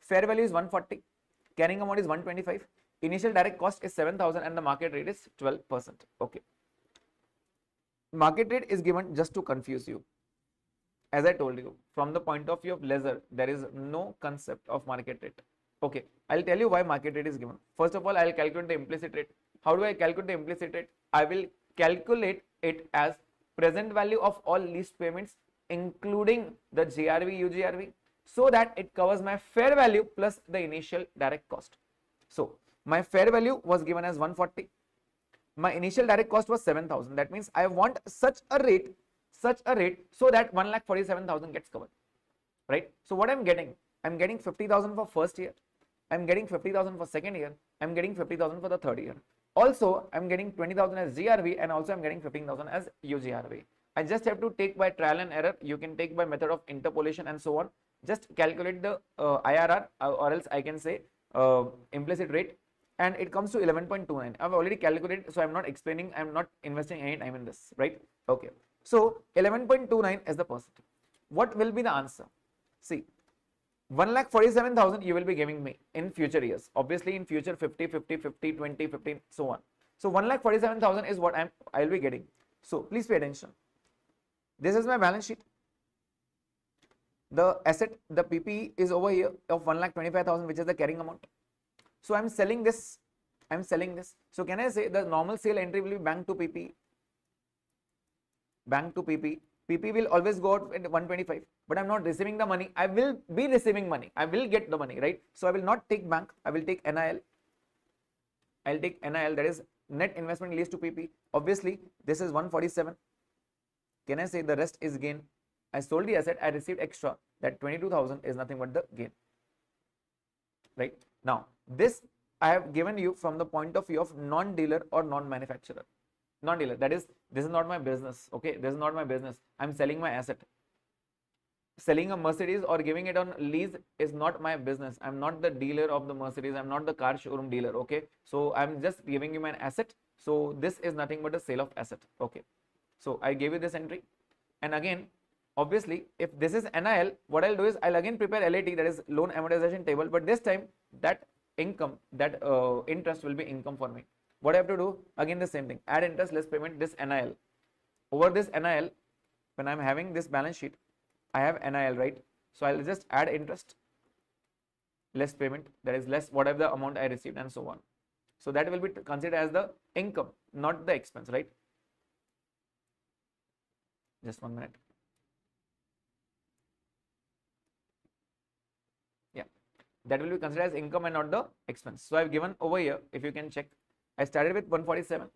Fair value is 140. Carrying amount is 125. Initial direct cost is 7,000 and the market rate is 12%. Okay. Market rate is given just to confuse you. As I told you, from the point of view of lessor, there is no concept of market rate. Okay. I'll tell you why market rate is given. First of all, I'll calculate the implicit rate. How do I calculate the implicit rate? I will calculate it as present value of all lease payments, including the GRV, UGRV, so that it covers my fair value plus the initial direct cost. So my fair value was given as 140. My initial direct cost was 7,000. That means I want such a rate so that 1,47,000 gets covered, right? So what I'm getting 50,000 for first year. I'm getting 50,000 for second year. I'm getting 50,000 for the third year. Also, I'm getting 20,000 as GRV and also I'm getting 15,000 as UGRV. I just have to take by trial and error. You can take by method of interpolation and so on. Just calculate the IRR or else I can say implicit rate, and it comes to 11.29. I've already calculated, so I'm not explaining, I'm not investing any time in this, right? Okay. So 11.29 is the percent. What will be the answer? See, 1,47,000 you will be giving me in future years. Obviously in future 50, 50, 50, 20, 15, so on. So 1,47,000 is what I'll be getting. So please pay attention. This is my balance sheet. The asset, the PP is over here of 1,25,000, which is the carrying amount. So I'm selling this. So can I say the normal sale entry will be bank to PP? Bank to PP PP will always go out at 125, but I'm not receiving the money. I will be receiving money. I will get the money, right? So I will not take bank. I will take NIL. I'll take NIL, that is net investment lease to PP. Obviously, this is 147. Can I say the rest is gain? I sold the asset, I received extra. That 22,000 is nothing but the gain. Right? Now, this I have given you from the point of view of non-dealer or non-manufacturer. Non-dealer, that is, this is not my business. Okay, this is not my business. I'm selling my asset. Selling a Mercedes or giving it on lease is not my business. I'm not the dealer of the Mercedes. I'm not the car showroom dealer. Okay, so I'm just giving you an asset. So this is nothing but a sale of asset. Okay, so I gave you this entry, and again, obviously, if this is NIL, what I'll do is I'll again prepare LAT, that is loan amortization table, but this time that income, that interest will be income for me. What I have to do? Again the same thing, add interest less payment, this NIL. Over this NIL, when I'm having this balance sheet, I have NIL, right? So I'll just add interest less payment, that is less whatever the amount I received, and so on. So that will be considered as the income, not the expense, right? Just 1 minute. Yeah, that will be considered as income and not the expense. So I've given over here, if you can check, I started with 147,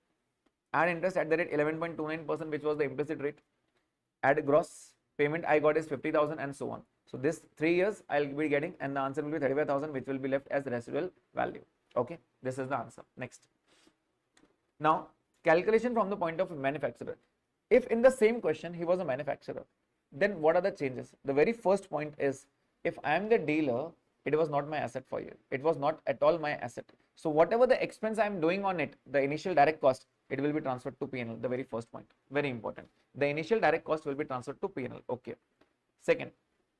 add interest at the rate 11.29%, which was the implicit rate, add gross payment I got is 50,000, and so on. So this 3 years I'll be getting, and the answer will be 35,000, which will be left as residual value. Okay, this is the answer. Next. Now, calculation from the point of manufacturer. If in the same question he was a manufacturer, then what are the changes? The very first point is, if I am the dealer, it was not my asset for you. It was not at all my asset. So whatever the expense I am doing on it, the initial direct cost, it will be transferred to P&L. The very first point, very important. The initial direct cost will be transferred to P&L. Okay. Second,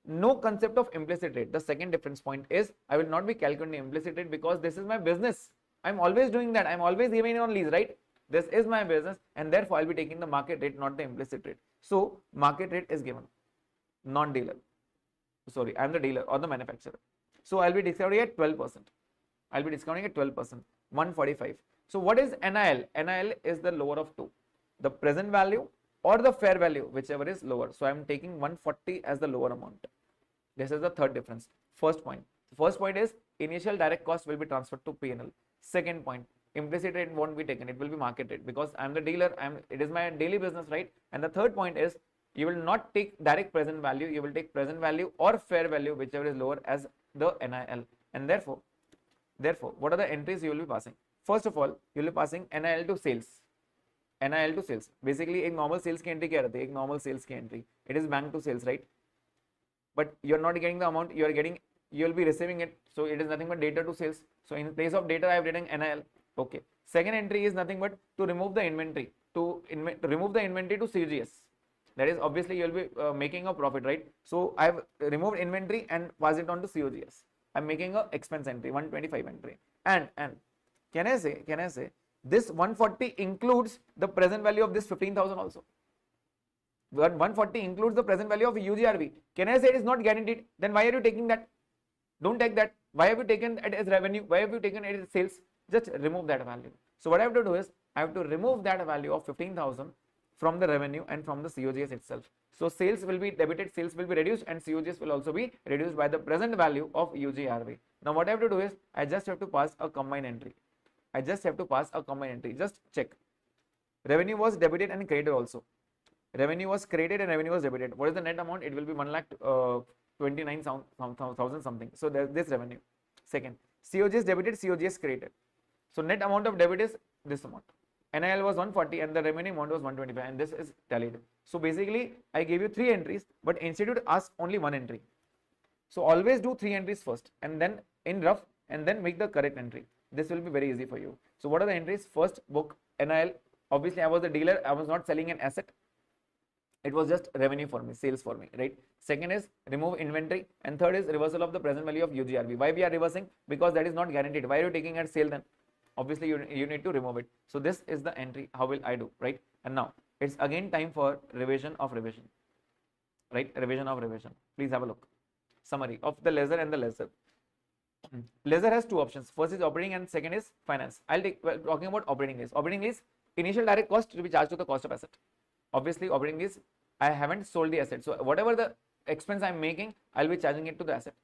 no concept of implicit rate. The second difference point is, I will not be calculating implicit rate because this is my business. I'm always doing that. I'm always giving it on lease, right? This is my business, and therefore I'll be taking the market rate, not the implicit rate. So market rate is given. Non-dealer. Sorry, I'm the dealer or the manufacturer. So I'll be discounting at 12%. I'll be discounting at 12%. 145. So what is NIL? NIL is the lower of two, the present value or the fair value, whichever is lower. So I'm taking 140 as the lower amount. This is the third difference. First point. First point is initial direct cost will be transferred to P&L. Second point, implicit rate won't be taken. It will be market rate because I'm the dealer. It is my daily business, right? And the third point is, you will not take direct present value. You will take present value or fair value, whichever is lower, as the NIL. And therefore, what are the entries you will be passing? First of all, you will be passing NIL to sales. NIL to sales. Basically, एक normal sales की entry क्या रहती है? एक normal sales की entry. It is bank to sales, right? But you are not getting the amount. You are getting. You will be receiving it. So it is nothing but data to sales. So in place of data, I have written NIL. Okay. Second entry is nothing but to remove the inventory. To remove the inventory to CGS. That is, obviously you will be making a profit, right? So I have removed inventory and passed it on to COGS. I'm making a expense entry, 125 entry. And can I say this 140 includes the present value of this 15,000 also. 140 includes the present value of UGRV. Can I say it is not guaranteed? Then why are you taking that? Don't take that. Why have you taken it as revenue? Why have you taken it as sales? Just remove that value. So what I have to do is, I have to remove that value of 15,000 from the revenue and from the COGS itself. So sales will be debited, sales will be reduced, and COGS will also be reduced by the present value of UGRV. Now what I have to do is, I just have to pass a combined entry. Just check. Revenue was debited and credited also. Revenue was credited and revenue was debited. What is the net amount? It will be 1,29,000 something. So there's this revenue. Second, COGS debited, COGS credited. So net amount of debit is this amount. NIL was 140 and the remaining amount was 125, and this is tallied. So basically, I gave you 3 entries, but institute asked only 1 entry. So always do 3 entries first, and then in rough, and then make the correct entry. This will be very easy for you. So what are the entries? First, book NIL. Obviously, I was the dealer. I was not selling an asset. It was just revenue for me, sales for me, right? Second is remove inventory, and third is reversal of the present value of UGRV. Why we are reversing? Because that is not guaranteed. Why are you taking at sale then? Obviously, you need to remove it. So this is the entry. How will I do, right? And now it's again time for revision of revision, right? Revision of revision. Please have a look. Summary of the ledger and the ledger. Ledger has 2 options. First is operating and second is finance. Talking about operating lease. Operating lease, initial direct cost to be charged to the cost of asset. Obviously, operating lease, I haven't sold the asset. So whatever the expense I'm making, I'll be charging it to the asset.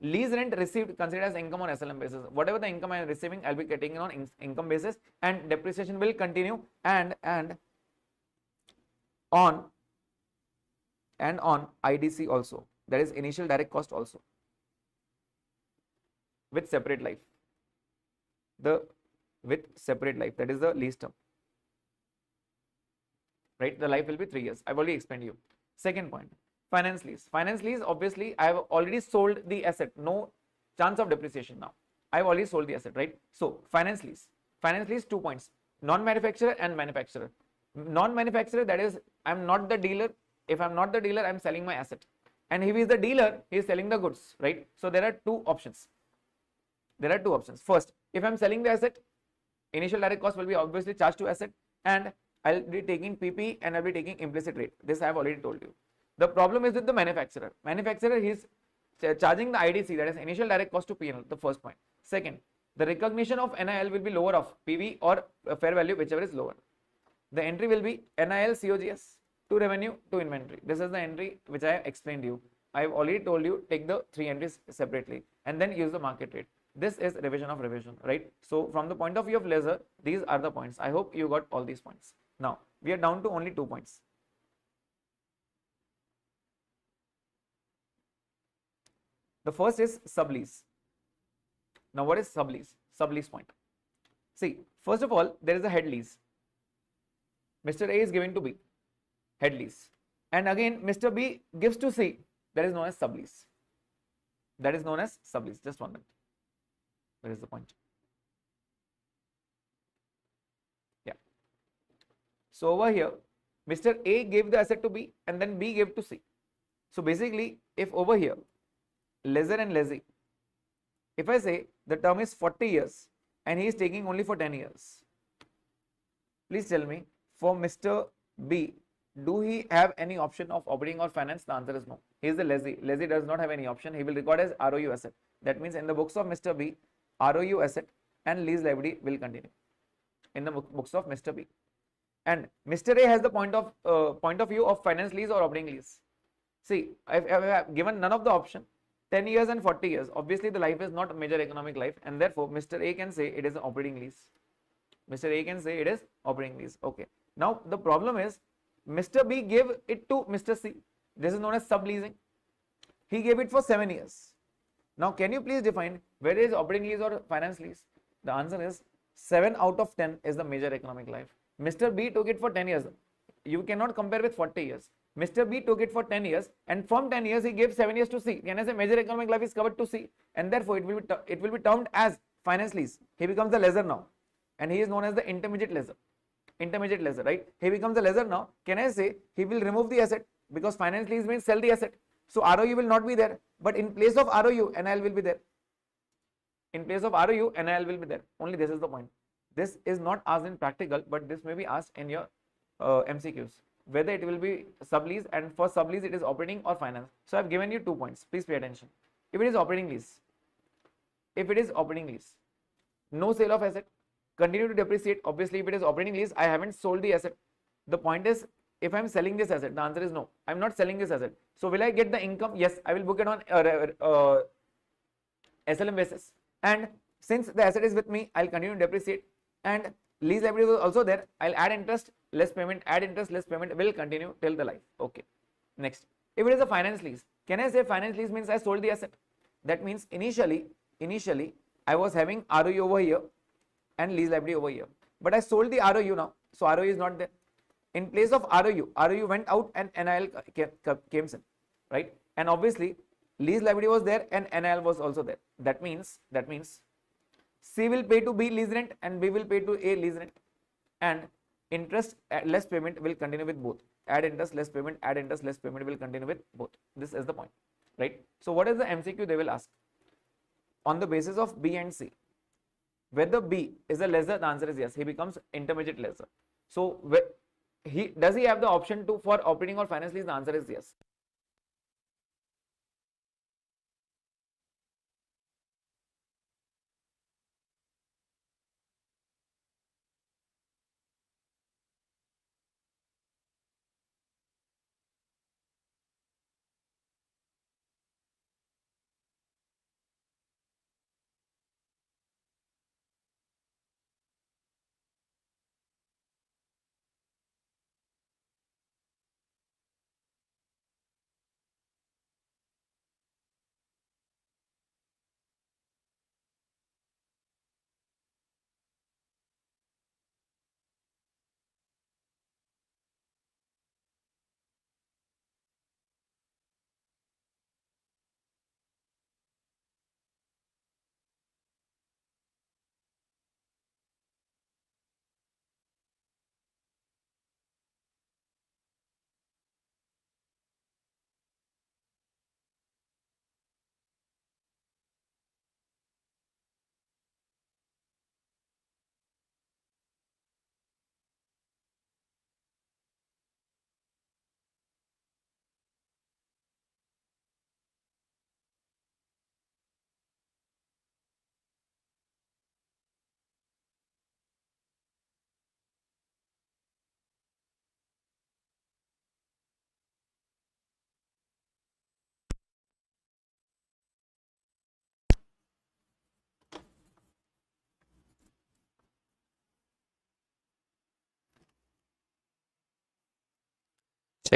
Lease rent received considered as income on SLM basis. Whatever the income I am receiving, I'll be getting it on income basis, and depreciation will continue and on IDC also. That is initial direct cost also, with separate life. With separate life, that is the lease term. Right? The life will be 3 years. I've already explained you. Second point, finance lease. Finance lease, obviously, I have already sold the asset. No chance of depreciation now. I've already sold the asset, right? So, finance lease. Finance lease, 2 points. Non-manufacturer and manufacturer. Non-manufacturer, that is, I'm not the dealer. If I'm not the dealer, I'm selling my asset. And if he is the dealer, he is selling the goods, right? So, there are two options. First, if I'm selling the asset, initial direct cost will be obviously charged to asset, and I'll be taking PP and I'll be taking implicit rate. This I have already told you. The problem is with the manufacturer. Manufacturer, he's charging the IDC, that is initial direct cost, to P&L, the first point. Second, the recognition of NIL will be lower of PV or fair value, whichever is lower. The entry will be NIL COGS to revenue to inventory. This is the entry which I have explained you. I have already told you, take the 3 entries separately and then use the market rate. This is revision of revision, right? So from the point of view of ledger, these are the points. I hope you got all these points. Now we are down to only 2 points. The first is sublease. Now what is sublease? Sublease point. See, first of all, there is a head lease. Mr. A is giving to B, head lease. And again, Mr. B gives to C, that is known as sublease. That is known as sublease. Just 1 minute. Where is the point? Yeah. So over here, Mr. A gave the asset to B and then B gave to C. So basically, if over here, lessor and lessee, if I say the term is 40 years and he is taking only for 10 years, please tell me, for Mr. B, do he have any option of operating or finance? The answer is no. He is the lessee. Lessee does not have any option. He will record as ROU asset. That means in the books of Mr. B, ROU asset and lease liability will continue in the books of Mr. B. And Mr. A has the point of view of finance lease or operating lease. See, I have given none of the option. 10 years and 40 years. Obviously, the life is not a major economic life, and therefore Mr. A can say it is an operating lease. Mr. A can say it is operating lease. Okay. Now the problem is Mr. B gave it to Mr. C. This is known as subleasing. He gave it for 7 years. Now, can you please define whether it is operating lease or finance lease? The answer is 7 out of 10 is the major economic life. Mr. B took it for 10 years. You cannot compare with 40 years. Mr. B took it for 10 years, and from 10 years he gave 7 years to C. Can I say major economic life is covered to C, and therefore it will be termed as finance lease. He becomes the lessor now, and he is known as the intermediate lessor. Intermediate lessor, right? He becomes the lessor now. Can I say he will remove the asset, because finance lease means sell the asset. So ROU will not be there, but in place of ROU, NIL will be there. In place of ROU, NIL will be there. Only this is the point. This is not asked in practical, but this may be asked in your MCQs. Whether it will be sublease, and for sublease it is operating or finance. So I have given you 2 points. Please pay attention. If it is operating lease, no sale of asset, continue to depreciate. Obviously, if it is operating lease, I haven't sold the asset. The point is, if I am selling this asset, the answer is no. I am not selling this asset. So will I get the income? Yes, I will book it on SLM basis. And since the asset is with me, I'll continue to depreciate. And lease liability was also there. I'll add interest, less payment, add interest, less payment will continue till the life. Okay. Next, if it is a finance lease, can I say finance lease means I sold the asset? That means initially I was having ROU over here and lease liability over here, but I sold the ROU now, so ROU is not there. In place of ROU went out and NIL came in, right? And obviously lease liability was there and NIL was also there. That means C will pay to B lease rent and B will pay to A lease rent, and interest less payment will continue with both. Add interest, less payment, add interest, less payment will continue with both. This is the point, right? So what is the MCQ they will ask? On the basis of B and C, whether B is a lessor, the answer is yes. He becomes intermediate lessor. So does he have the option to for operating or finance lease? The answer is yes.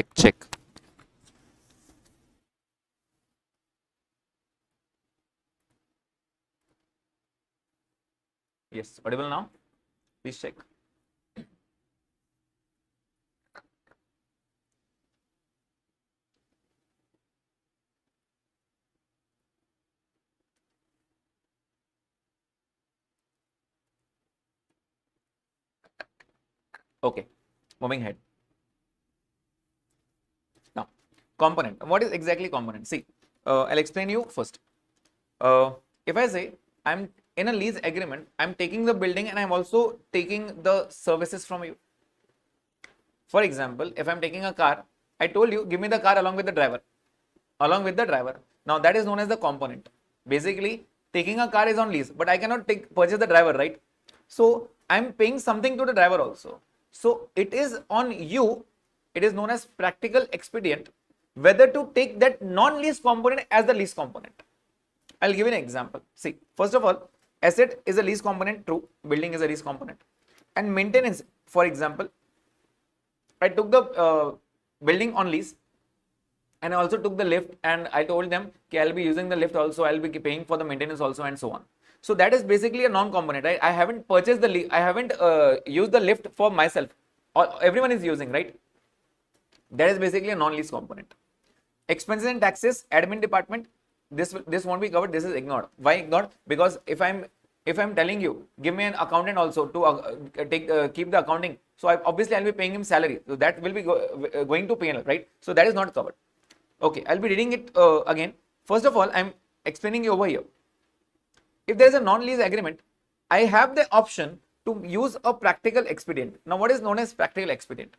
check. Yes, audible now? Please check. Okay, moving ahead. Now, component. What is exactly component? See, I'll explain you first. If I say I'm in a lease agreement, I'm taking the building and I'm also taking the services from you. For example, if I'm taking a car, I told you, give me the car along with the driver. Along with the driver. Now that is known as the component. Basically, taking a car is on lease, but I cannot purchase the driver, right? So I'm paying something to the driver also. So it is on you. It is known as practical expedient whether to take that non-lease component as the lease component. I'll give you an example. See, first of all, asset is a lease component, true. Building is a lease component. And maintenance, for example, I took the building on lease and I also took the lift and I told them, okay, I'll be using the lift also, I'll be paying for the maintenance also and so on. So that is basically a non-component, right? I haven't purchased the I haven't used the lift for myself. Everyone is using, right? That is basically a non-lease component. Expenses and taxes, admin department, this won't be covered. This is ignored. Why ignored? Because if I'm telling you, give me an accountant also to keep the accounting. So obviously I'll be paying him salary. So that will be going to P&L, right? So that is not covered. Okay, I'll be reading it again. First of all, I'm explaining you over here. If there is a non-lease agreement, I have the option to use a practical expedient. Now, what is known as practical expedient?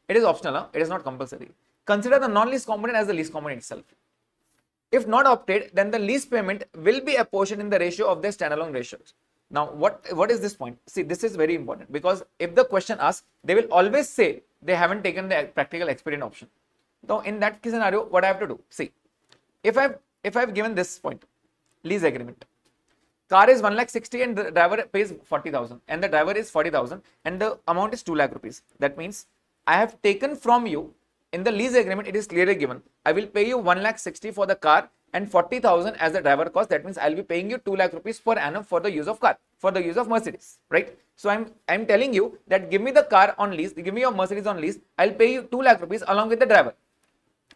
It is optional. It is not compulsory. Consider the non-lease component as the lease component itself. If not opted, then the lease payment will be apportioned in the ratio of their standalone ratios. Now, what is this point? See, this is very important because if the question asks, they will always say they haven't taken the practical expedient option. Now, in that scenario, what I have to do? See, if I've given this point, lease agreement, car is 1,60,000 and the driver pays 40,000 and the driver is 40,000 and the amount is 2 lakh rupees. That means I have taken from you in the lease agreement, it is clearly given. I will pay you 1,60,000 for the car and 40,000 as the driver cost. That means I'll be paying you 2 lakh rupees per annum for the use of car, for the use of Mercedes, right? So I'm telling you that give me the car on lease, give me your Mercedes on lease. I'll pay you 2 lakh rupees along with the driver.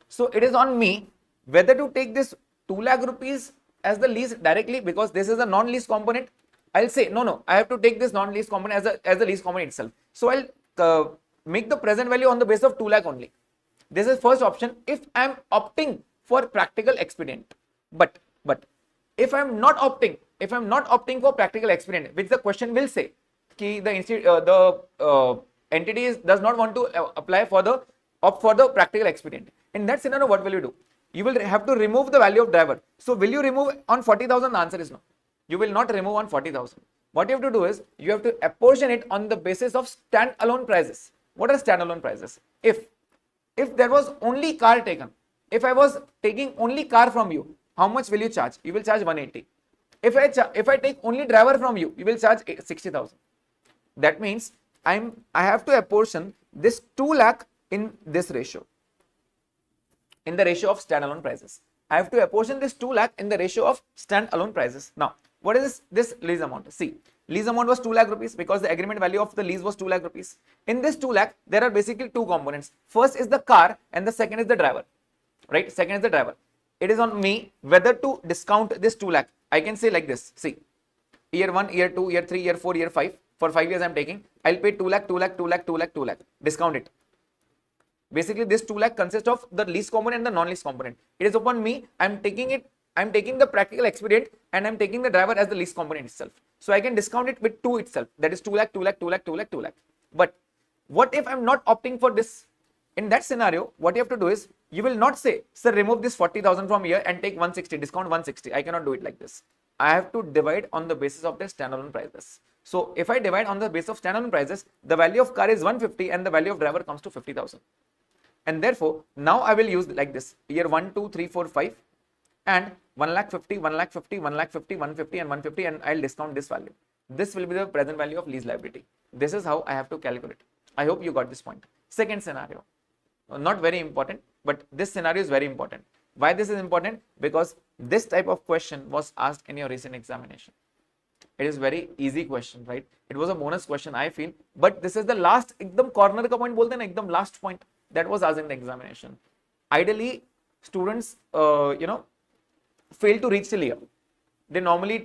So it is on me whether to take this 2 lakh rupees as the lease directly because this is a non-lease component. I'll say no, I have to take this non-lease component as the lease component itself. So I'll make the present value on the basis of 2 lakh only. This is first option if I'm opting for practical expedient. But if I'm not opting for practical expedient, which the question will say, ki the entity does not want to apply for the opt for the practical expedient. In that scenario, what will you do? You will have to remove the value of driver. So will you remove on 40,000? The answer is no. You will not remove on 40,000. What you have to do is you have to apportion it on the basis of standalone prices. What are standalone prices? If there was only car taken, if I was taking only car from you, how much will you charge? You will charge 180. If I take only driver from you, you will charge 60,000. That means I have to apportion this 2 lakh in this ratio, in the ratio of standalone prices. I have to apportion this 2 lakh in the ratio of standalone prices. Now, what is this lease amount? See, lease amount was 2 lakh rupees because the agreement value of the lease was 2 lakh rupees. In this 2 lakh, there are basically two components. First is the car and the second is the driver, right? Second is the driver. It is on me whether to discount this 2 lakh. I can say like this. See, year 1, year 2, year 3, year 4, year 5. For 5 years, I'm taking. I'll pay 2 lakh, 2 lakh, 2 lakh, 2 lakh, 2 lakh. Discount it. Basically, this 2 lakh consists of the lease component and the non-lease component. It is upon me. I'm taking the practical expedient and I'm taking the driver as the lease component itself. So I can discount it with 2 itself. That is 2 lakh, 2 lakh, 2 lakh, 2 lakh, 2 lakh. But what if I'm not opting for this? In that scenario, what you have to do is you will not say, sir, remove this 40,000 from here and take 160, discount 160. I cannot do it like this. I have to divide on the basis of the standalone prices. So if I divide on the basis of standalone prices, the value of car is 150 and the value of driver comes to 50,000. And therefore, now I will use like this, year 1, 2, 3, 4, 5 and 1,50,000, 1,50,000, 1,50,000, 150 and 150 and I'll discount this value. This will be the present value of lease liability. This is how I have to calculate. I hope you got this point. Second scenario. not very important, but this scenario is very important. Why this is important? Because this type of question was asked in your recent examination. It is very easy question, right? It was a bonus question, I feel, but this is the last एकदम corner का point बोलते हैं ना, एकदम last point that was asked in the examination. Ideally, students, fail to reach till here. They normally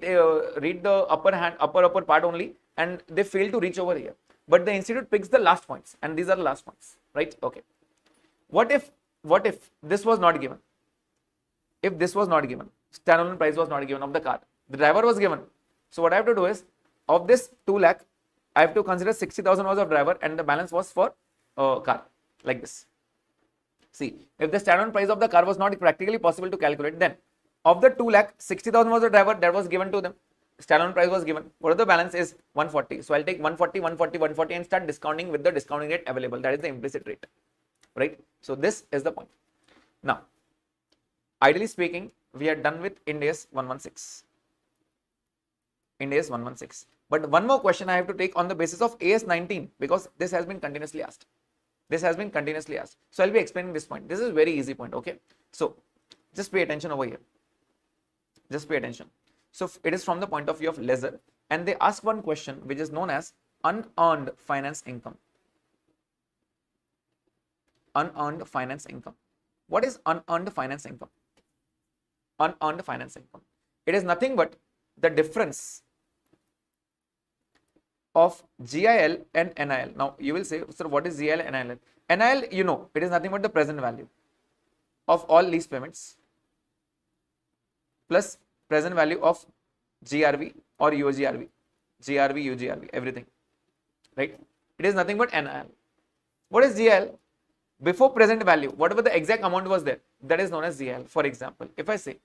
read the upper part only, and they fail to reach over here. But the institute picks the last points, and these are the last points, right? Okay. What if this was not given? If this was not given, standalone price was not given of the car, the driver was given. So what I have to do is, of this 2 lakh, I have to consider 60,000 was of driver and the balance was for car, like this. See, if the standalone price of the car was not practically possible to calculate, then of the 2 lakh, 60,000 was the driver, that was given to them. Standalone price was given. What are the balance is 140. So I'll take 140, 140, 140 and start discounting with the discounting rate available. That is the implicit rate, right? So this is the point. Now, ideally speaking, we are done with IND AS 116. IND AS 116. But one more question I have to take on the basis of AS 19, because this has been continuously asked. This has been continuously asked. So I'll be explaining this point. This is a very easy point, okay? So just pay attention over here. Just pay attention. So it is from the point of view of ledger, and they ask one question which is known as unearned finance income. Unearned finance income. What is unearned finance income? Unearned finance income. It is nothing but the difference of GIL and NIL. Now you will say, sir, what is GIL and NIL? NIL, you know, it is nothing but the present value of all lease payments plus present value of GRV or UGRV, GRV, UGRV, everything, right? It is nothing but NIL. What is GIL? Before present value, whatever the exact amount was there, that is known as GIL. For example, if I say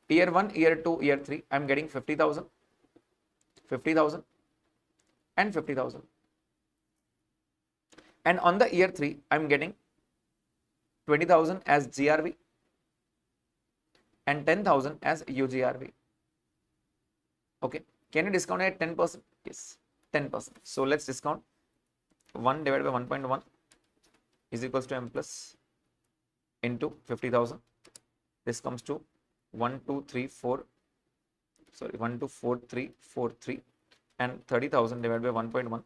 year 1, year 2, year 3, I am getting 50,000, 50,000 and 50,000. And on the year 3, I am getting 20,000 as GRV and 10,000 as UGRV. Okay. Can you discount at 10%? Yes, 10%. So let's discount 1 divided by 1.1 is equals to M plus into 50,000. This comes to 1, 2, 3, 4. Sorry, 1, 2, 4, 3, 4, 3, and 30,000 divided by 1.1,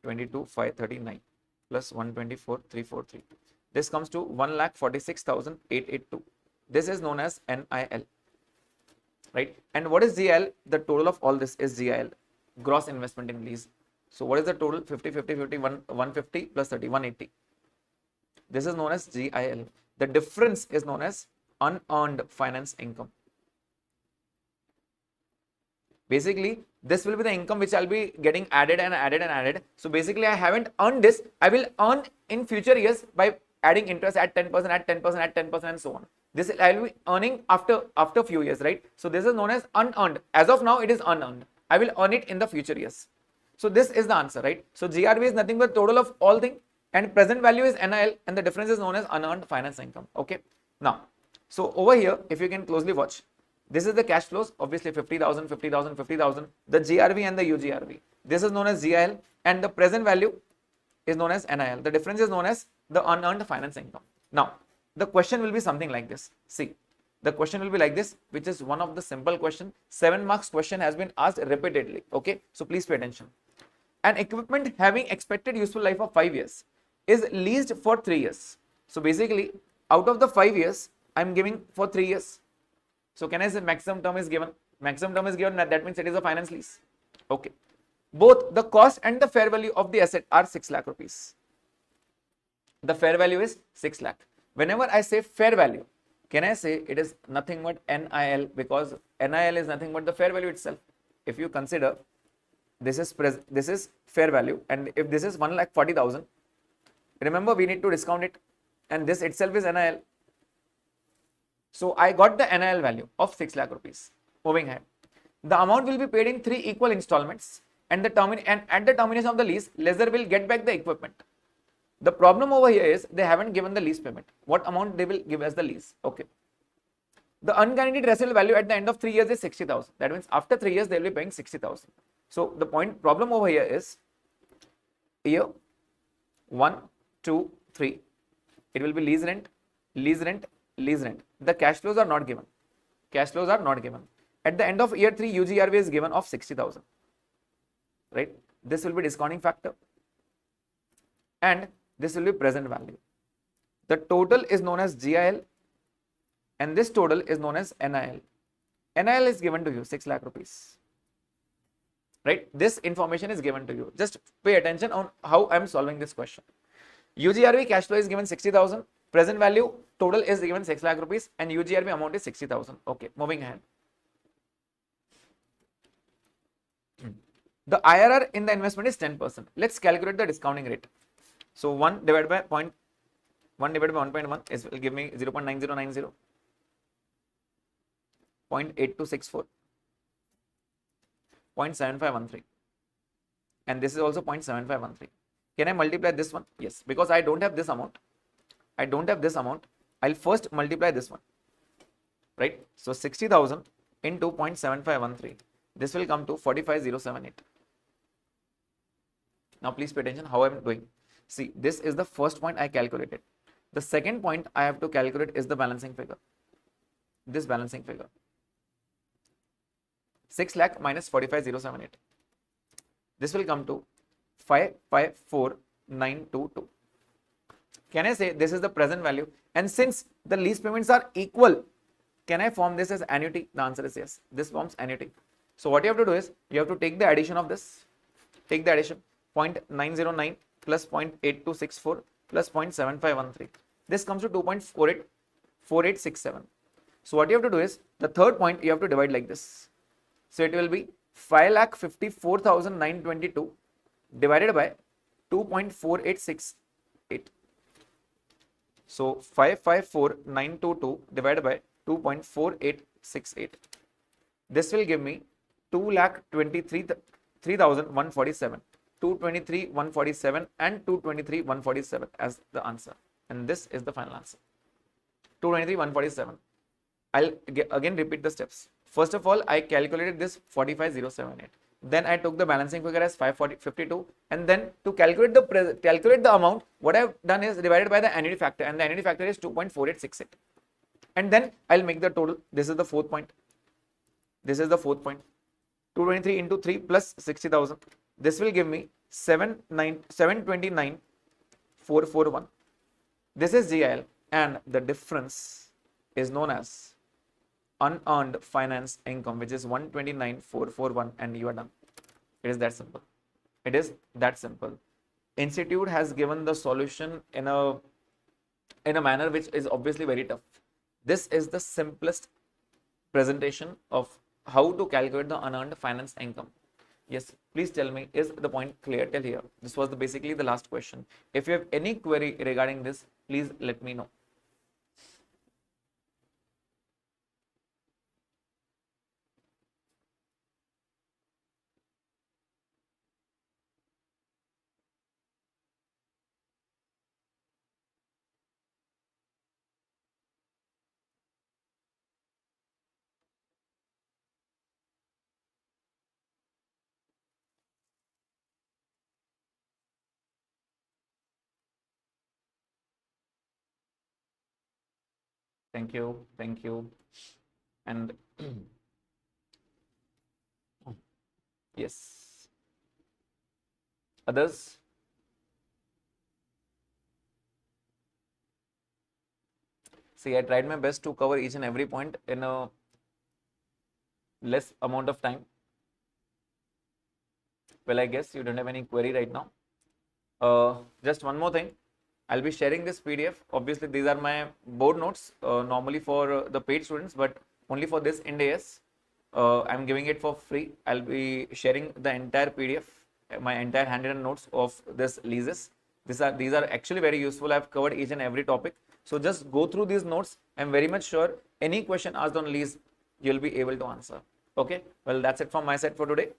22, 5, 39 plus 124, 343. This comes to 1,46,882. This is known as NIL, right? And what is GIL? The total of all this is GIL, gross investment in lease. So what is the total? 50, 50, 50, 150 plus 30, 180. This is known as GIL. The difference is known as unearned finance income. Basically, this will be the income which I'll be getting added and added and added. So basically, I haven't earned this. I will earn in future years by adding interest at 10%, at 10%, at 10%, and so on. This I will be earning after few years, right? So this is known as unearned. As of now, it is unearned. I will earn it in the future years. So this is the answer, right? So GRV is nothing but total of all things, and present value is NIL, and the difference is known as unearned finance income. Okay. Now, so over here, if you can closely watch, this is the cash flows, obviously 50,000, 50,000, 50,000, the GRV and the UGRV. This is known as GIL, and the present value is known as NIL. The difference is known as the unearned finance income. Now, the question will be something like this. See, the question will be like this, which is one of the simple question. 7 marks question has been asked repeatedly. Okay, so please pay attention. An equipment having expected useful life of 5 years is leased for 3 years. So basically, out of the 5 years, I am giving for 3 years. So can I say maximum term is given? Maximum term is given, that means it is a finance lease. Okay. Both the cost and the fair value of the asset are 6 lakh rupees. The fair value is 6 lakh. Whenever I say fair value, can I say it is nothing but NIL, because NIL is nothing but the fair value itself. If you consider this is fair value, and if this is 1,40,000, remember we need to discount it, and this itself is NIL. So I got the NIL value of 6 lakh rupees. Moving ahead, the amount will be paid in 3 equal installments, and at the termination of the lease, lessor will get back the equipment. The problem over here is they haven't given the lease payment. What amount they will give as the lease? Okay. The unguaranteed residual value at the end of 3 years is 60,000. That means after 3 years they will be paying 60,000. So the problem over here is here 1, 2, 3. It will be lease rent, lease rent, lease rent. The cash flows are not given. Cash flows are not given. At the end of year 3, UGRV is given of 60,000. Right? This will be discounting factor. And this will be present value. The total is known as GIL and this total is known as NIL. NIL is given to you 6 lakh rupees. Right? This information is given to you. Just pay attention on how I am solving this question. UGRV cash flow is given 60,000. Present value total is given 6 lakh rupees and UGRV amount is 60,000. Okay, moving ahead. The IRR in the investment is 10%. Let's calculate the discounting rate. So 1 divided by 1.1 is will give me 0.9090, 0.8264, 0.7513, and this is also 0.7513. Can I multiply this one? Yes, because I don't have this amount. I'll first multiply this one, right? So 60,000 into 0.7513. This will come to 45,078. Now please pay attention how I'm doing. See, this is the first point I calculated. The second point I have to calculate is the balancing figure. This balancing figure. 6 lakh minus 45,078. This will come to 554,922. Can I say this is the present value? And since the lease payments are equal, can I form this as annuity? The answer is yes. This forms annuity. So what you have to do is you have to take the addition of this. Take the addition 0.909 plus 0.8264 plus 0.7513. This comes to 2.4867. So what you have to do is the third point you have to divide like this. So it will be 5,54,922 divided by 2.4868. So 554,922 divided by 2.4868. This will give me 2,23,147. 223,147 and 223,147 as the answer, and this is the final answer. 223,147. I'll again repeat the steps. First of all, I calculated this 45,078. Then I took the balancing figure as 552, and then to calculate the amount, what I've done is divided by the annuity factor, and the annuity factor is 2.4868. And then I'll make the total. This is the fourth point. 223 into 3 plus 60,000. This will give me 729,441. This is GIL, and the difference is known as unearned finance income, which is 129,441, and you are done. It is that simple. It is that simple. Institute has given the solution in a manner which is obviously very tough. This is the simplest presentation of how to calculate the unearned finance income. Yes, please tell me, is the point clear till here? This was basically the last question. If you have any query regarding this, please let me know. Thank you. And yes, others? See, I tried my best to cover each and every point in a less amount of time. Well, I guess you don't have any query right now. Just one more thing. I'll be sharing this PDF. Obviously, these are my board notes, normally for the paid students, but only for this IND AS. I'm giving it for free. I'll be sharing the entire PDF, my entire handwritten notes of this leases. These are actually very useful. I've covered each and every topic. So just go through these notes. I'm very much sure any question asked on lease, you'll be able to answer. Okay. Well, that's it from my side for today.